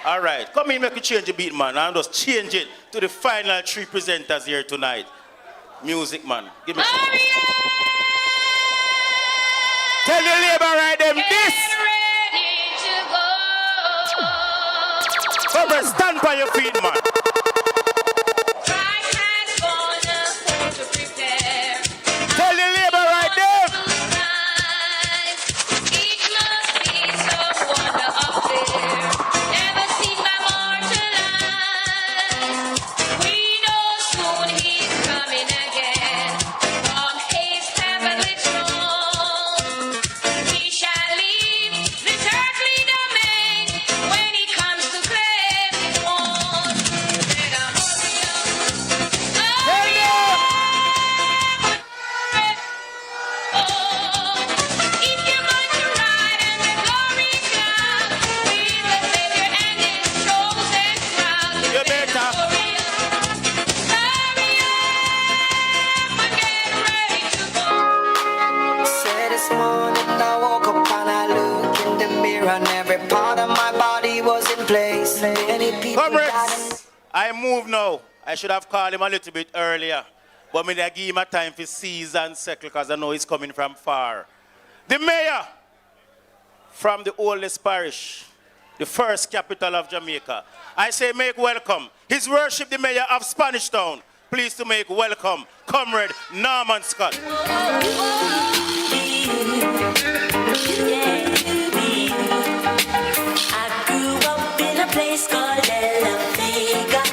All right. Come in, make we change the beat, man. And just change it to the final 3 presenters here tonight. Music, man. Give me some. Tell your labor right them this. Come stand by your feet, man. Tell your labor right there. Comrades, I move now. I should have called him a little bit earlier. But I give him a time for seize and settle because I know he's coming from far. The mayor from the oldest parish, the first capital of Jamaica. I say make welcome. His worship the mayor of Spanish Town. Please to make welcome Comrade Norman Scott. Place called La Vega,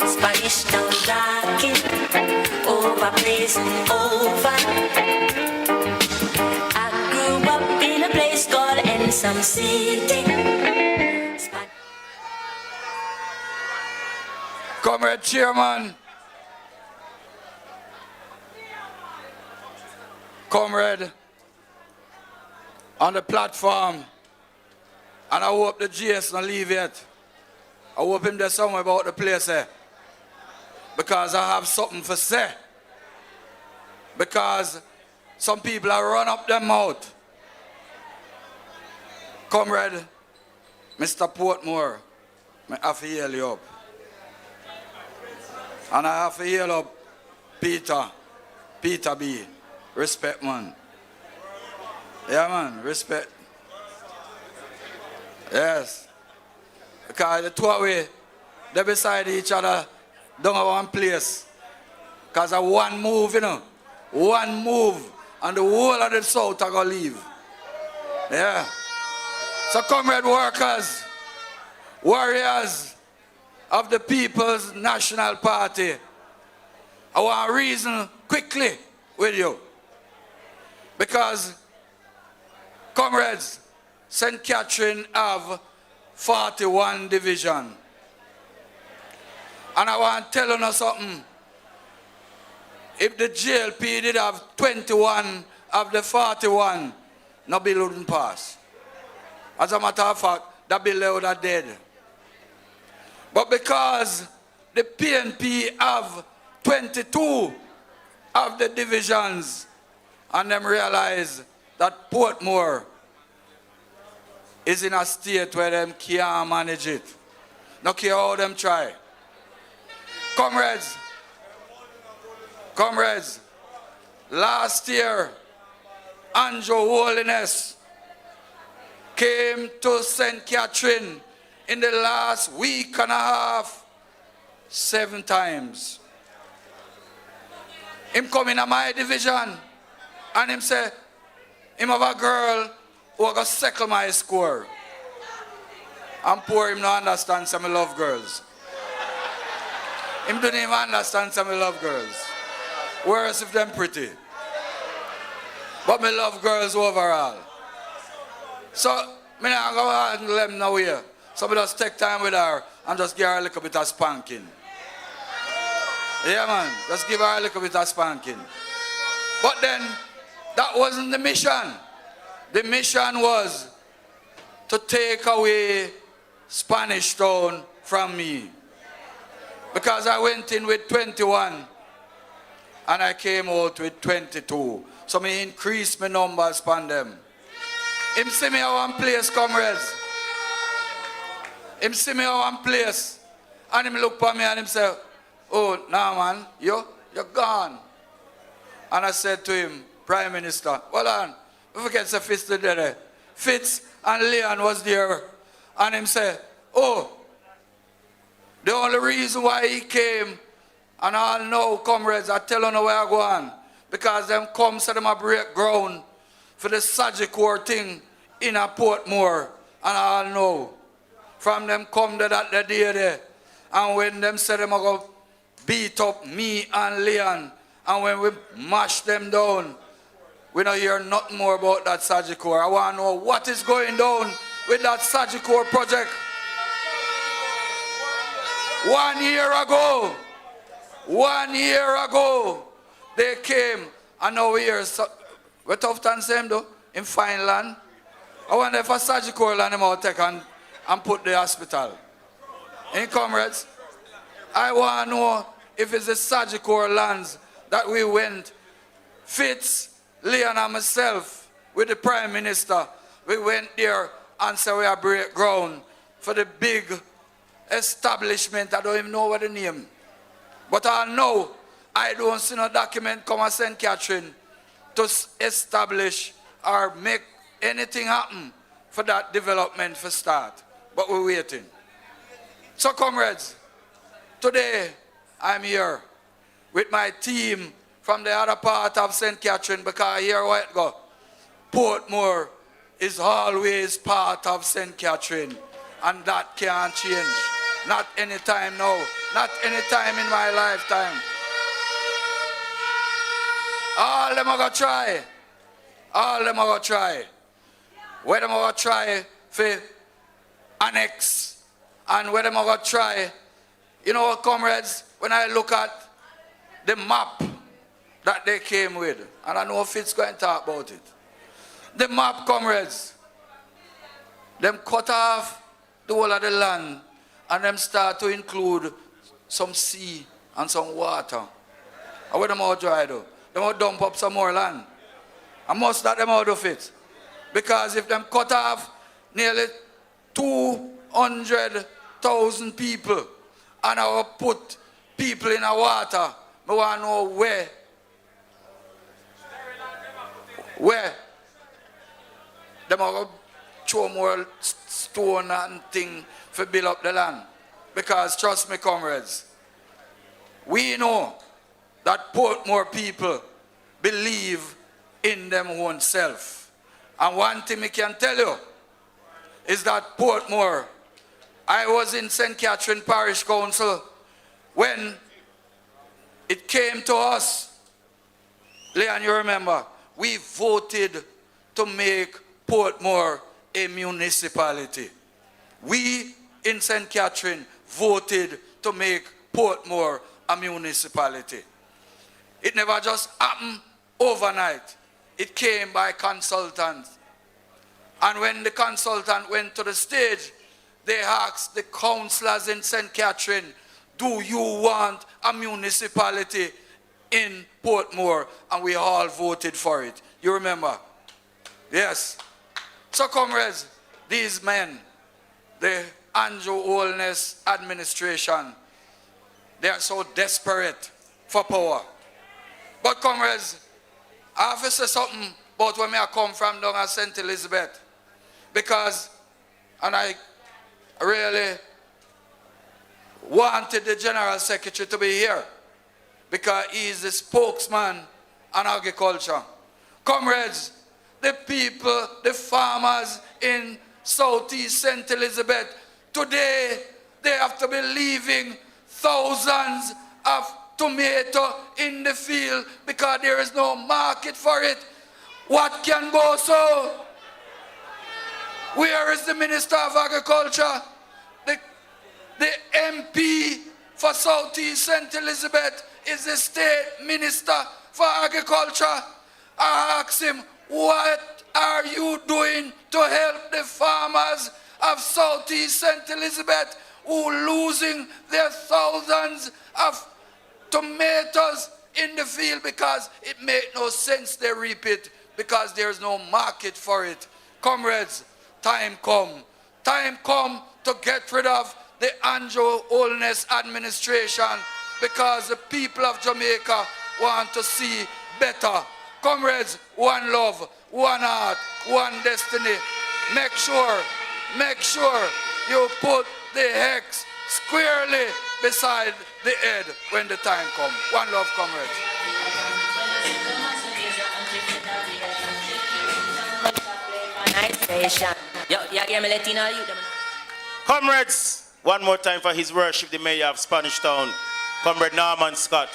Spanish Town rocking, over place over. I grew up in a place called Ensom City. Comrade Chairman, comrade on the platform. And I hope the GS not leave yet. I hope him there somewhere about the place there. Because I have something to say. Because some people are run up their mouth. Comrade, Mr. Portmore, I have to heal you up. And I have to heal up Peter B. Respect, man. Yeah, man, respect. Yes. Because the two of we, they're beside each other, down at one place. Because of one move, you know. One move, and the whole of the South are going to leave. Yeah. So, comrade workers, warriors of the People's National Party, I want to reason quickly with you. Because, comrades, St. Catherine have 41 division. And I want to tell you something. If the JLP did have 21 of the 41, no bill wouldn't pass. As a matter of fact, that bill would have dead. But because the PNP have 22 of the divisions, and them realize that Portmore is in a state where them can't manage it. No care how them try. Comrades, last year, Andrew Holiness came to St. Catherine in the last week and a half 7 times. Him come in my division and him say, him have a girl who are going to settle my score. And poor him not understand some love girls. Him don't even understand some love girls. Whereas if them pretty. But me love girls overall. So, me not go handle them now here. So me just take time with her and just give her a little bit of spanking. Yeah, man. Just give her a little bit of spanking. But then, that wasn't the mission. The mission was to take away Spanish Town from me. Because I went in with 21 and I came out with 22. So me increased my numbers upon them. Him see me at one place, comrades. Him see me at one place. And him look at me and him say, oh, nah man, you're gone. And I said to him, Prime Minister, hold on. forget the Fitz there. Fitz and Leon was there. And him say, oh, the only reason why he came, and all know, comrades, I tell you where I go on. Because them come, so them a break ground for the Sagicor thing in a Portmore. And I all know. From them come to that the day there. And when them say them are going to beat up me and Leon, and when we mash them down, we don't hear nothing more about that Sagicor. I want to know what is going down with that Sagicor project. 1 year ago, 1 year ago, they came, and now we hear, we're tough than same though, in fine land. I wonder if a Sagicor land them out take and put the hospital. In comrades, I want to know if it's the Sagicor lands that we went, Fitz, Leon and myself, with the Prime Minister, we went there and said we are break ground for the big establishment. I don't even know what the name. But I know I don't see no document come at St. Catherine to establish or make anything happen for that development for start. But we're waiting. So comrades, today I'm here with my team from the other part of St. Catherine, because here what go. Portmore is always part of St. Catherine, and that can't change. Not anytime now, not anytime in my lifetime. All them are gonna try. All them are gonna try. Where them are gonna try for annex, and where them are gonna try. You know what, comrades, when I look at the map that they came with, and I know Fitz going to talk about it. The map, comrades, them cut off the whole of the land, and them start to include some sea and some water. And where them all dry though? Them all dump up some more land. I must let them out of it. Because if them cut off nearly 200,000 people, and I will put people in the water, I want to know where them are going to throw more stone and thing to build up the land. Because trust me, comrades, we know that Portmore people believe in them own self. And one thing I can tell you is that Portmore, I was in St. Catherine Parish Council when it came to us. Leon, you remember, we voted to make Portmore a municipality. We in St. Catherine voted to make Portmore a municipality. It never just happened overnight. It came by consultants. And when the consultant went to the stage, they asked the councillors in St. Catherine, do you want a municipality in Portmore? And we all voted for it. You remember? Yes. So comrades, these men, the Andrew Holness administration, they are so desperate for power. But comrades, I have to say something about where I come from down at St. Elizabeth. Because, and I really wanted the General Secretary to be here, because he is the spokesman on agriculture. Comrades, the people, the farmers in Southeast St. Elizabeth, today they have to be leaving thousands of tomato in the field because there is no market for it. What can go so? Where is the Minister of Agriculture? The MP for Southeast St. Elizabeth is the State Minister for Agriculture. I asked him, what are you doing to help the farmers of Southeast St. Elizabeth who are losing their thousands of tomatoes in the field because it makes no sense they reap it because there's no market for it. Comrades, time come to get rid of the Andrew Holness administration because the people of Jamaica want to see better. Comrades, one love, one heart, one destiny. Make sure you put the hex squarely beside the head when the time comes. One love, comrades. Comrades, one more time for His Worship, the Mayor of Spanish Town, Comrade Norman Scott.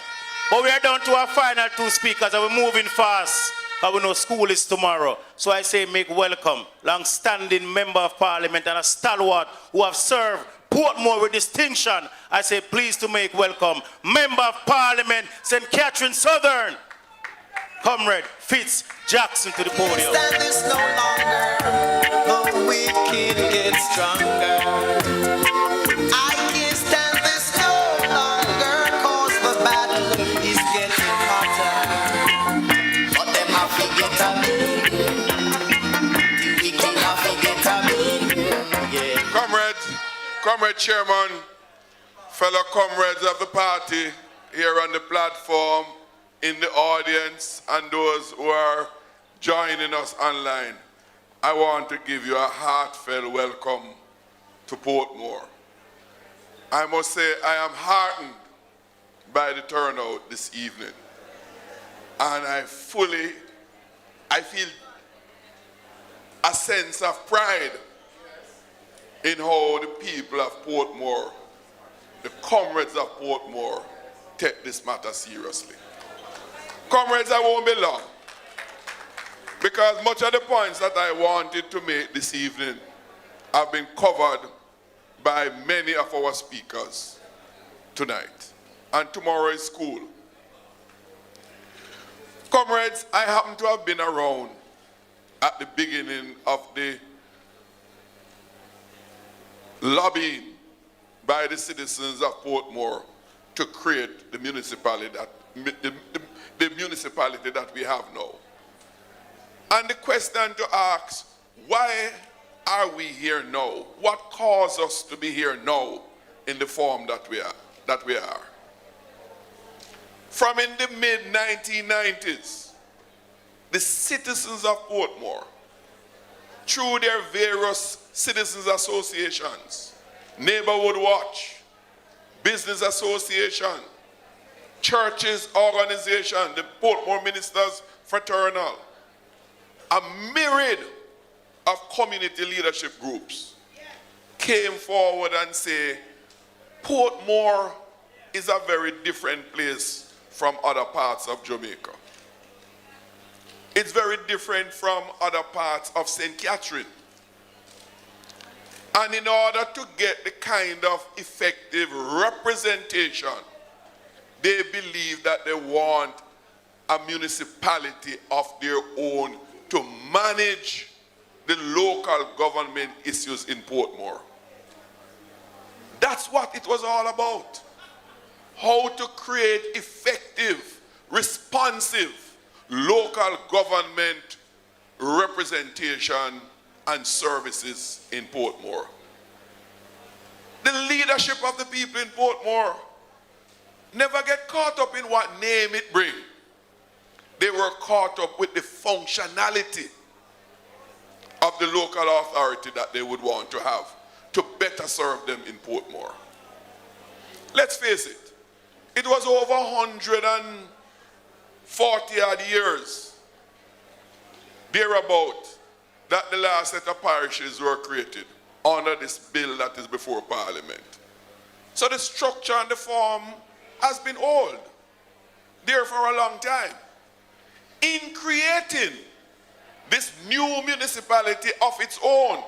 But we are down to our final two speakers and we're moving fast because we know school is tomorrow. So I say make welcome long-standing Member of Parliament and a stalwart who have served Portmore with distinction. I say please to make welcome Member of Parliament, St. Catherine Southern, Comrade Fitz Jackson to the podium. Stand this no longer, the wicked get stronger. I can't stand this no longer, cause the battle is getting hotter. But them have to get a me, the wicked have to get a me. Yeah. Comrade Chairman, fellow comrades of the party here on the platform, in the audience, and those who are joining us online, I want to give you a heartfelt welcome to Portmore. I must say I am heartened by the turnout this evening. And I feel a sense of pride in how the people of Portmore, the comrades of Portmore, take this matter seriously. Comrades, I won't be long, because much of the points that I wanted to make this evening have been covered by many of our speakers tonight. And tomorrow is school. Comrades, I happen to have been around at the beginning of the lobbying by the citizens of Portmore to create the municipality that we have now. And the question to ask, why are we here now? What caused us to be here now in the form that we are? From in the mid-1990s, the citizens of Portmore, through their various citizens associations, Neighborhood Watch, Business Association, churches, organization, the Portmore Ministers Fraternal, a myriad of community leadership groups came forward and say, Portmore is a very different place from other parts of Jamaica. It's very different from other parts of St. Catherine. And in order to get the kind of effective representation, they believe that they want a municipality of their own to manage the local government issues in Portmore. That's what it was all about. How to create effective, responsive local government representation and services in Portmore. The leadership of the people in Portmore never get caught up in what name it brings. They were caught up with the functionality of the local authority that they would want to have to better serve them in Portmore. Let's face it, it was over 140 odd years, thereabout, that the last set of parishes were created under this bill that is before Parliament. So the structure and the form has been old, there for a long time. In creating this new municipality of its own,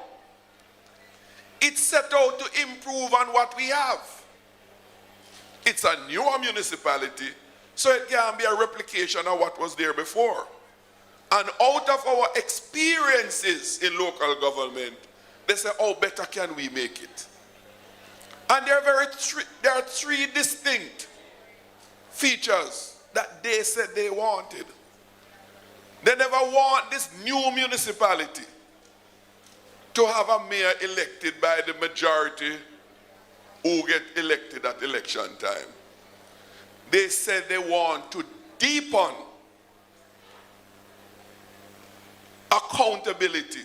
it set out to improve on what we have. It's a newer municipality, so it can be a replication of what was there before. And out of our experiences in local government, they say, how better can we make it? And there are three distinct features that they said they wanted. They never want this new municipality to have a mayor elected by the majority who get elected at election time. They said they want to deepen accountability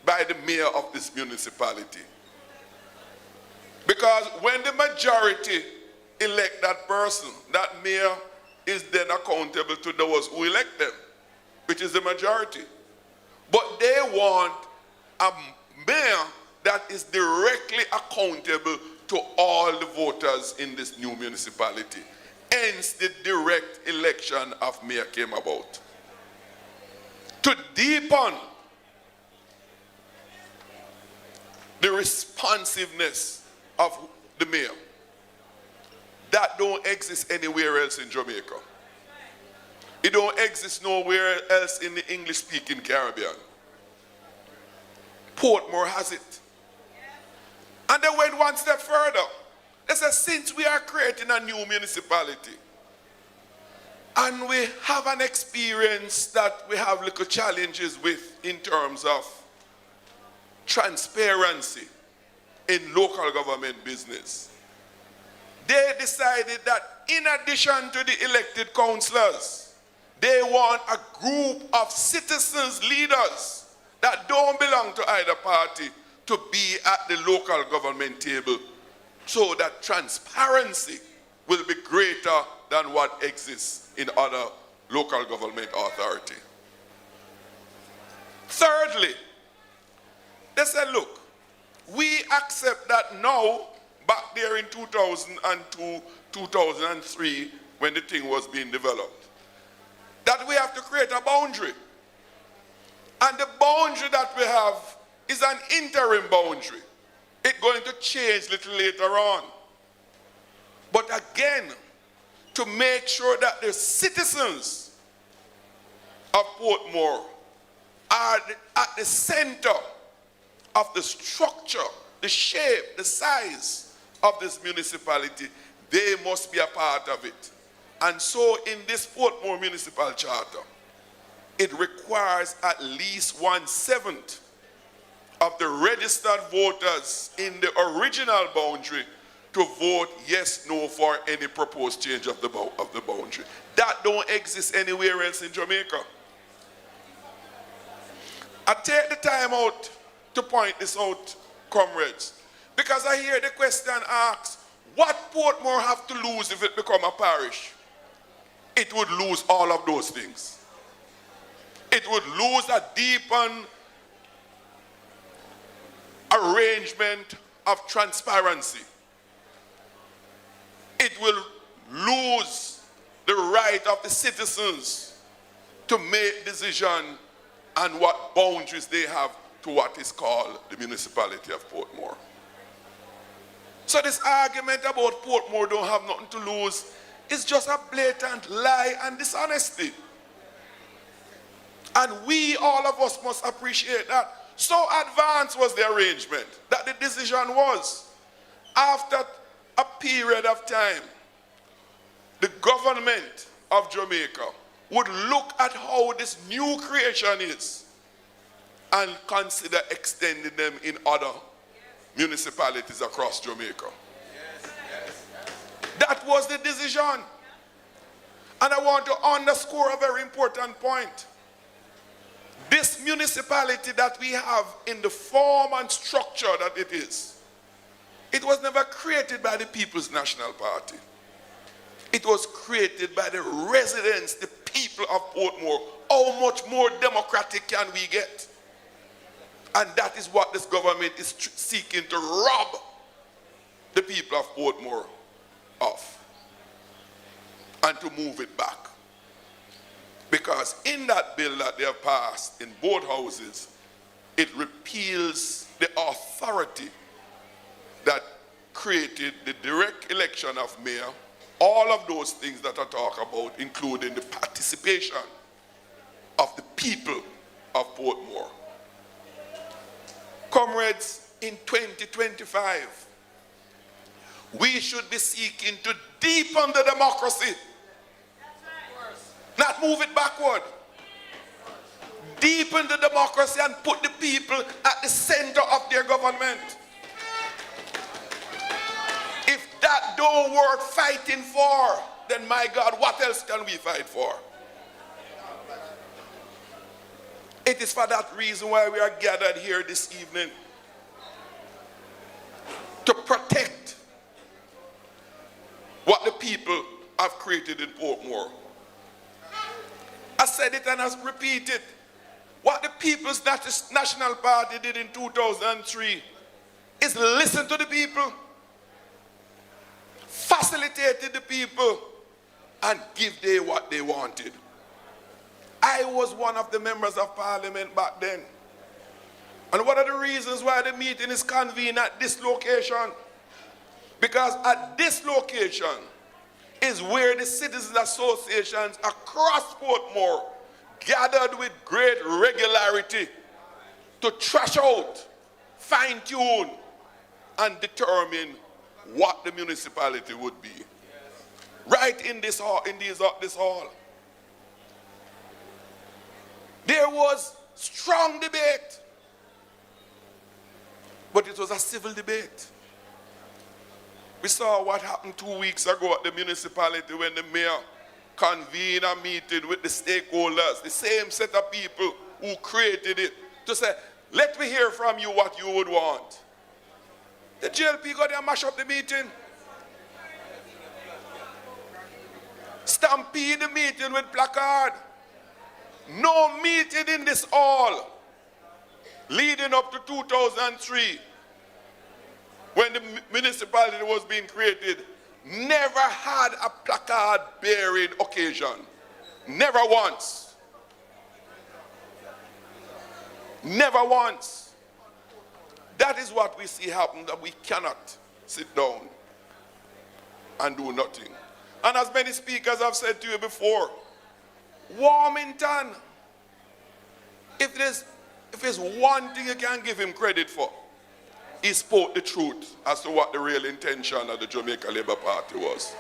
by the mayor of this municipality. Because when the majority elect that person, that mayor is then accountable to those who elect them, which is the majority. But they want a mayor that is directly accountable to all the voters in this new municipality. Hence, the direct election of mayor came about. To deepen the responsiveness of the mayor, that don't exist anywhere else in Jamaica. It don't exist nowhere else in the English-speaking Caribbean. Portmore has it. And they went one step further. They said, since we are creating a new municipality, and we have an experience that we have little challenges with in terms of transparency in local government business, they decided that in addition to the elected councillors, they want a group of citizens, leaders that don't belong to either party to be at the local government table so that transparency will be greater than what exists in other local government authority. Thirdly, they said, look, we accept that now, back there in 2002, 2003, when the thing was being developed, that we have to create a boundary. And the boundary that we have is an interim boundary. It's going to change a little later on. But again, to make sure that the citizens of Portmore are at the center of the structure, the shape, the size of this municipality, they must be a part of it. And so in this Portmore Municipal Charter, it requires at least 1/7 of the registered voters in the original boundary to vote yes, no for any proposed change of the boundary. That don't exist anywhere else in Jamaica. I take the time out to point this out, comrades, because I hear the question asked, what Portmore have to lose if it become a parish? It would lose all of those things. It would lose a deepened arrangement of transparency. It will lose the right of the citizens to make decision on what boundaries they have to what is called the municipality of Portmore. So this argument about Portmore don't have nothing to lose is just a blatant lie and dishonesty. And we, all of us, must appreciate that. So advanced was the arrangement that the decision was, after a period of time, the government of Jamaica would look at how this new creation is and consider extending them in other municipalities across Jamaica. That was the decision. And I want to underscore a very important point. This municipality that we have in the form and structure that it is, it was never created by the People's National Party. It was created by the residents, the people of Portmore. How much more democratic can we get? And that is what this government is seeking to rob the people of Portmore of, and to move it back. Because in that bill that they have passed in both houses, it repeals the authority that created the direct election of mayor, all of those things that I talk about, including the participation of the people of Portmore. Comrades, in 2025, we should be seeking to deepen the democracy, not move it backward. Deepen the democracy and put the people at the center of their government. If that don't work fighting for, then my God, what else can we fight for? It is for that reason why we are gathered here this evening. To protect what the people have created in Portmore. I said it and I repeat it. What the People's National Party did in 2003 is listen to the people, facilitated the people, and give them what they wanted. I was one of the members of parliament back then. And what are the reasons why the meeting is convened at this location? Because at this location is where the citizens associations across Portmore gathered with great regularity to trash out, fine-tune, and determine what the municipality would be. Right in this hall, this hall. There was strong debate, but it was a civil debate. We saw what happened 2 weeks ago at the municipality when the mayor convened a meeting with the stakeholders, the same set of people who created it, to say, let me hear from you what you would want. The GLP got there and mash up the meeting. Stampede the meeting with placard. No meeting in this hall leading up to 2003 when the municipality was being created never had a placard bearing occasion. Never once. Never once. That is what we see happen, that we cannot sit down and do nothing. And as many speakers have said to you before, Warmington, if there's one thing you can give him credit for, he spoke the truth as to what the real intention of the Jamaica Labour Party was.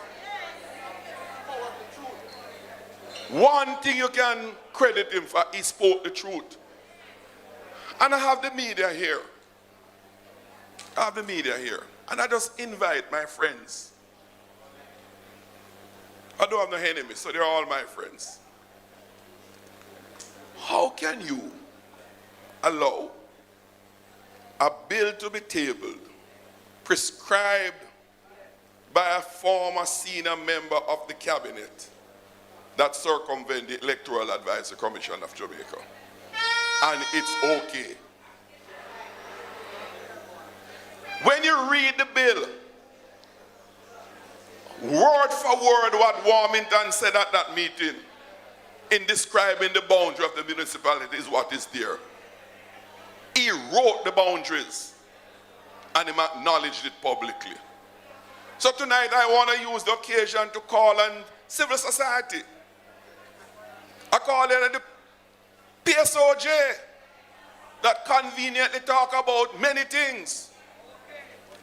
One thing you can credit him for, he spoke the truth. And I have the media here. And I just invite my friends. I don't have no enemies, so they're all my friends. How can you allow a bill to be tabled, prescribed by a former senior member of the cabinet that circumvent the Electoral Advisory Commission of Jamaica, and it's okay? When you read the bill, word for word what Warmington said at that meeting in describing the boundary of the municipality is what is there. He wrote the boundaries and he acknowledged it publicly. So tonight I want to use the occasion to call on civil society. I call on the PSOJ that conveniently talk about many things.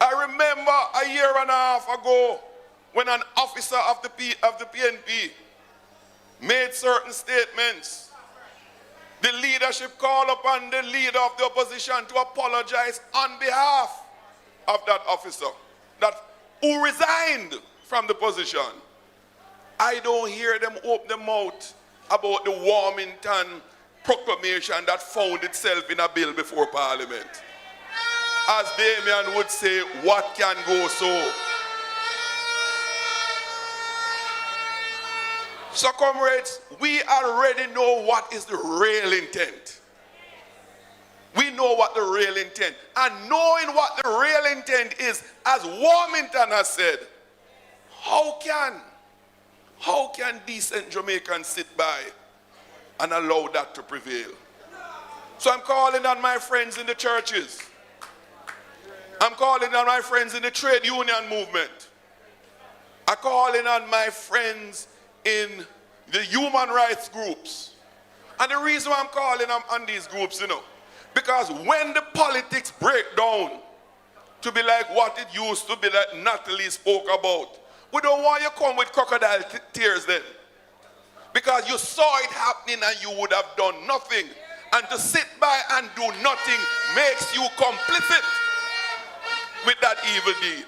I remember a year and a half ago when an officer of the PNP made certain statements. The leadership called upon the leader of the opposition to apologize on behalf of that officer who resigned from the position. I don't hear them open their mouth about the Warmington proclamation that found itself in a bill before Parliament. As Damien would say, what can go so? So comrades, we already know what is the real intent. We know what the real intent. And knowing what the real intent is, as Warmington has said, how can decent Jamaicans sit by and allow that to prevail? So I'm calling on my friends in the churches. I'm calling on my friends in the trade union movement. I'm calling on my friends in the human rights groups. And the reason why I'm calling on these groups, because when the politics break down to be like what it used to be that Natalie spoke about, we don't want you to come with crocodile tears then. Because you saw it happening and you would have done nothing. And to sit by and do nothing makes you complicit with that evil deed.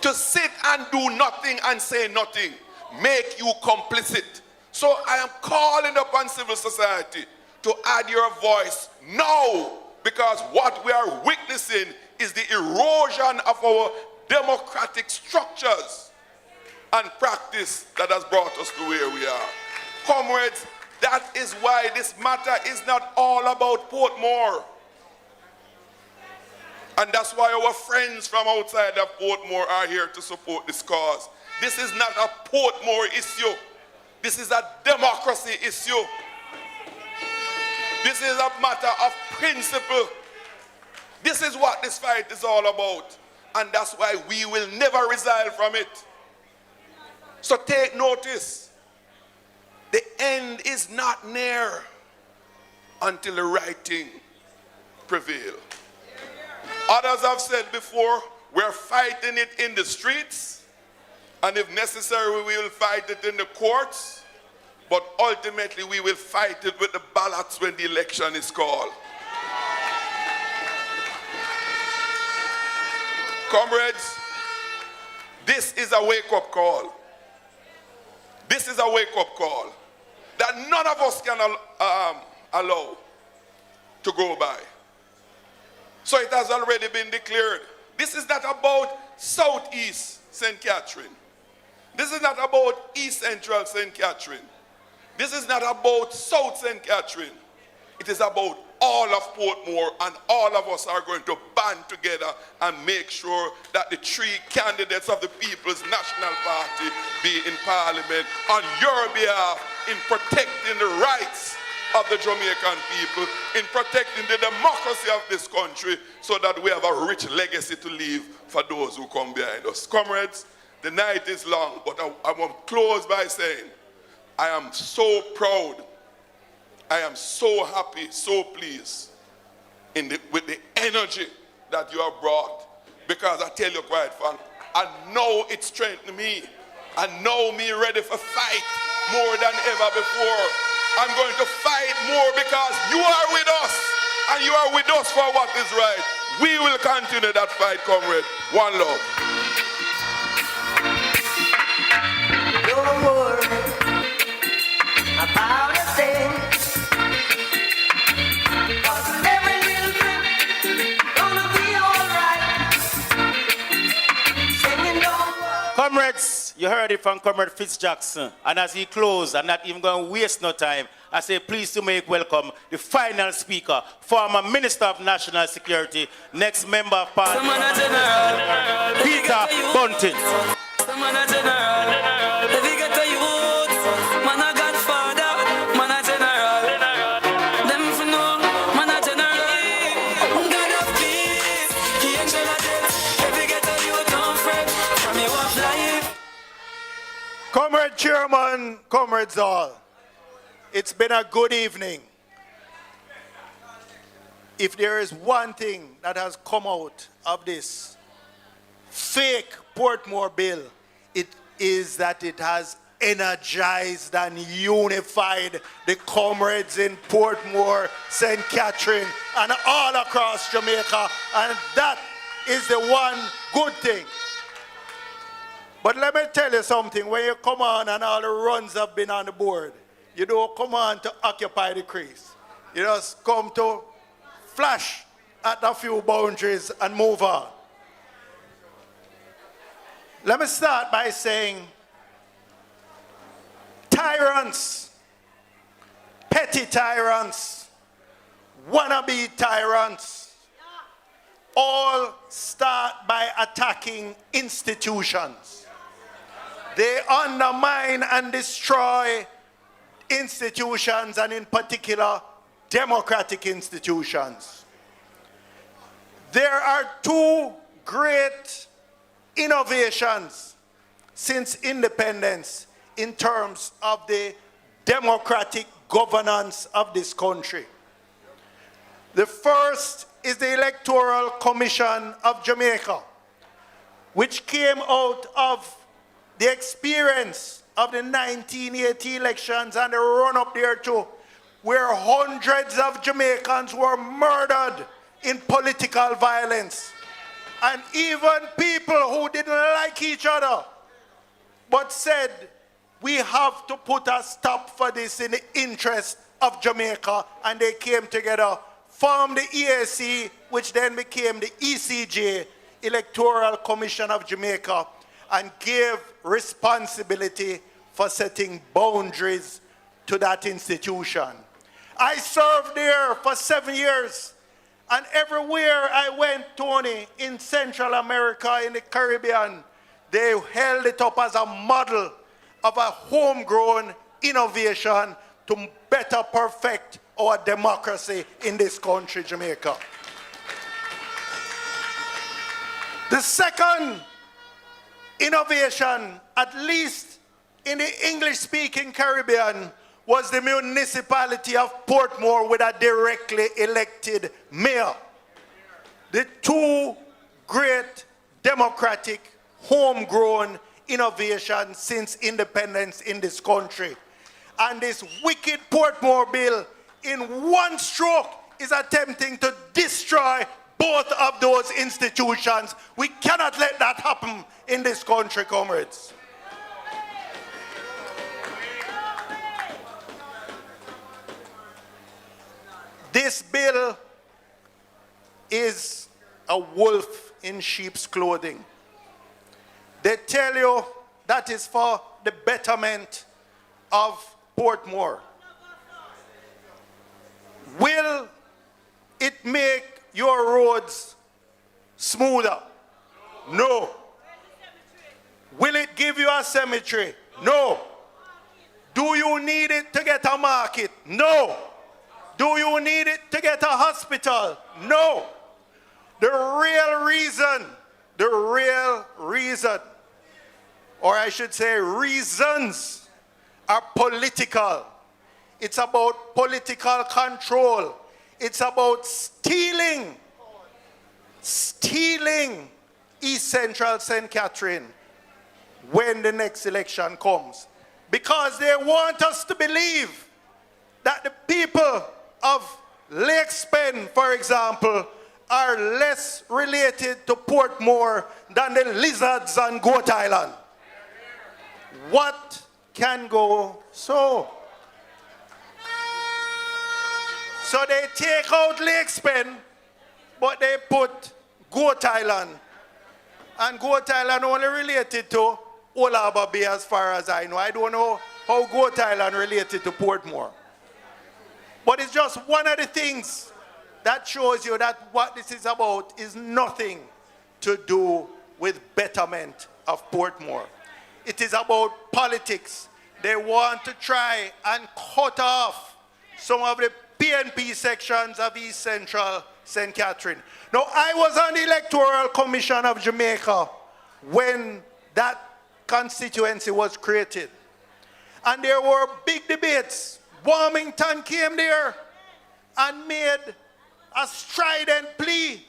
To sit and do nothing and say nothing make you complicit So I am calling upon civil society to add your voice now, because what we are witnessing is the erosion of our democratic structures and practice that has brought us to where we are. Comrades, that is why this matter is not all about Portmore. And that's why our friends from outside of Portmore are here to support this cause. This is not a Portmore issue. This is a democracy issue. This is a matter of principle. This is what this fight is all about. And that's why we will never resile from it. So take notice. The end is not near until the right thing prevails. Others have said before, we're fighting it in the streets, and if necessary, we will fight it in the courts, but ultimately we will fight it with the ballots when the election is called. Comrades, this is a wake-up call. This is a wake-up call that none of us can allow to go by. So it has already been declared. This is not about Southeast St. Catherine. This is not about East Central St. Catherine. This is not about South St. Catherine. It is about all of Portmore, and all of us are going to band together and make sure that the three candidates of the People's National Party be in Parliament on your behalf in protecting the rights of the Jamaican people, in protecting the democracy of this country, so that we have a rich legacy to leave for those who come behind us. Comrades, the night is long, but I want to close by saying, I am so proud, I am so happy, so pleased with the energy that you have brought. Because I tell you quite frankly, I know it strengthened me. I know me ready for fight more than ever before. I'm going to fight more because you are with us, and you are with us for what is right. We will continue that fight, comrade. One love. Don't worry about a thing, 'cause every little thing gonna be alright. Singing don't worry. Comrades, you heard it from Comrade Fitz Jackson. And as he closed, I'm not even going to waste no time, I say please to make welcome the final speaker, former Minister of National Security, next Member of Parliament, Peter Bunting. Comrade Chairman, comrades all, it's been a good evening. If there is one thing that has come out of this fake Portmore bill, it is that it has energized and unified the comrades in Portmore, St. Catherine, and all across Jamaica, and that is the one good thing. But let me tell you something, when you come on and all the runs have been on the board, you don't come on to occupy the crease. You just come to flash at a few boundaries and move on. Let me start by saying, tyrants, petty tyrants, wannabe tyrants, all start by attacking institutions. They undermine and destroy institutions, and in particular, democratic institutions. There are two great innovations since independence in terms of the democratic governance of this country. The first is the Electoral Commission of Jamaica, which came out of the experience of the 1980 elections and the run-up thereto, where hundreds of Jamaicans were murdered in political violence. And even people who didn't like each other, but said we have to put a stop for this in the interest of Jamaica. And they came together, formed the EAC, which then became the ECJ, Electoral Commission of Jamaica, and gave responsibility for setting boundaries to that institution. I served there for 7 years, and everywhere I went, Tony, in Central America, in the Caribbean, they held it up as a model of a homegrown innovation to better perfect our democracy in this country, Jamaica. The second innovation, at least in the English-speaking Caribbean, was the municipality of Portmore with a directly elected mayor. The two great democratic, homegrown innovations since independence in this country. And this wicked Portmore bill, in one stroke, is attempting to destroy both of those institutions. We cannot let that happen in this country, comrades. This bill is a wolf in sheep's clothing. They tell you that is for the betterment of Portmore. Will it make your roads smoother? No. Will it give you a cemetery? No. Do you need it to get a market? No. Do you need it to get a hospital? No. The real reason, or I should say reasons, are political. It's about political control. It's about stealing East Central St. Catherine when the next election comes. Because they want us to believe that the people of Lake Spen, for example, are less related to Portmore than the lizards on Goat Island. What can go so? So they take out Lake Spen, but they put Goat Island. And Goat Island only related to Olaba Bay as far as I know. I don't know how Goat Island related to Portmore. But it's just one of the things that shows you that what this is about is nothing to do with betterment of Portmore. It is about politics. They want to try and cut off some of the PNP sections of East Central St. Catherine. Now, I was on the Electoral Commission of Jamaica when that constituency was created. And there were big debates. Wilmington came there and made a strident plea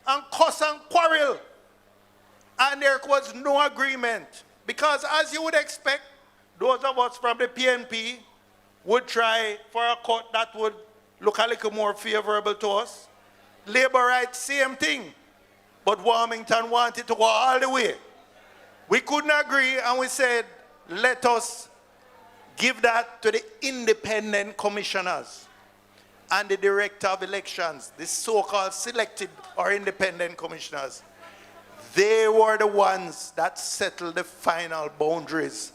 and cuss and quarrel. And there was no agreement. Because as you would expect, those of us from the PNP would try for a cut that would look a little more favorable to us. Labor rights, same thing. But Wilmington wanted to go all the way. We couldn't agree, and we said, let us give that to the independent commissioners and the director of elections, the so-called selected or independent commissioners. They were the ones that settled the final boundaries,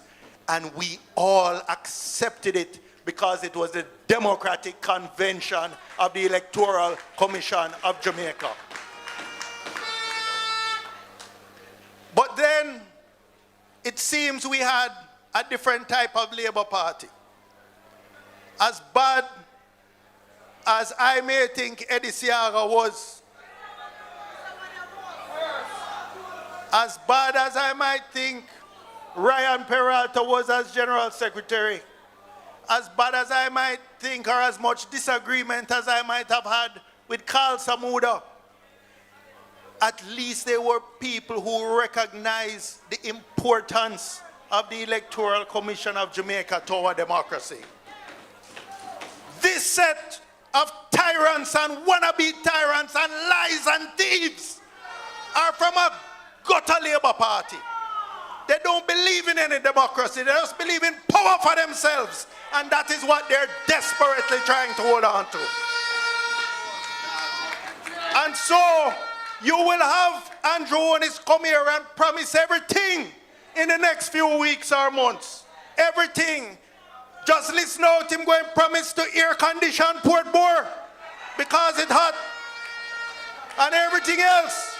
and we all accepted it because it was the Democratic Convention of the Electoral Commission of Jamaica. But then it seems we had a different type of Labour Party. As bad as I may think Eddie Seaga was, as bad as I might think Ryan Peralta was as General Secretary, as bad as I might think, or as much disagreement as I might have had with Carl Samuda, at least there were people who recognized the importance of the Electoral Commission of Jamaica to our democracy. This set of tyrants and wannabe tyrants and lies and thieves are from a gutter Labour Party. They don't believe in any democracy. They just believe in power for themselves. And that is what they're desperately trying to hold on to. And so you will have Andrew Onis come here and promise everything in the next few weeks or months. Everything. Just listen out him going to promise to air condition Portmore because it's hot. And everything else.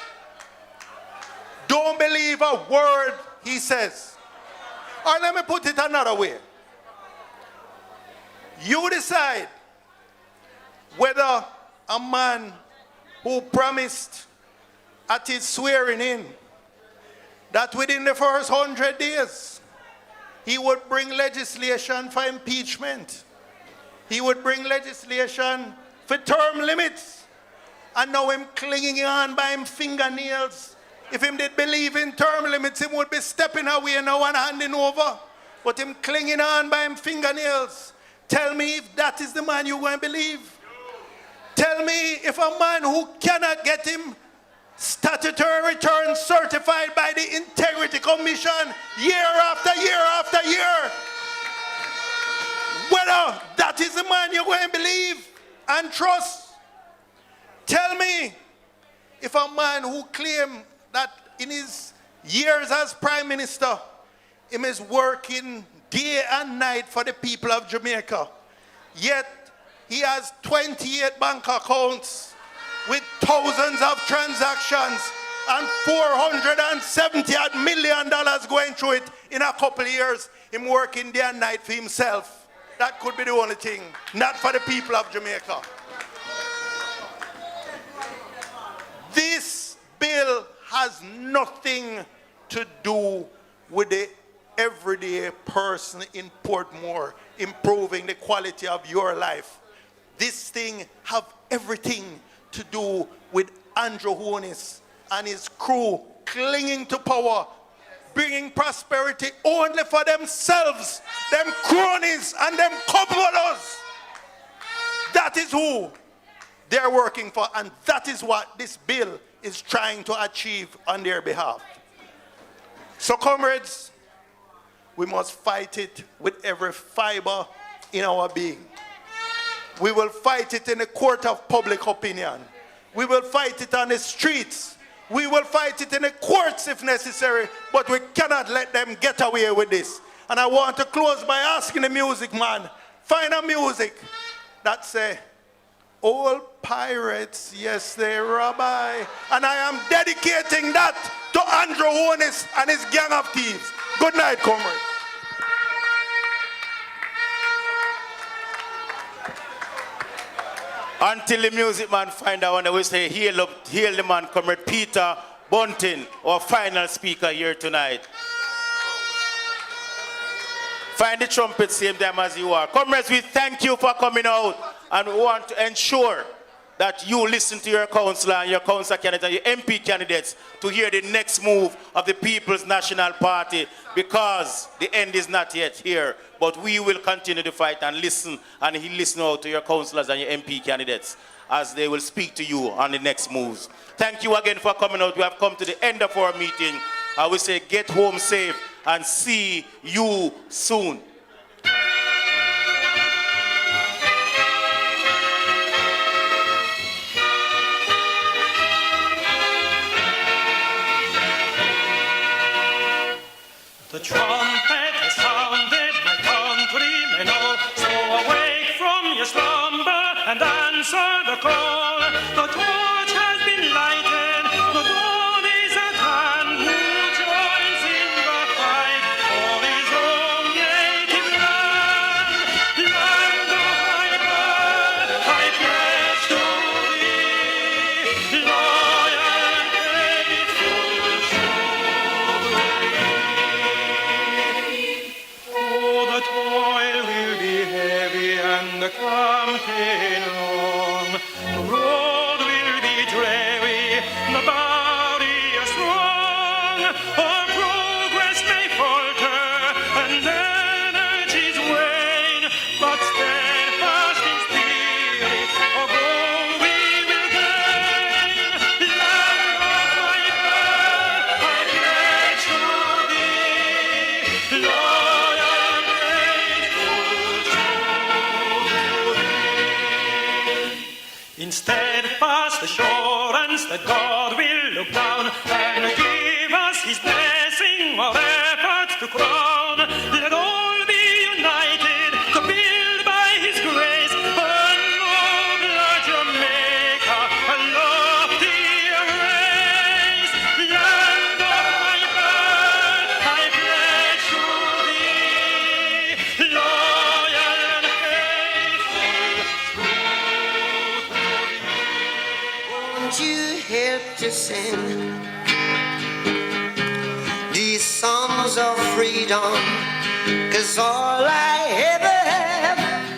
Don't believe a word he says. Or let me put it another way. You decide whether a man who promised at his swearing in that within the first 100 days he would bring legislation for impeachment. He would bring legislation for term limits. And now him clinging on by him fingernails. If him did believe in term limits, him would be stepping away now and handing over. But him clinging on by him fingernails. Tell me if that is the man you going to believe. Tell me if a man who cannot get him statutory return certified by the Integrity Commission year after year after year, whether that is the man you're going to believe and trust. Tell me if a man who claimed that in his years as Prime Minister, him is working day and night for the people of Jamaica, yet he has 28 bank accounts with thousands of transactions and $470 million going through it in a couple of years, him working day and night for himself. That could be the only thing, not for the people of Jamaica. This bill has nothing to do with the everyday person in Portmore improving the quality of your life. This thing have everything to do with Andrew Onis and his crew clinging to power, bringing prosperity only for themselves, them cronies and them cupboarders. That is who they're working for, and that is what this bill is trying to achieve on their behalf. So, comrades, we must fight it with every fiber in our being. We will fight it in the court of public opinion. We will fight it on the streets. We will fight it in the courts if necessary, but we cannot let them get away with this. And I want to close by asking the music man, find a music that say, all pirates, yes, they rabbi. And I am dedicating that to Andrew Onis and his gang of thieves. Good night, comrades. Until the music man find out, when we say, hail the man, Comrade Peter Bunting, our final speaker here tonight. Find the trumpet same time as you are. Comrades, we thank you for coming out, and we want to ensure that you listen to your councillor and your councillor candidates and your MP candidates to hear the next move of the People's National Party, because the end is not yet here. But we will continue to fight and listen, and listen out to your councillors and your MP candidates as they will speak to you on the next moves. Thank you again for coming out. We have come to the end of our meeting. I will say get home safe and see you soon. The trumpet has sounded, my countrymen all, so awake from your slumber and answer the call. The torch has been lighted, the dawn is at hand. Who joins in the fight for his own native land? Land of my birth, I pledge to thee, loyal and faithful should we. Oh, the toil will be heavy and the campaign long. The road in steadfast assurance that God will look down and give us his blessing, our efforts to crown. Let all be united to build by his grace a nobler Jamaica, a loftier race. Land of my birth, I pledge to thee, loyal and faithful. Won't you help to sing these songs of freedom? 'Cause all I